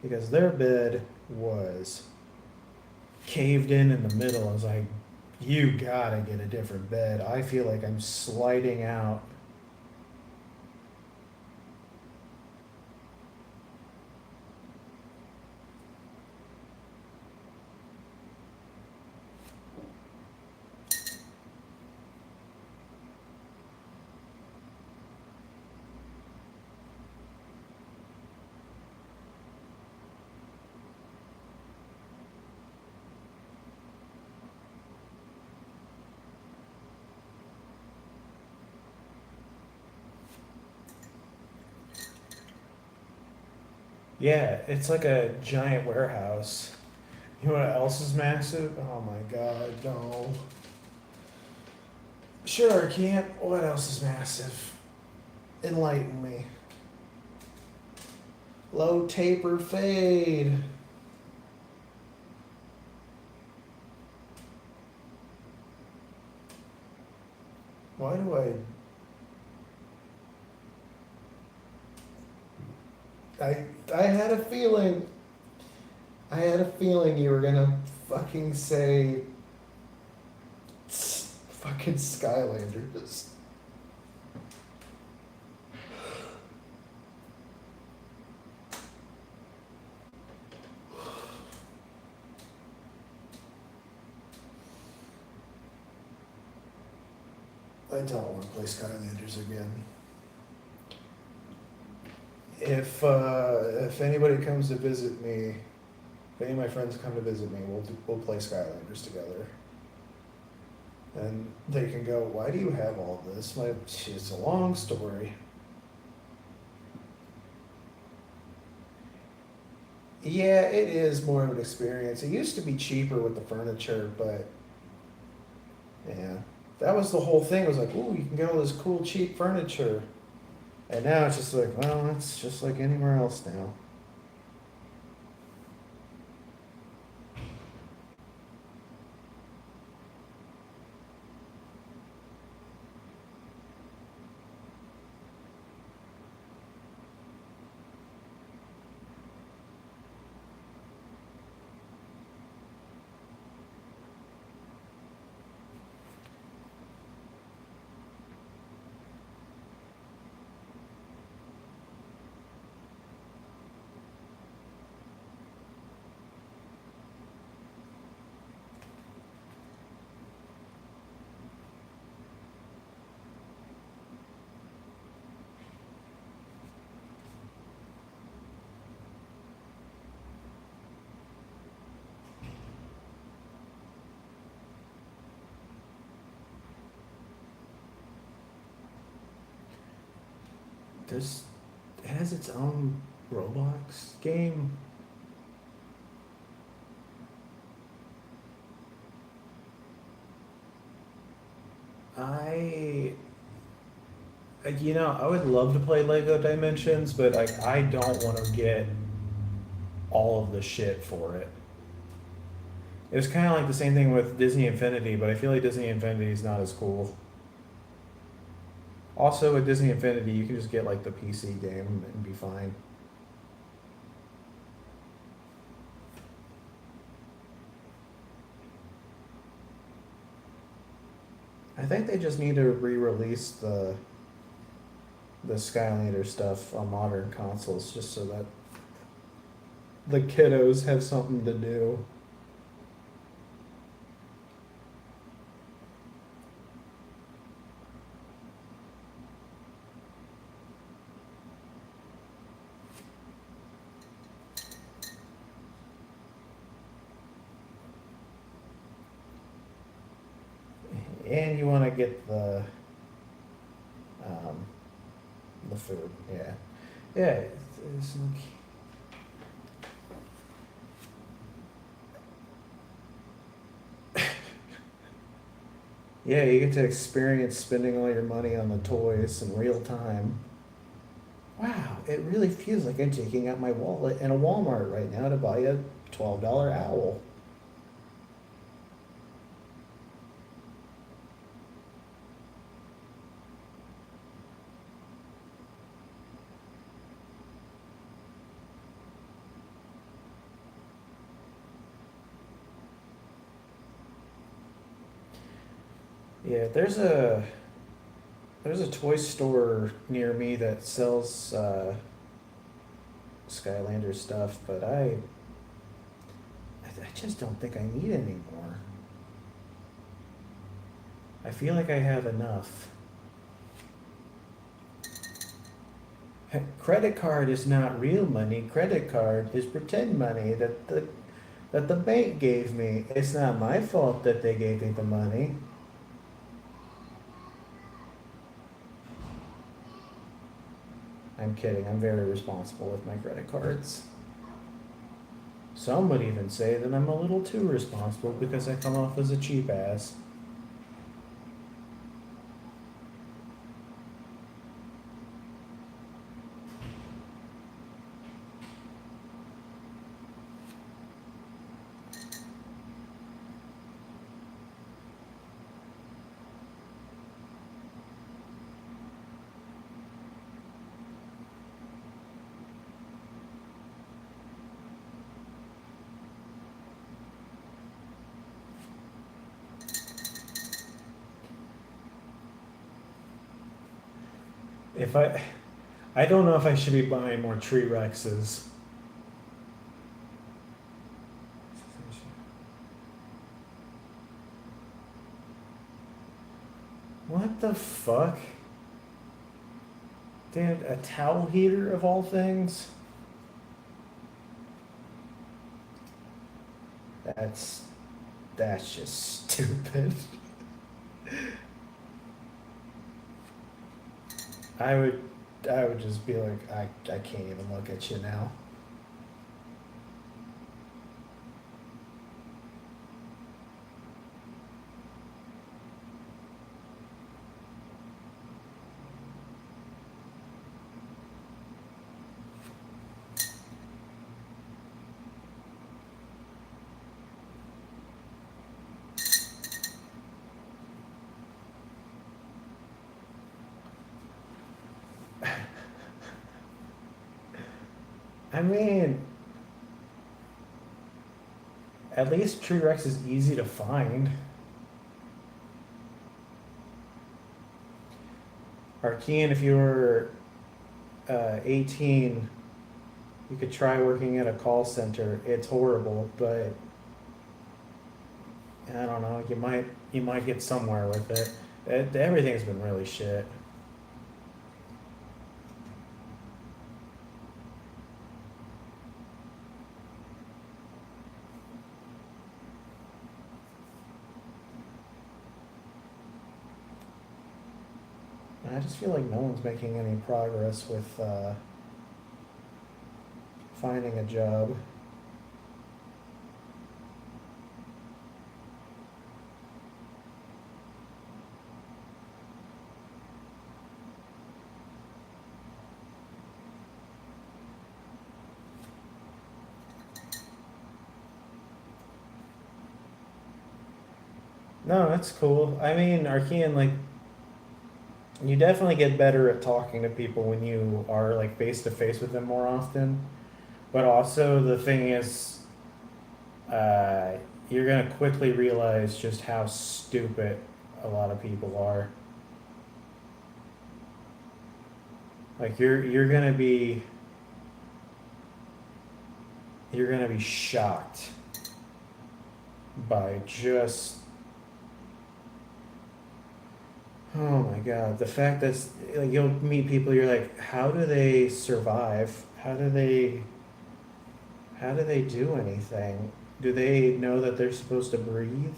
[SPEAKER 1] because their bed was caved in the middle. I was like, you gotta get a different bed. I feel like I'm sliding out. Yeah, it's like a giant warehouse. You know what else is massive? Oh my god, no. Sure, can't. What else is massive? Enlighten me. Low taper fade. Why do I had a feeling. I had a feeling you were gonna fucking say fucking Skylanders. I don't want to play Skylanders again. If anybody comes to visit me, if any of my friends come to visit me, we'll play Skylanders together. And they can go, why do you have all this? It's a long story. Yeah, it is more of an experience. It used to be cheaper with the furniture, but yeah, that was the whole thing. It was like, ooh, you can get all this cool cheap furniture. And now it's just like, well, it's just like anywhere else now. There's, it has its own Roblox game. I, I would love to play Lego Dimensions, but like, I don't want to get all of the shit for it. It was kind of like the same thing with Disney Infinity, but I feel like Disney Infinity is not as cool. Also, with Disney Infinity, you can just get like the PC game and be fine. I think they just need to re-release the Skylander stuff on modern consoles just so that the kiddos have something to do. And you want to get um, the food, yeah, yeah. It's like, yeah, you get to experience spending all your money on the toys in real time. Wow, it really feels like I'm taking out my wallet in a Walmart right now to buy a $12 owl. Yeah, there's a toy store near me that sells Skylander stuff, but I just don't think I need any more. I feel like I have enough. Credit card is not real money. Credit card is pretend money that the bank gave me. It's not my fault that they gave me the money. I'm kidding. I'm very responsible with my credit cards. Some would even say that I'm a little too responsible because I come off as a cheap ass. If I don't know if I should be buying more tree Rexes. What the fuck? Dude, a towel heater of all things? That's that's just stupid. I would I would just be like, I can't even look at you now. I mean, at least Tree Rex is easy to find. Arkean, if you were 18, you could try working at a call center. It's horrible, but I don't know. You might get somewhere with it. Everything's been really shit. And I just feel like no one's making any progress with finding a job. No, that's cool. I mean, Arkean, like, you definitely get better at talking to people when you are like face to face with them more often. But also the thing is, uh, you're gonna quickly realize just how stupid a lot of people are. Like you're gonna be shocked by just, oh my god, the fact that like you'll meet people, you're like, how do they survive? How do they do anything? Do they know that they're supposed to breathe?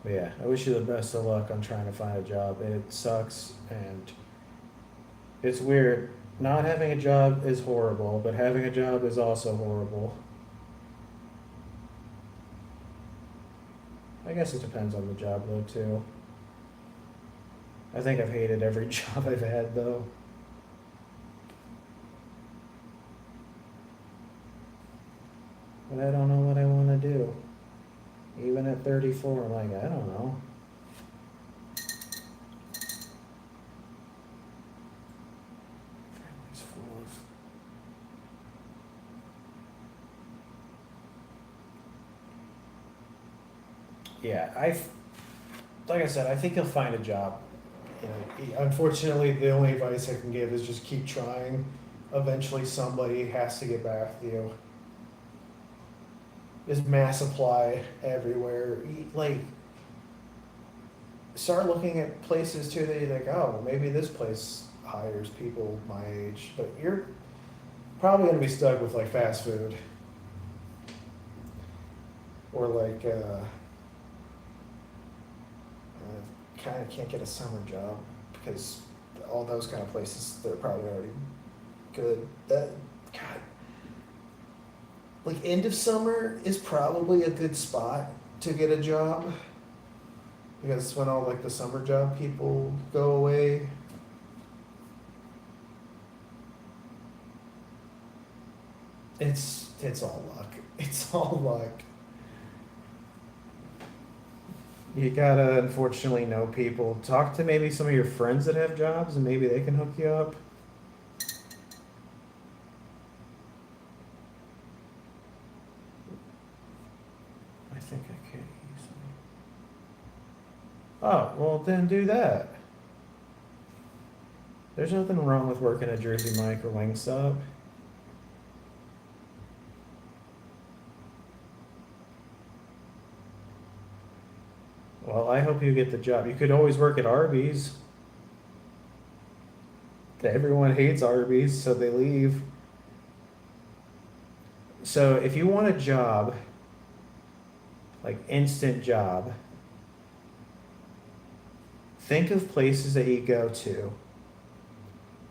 [SPEAKER 1] But yeah, I wish you the best of luck on trying to find a job. It sucks and it's weird. Not having a job is horrible, but having a job is also horrible. I guess it depends on the job though too. I think I've hated every job I've had though. but I don't know what I want to do. Even at 34, I'm like, I don't know. Family's full of. Yeah, like I said, I think he'll find a job. You know, unfortunately, the only advice I can give is just keep trying. Eventually, somebody has to get back to you. There's mass supply everywhere. Like, start looking at places too that you think, oh, maybe this place hires people my age, but you're probably gonna be stuck with like fast food or like kind of can't get a summer job because all those kind of places they're probably already good. That God, like end of summer is probably a good spot to get a job because when all like the summer job people go away. It's all luck. It's all luck. You gotta unfortunately know people. Talk to maybe some of your friends that have jobs and maybe they can hook you up. I think I can easily. Oh, well then do that. There's nothing wrong with working at Jersey Mike or Wingstop. Well, I hope you get the job. You could always work at Arby's. Everyone hates Arby's, so they leave. So if you want a job, like instant job, think of places that you go to.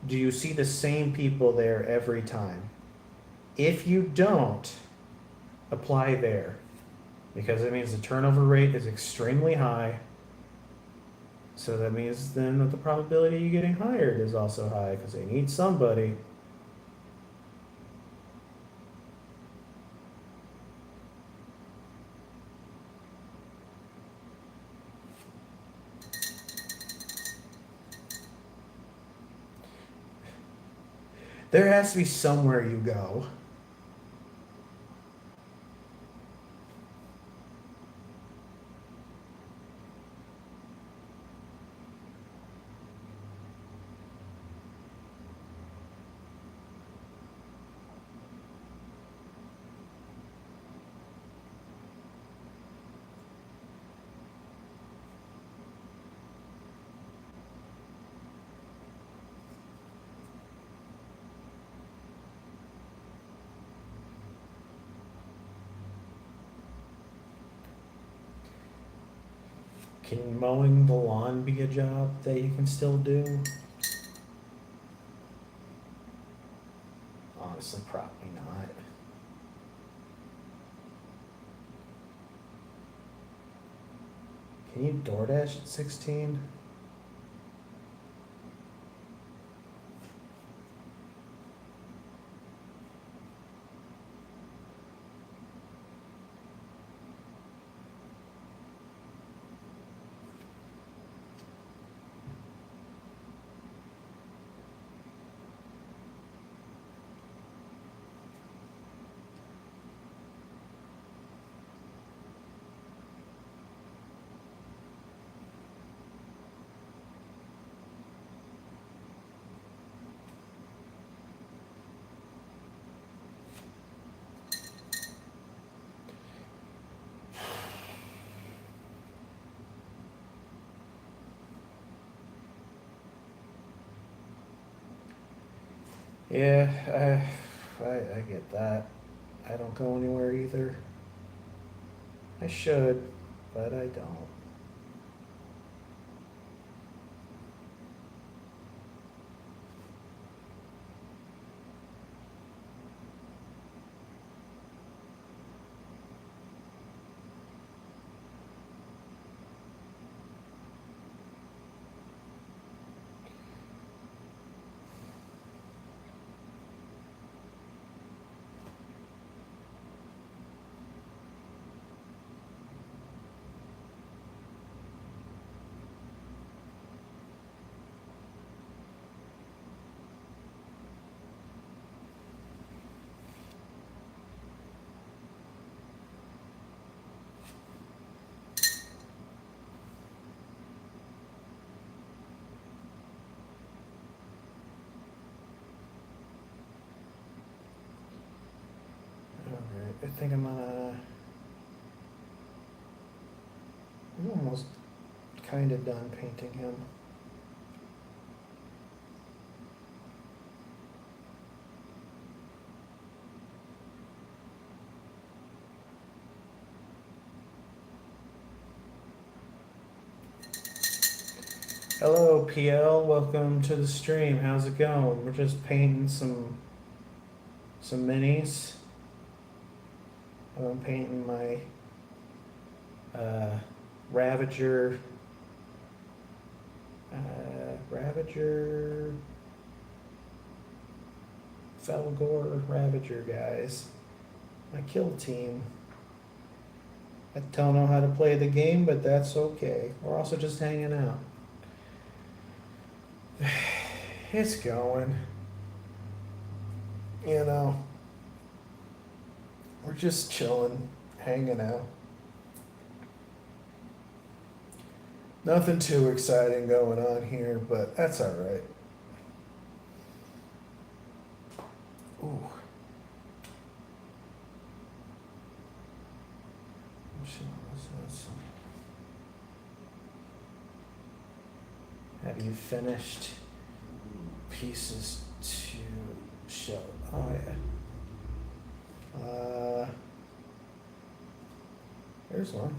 [SPEAKER 1] Do you see the same people there every time? If you don't, apply there because it means the turnover rate is extremely high. So that means then that the probability of you getting hired is also high because they need somebody. There has to be somewhere you go. Can mowing the lawn be a job that you can still do? Honestly, probably not. Can you DoorDash at 16? Yeah, I get that. I don't go anywhere either. I should, but I don't. think I'm gonna. I'm almost kind of done painting him. Hello, PL. Welcome to the stream. How's it going? We're just painting some minis. I'm painting my Ravager. Ravager. Felgor Ravager guys. My kill team. I don't know how to play the game, but that's okay. We're also just hanging out. It's going. You know, we're just chilling, hanging out. Nothing too exciting going on here, but that's all right. Ooh. Have you finished pieces to show? Oh yeah. There's one.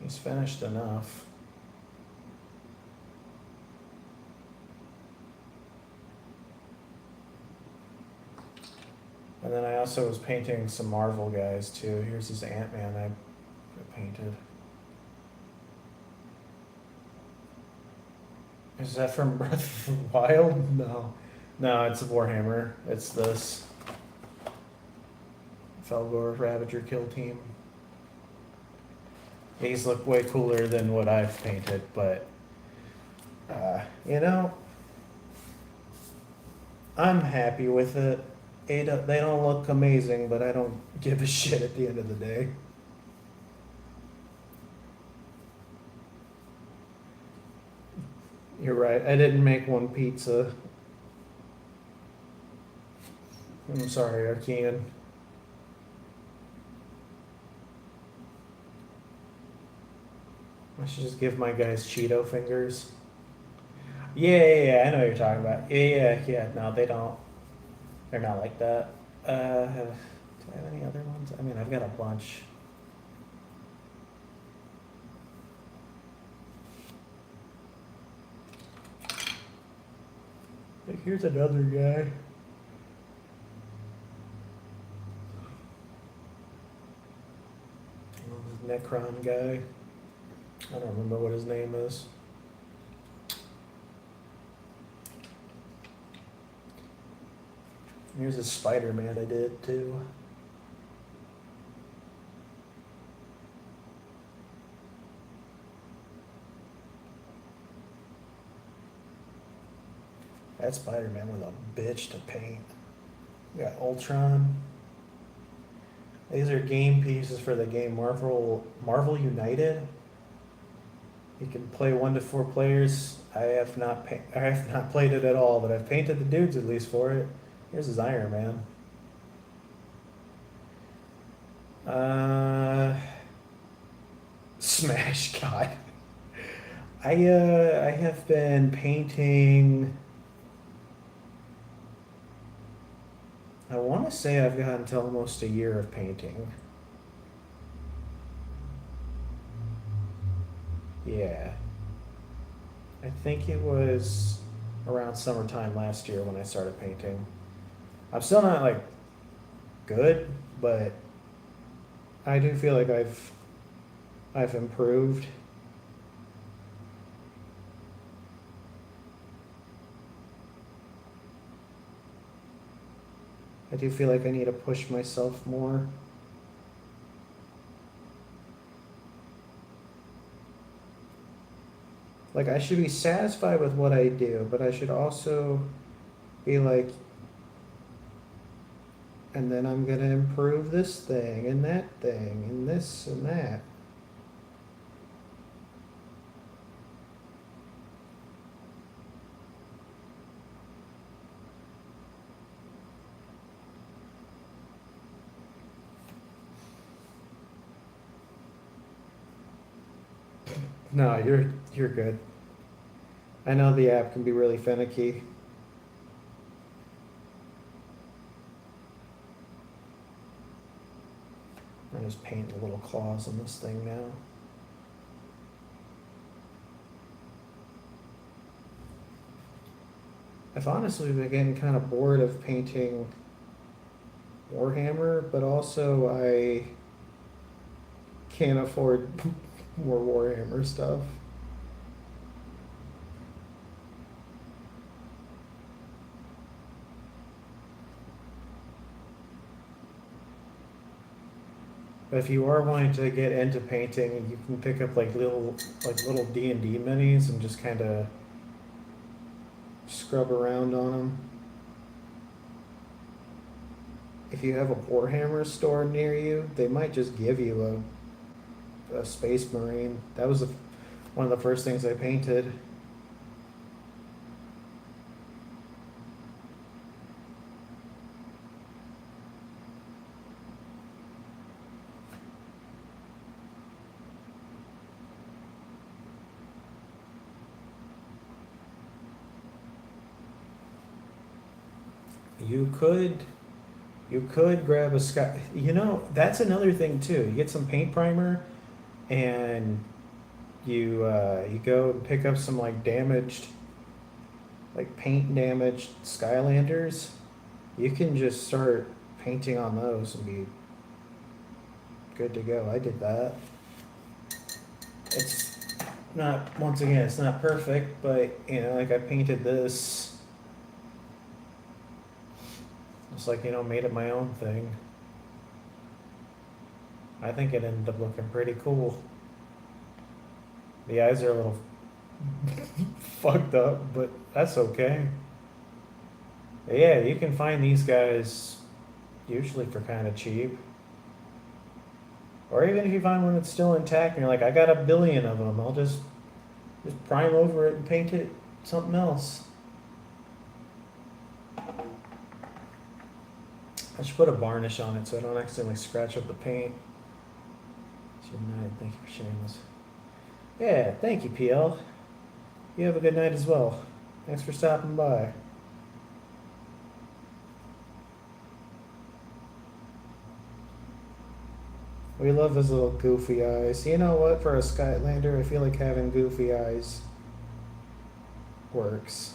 [SPEAKER 1] He's finished enough. And then I also was painting some Marvel guys too. Here's this Ant-Man I painted. Is that from Breath of the Wild? No. No, it's a Warhammer. It's this Felgor Ravager kill team. These look way cooler than what I've painted, but you know, I'm happy with it. They don't look amazing, but I don't give a shit at the end of the day. You're right, I didn't make one pizza. I'm sorry, Arkean. I should just give my guys Cheeto fingers. Yeah, I know what you're talking about. Yeah, no, they don't. They're not like that. Do I have any other ones? I mean, I've got a bunch. Here's another guy. Necron guy. I don't remember what his name is. Here's a Spider-Man I did too. That Spider-Man was a bitch to paint. We got Ultron. These are game pieces for the game Marvel United. You can play 1 to 4 players. I have not played it at all, but I've painted the dudes at least for it. Here's his Iron Man. Smash God. I have been painting. I want to say I've gotten to almost a year of painting. Yeah. I think it was around summertime last year when I started painting. I'm still not like good, but I do feel like I've improved. I do feel like I need to push myself more. Like, I should be satisfied with what I do, but I should also be like, and then I'm gonna improve this thing and that thing and this and that. No, you're good. I know the app can be really finicky. I'm just painting little claws on this thing now. I've honestly been getting kind of bored of painting Warhammer, but also I can't afford more Warhammer stuff. But if you are wanting to get into painting, you can pick up like little D&D minis and just kind of scrub around on them. If you have a Warhammer store near you, they might just give you a Space Marine. That was one of the first things I painted. You could you could grab a sky. You know, that's another thing too. You get some paint primer and you go and pick up some like damaged, like paint damaged Skylanders. You can just start painting on those and be good to go. I did that. It's not, once again, it's not perfect, but like I painted this. It's like, made it my own thing. I think it ended up looking pretty cool. The eyes are a little fucked up, but that's okay. But yeah, you can find these guys usually for kind of cheap. Or even if you find one that's still intact and you're like, I got 1 billion of them, I'll just prime over it and paint it something else. I should put a varnish on it so I don't accidentally scratch up the paint. Good night. Thank you for sharing this. Yeah, thank you, PL. You have a good night as well. Thanks for stopping by. We love his little goofy eyes. You know what? For a Skylander, I feel like having goofy eyes works.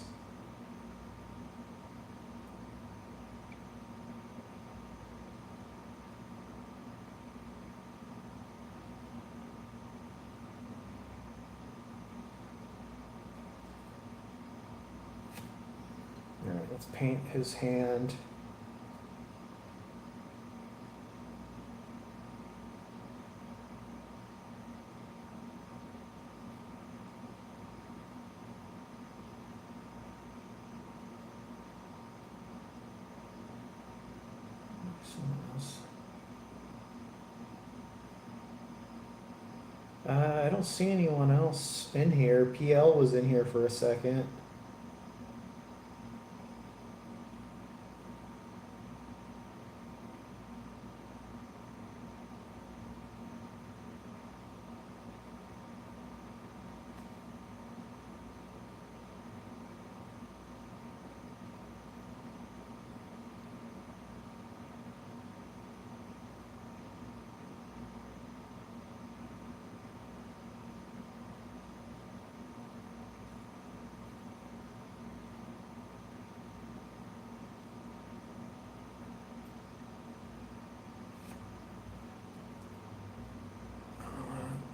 [SPEAKER 1] Alright, let's paint his hand. Someone else. I don't see anyone else in here. PL was in here for a second.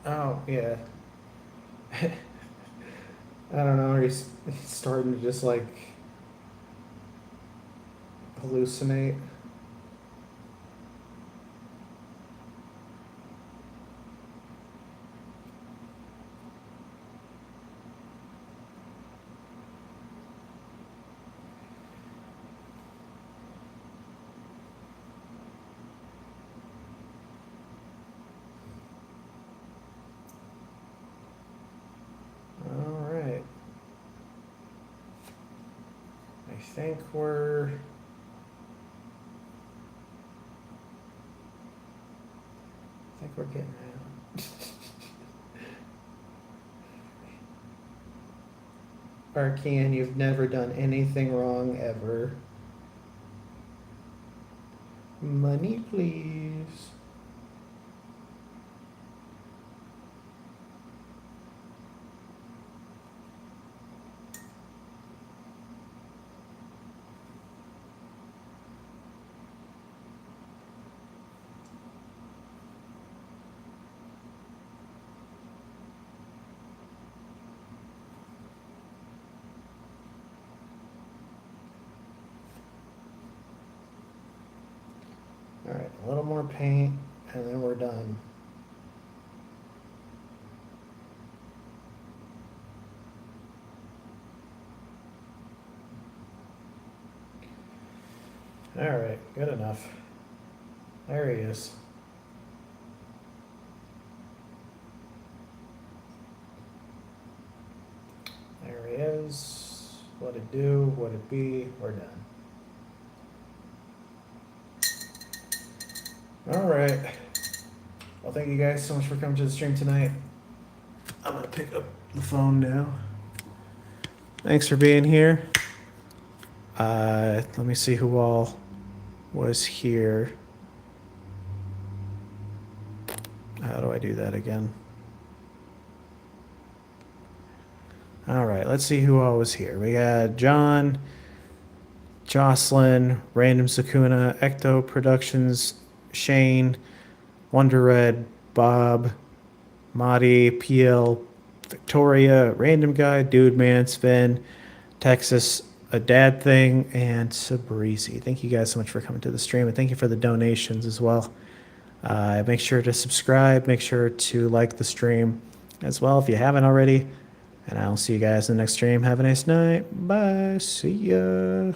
[SPEAKER 1] Oh, yeah. I don't know. He's starting to just like hallucinate. All right. I think we're getting out. Arcan, you've never done anything wrong ever. Money, please. All right, a little more paint, and then we're done. All right, good enough. There he is. There he is. What it do, what it be, we're done. All right. Well, thank you guys so much for coming to the stream tonight. I'm gonna pick up the phone now. Thanks for being here. Let me see who all was here. How do I do that again? All right, let's see who all was here. We got John, Jocelyn, Random Sakuna, Ecto Productions, Shane, Wonder Red, Bob, Madi, PL, Victoria, Random Guy, Dude Man, Sven, Texas, A Dad Thing, and Sabrisi. Thank you guys so much for coming to the stream, and thank you for the donations as well. Make sure to subscribe. Make sure to like the stream as well if you haven't already. And I'll see you guys in the next stream. Have a nice night. Bye. See ya.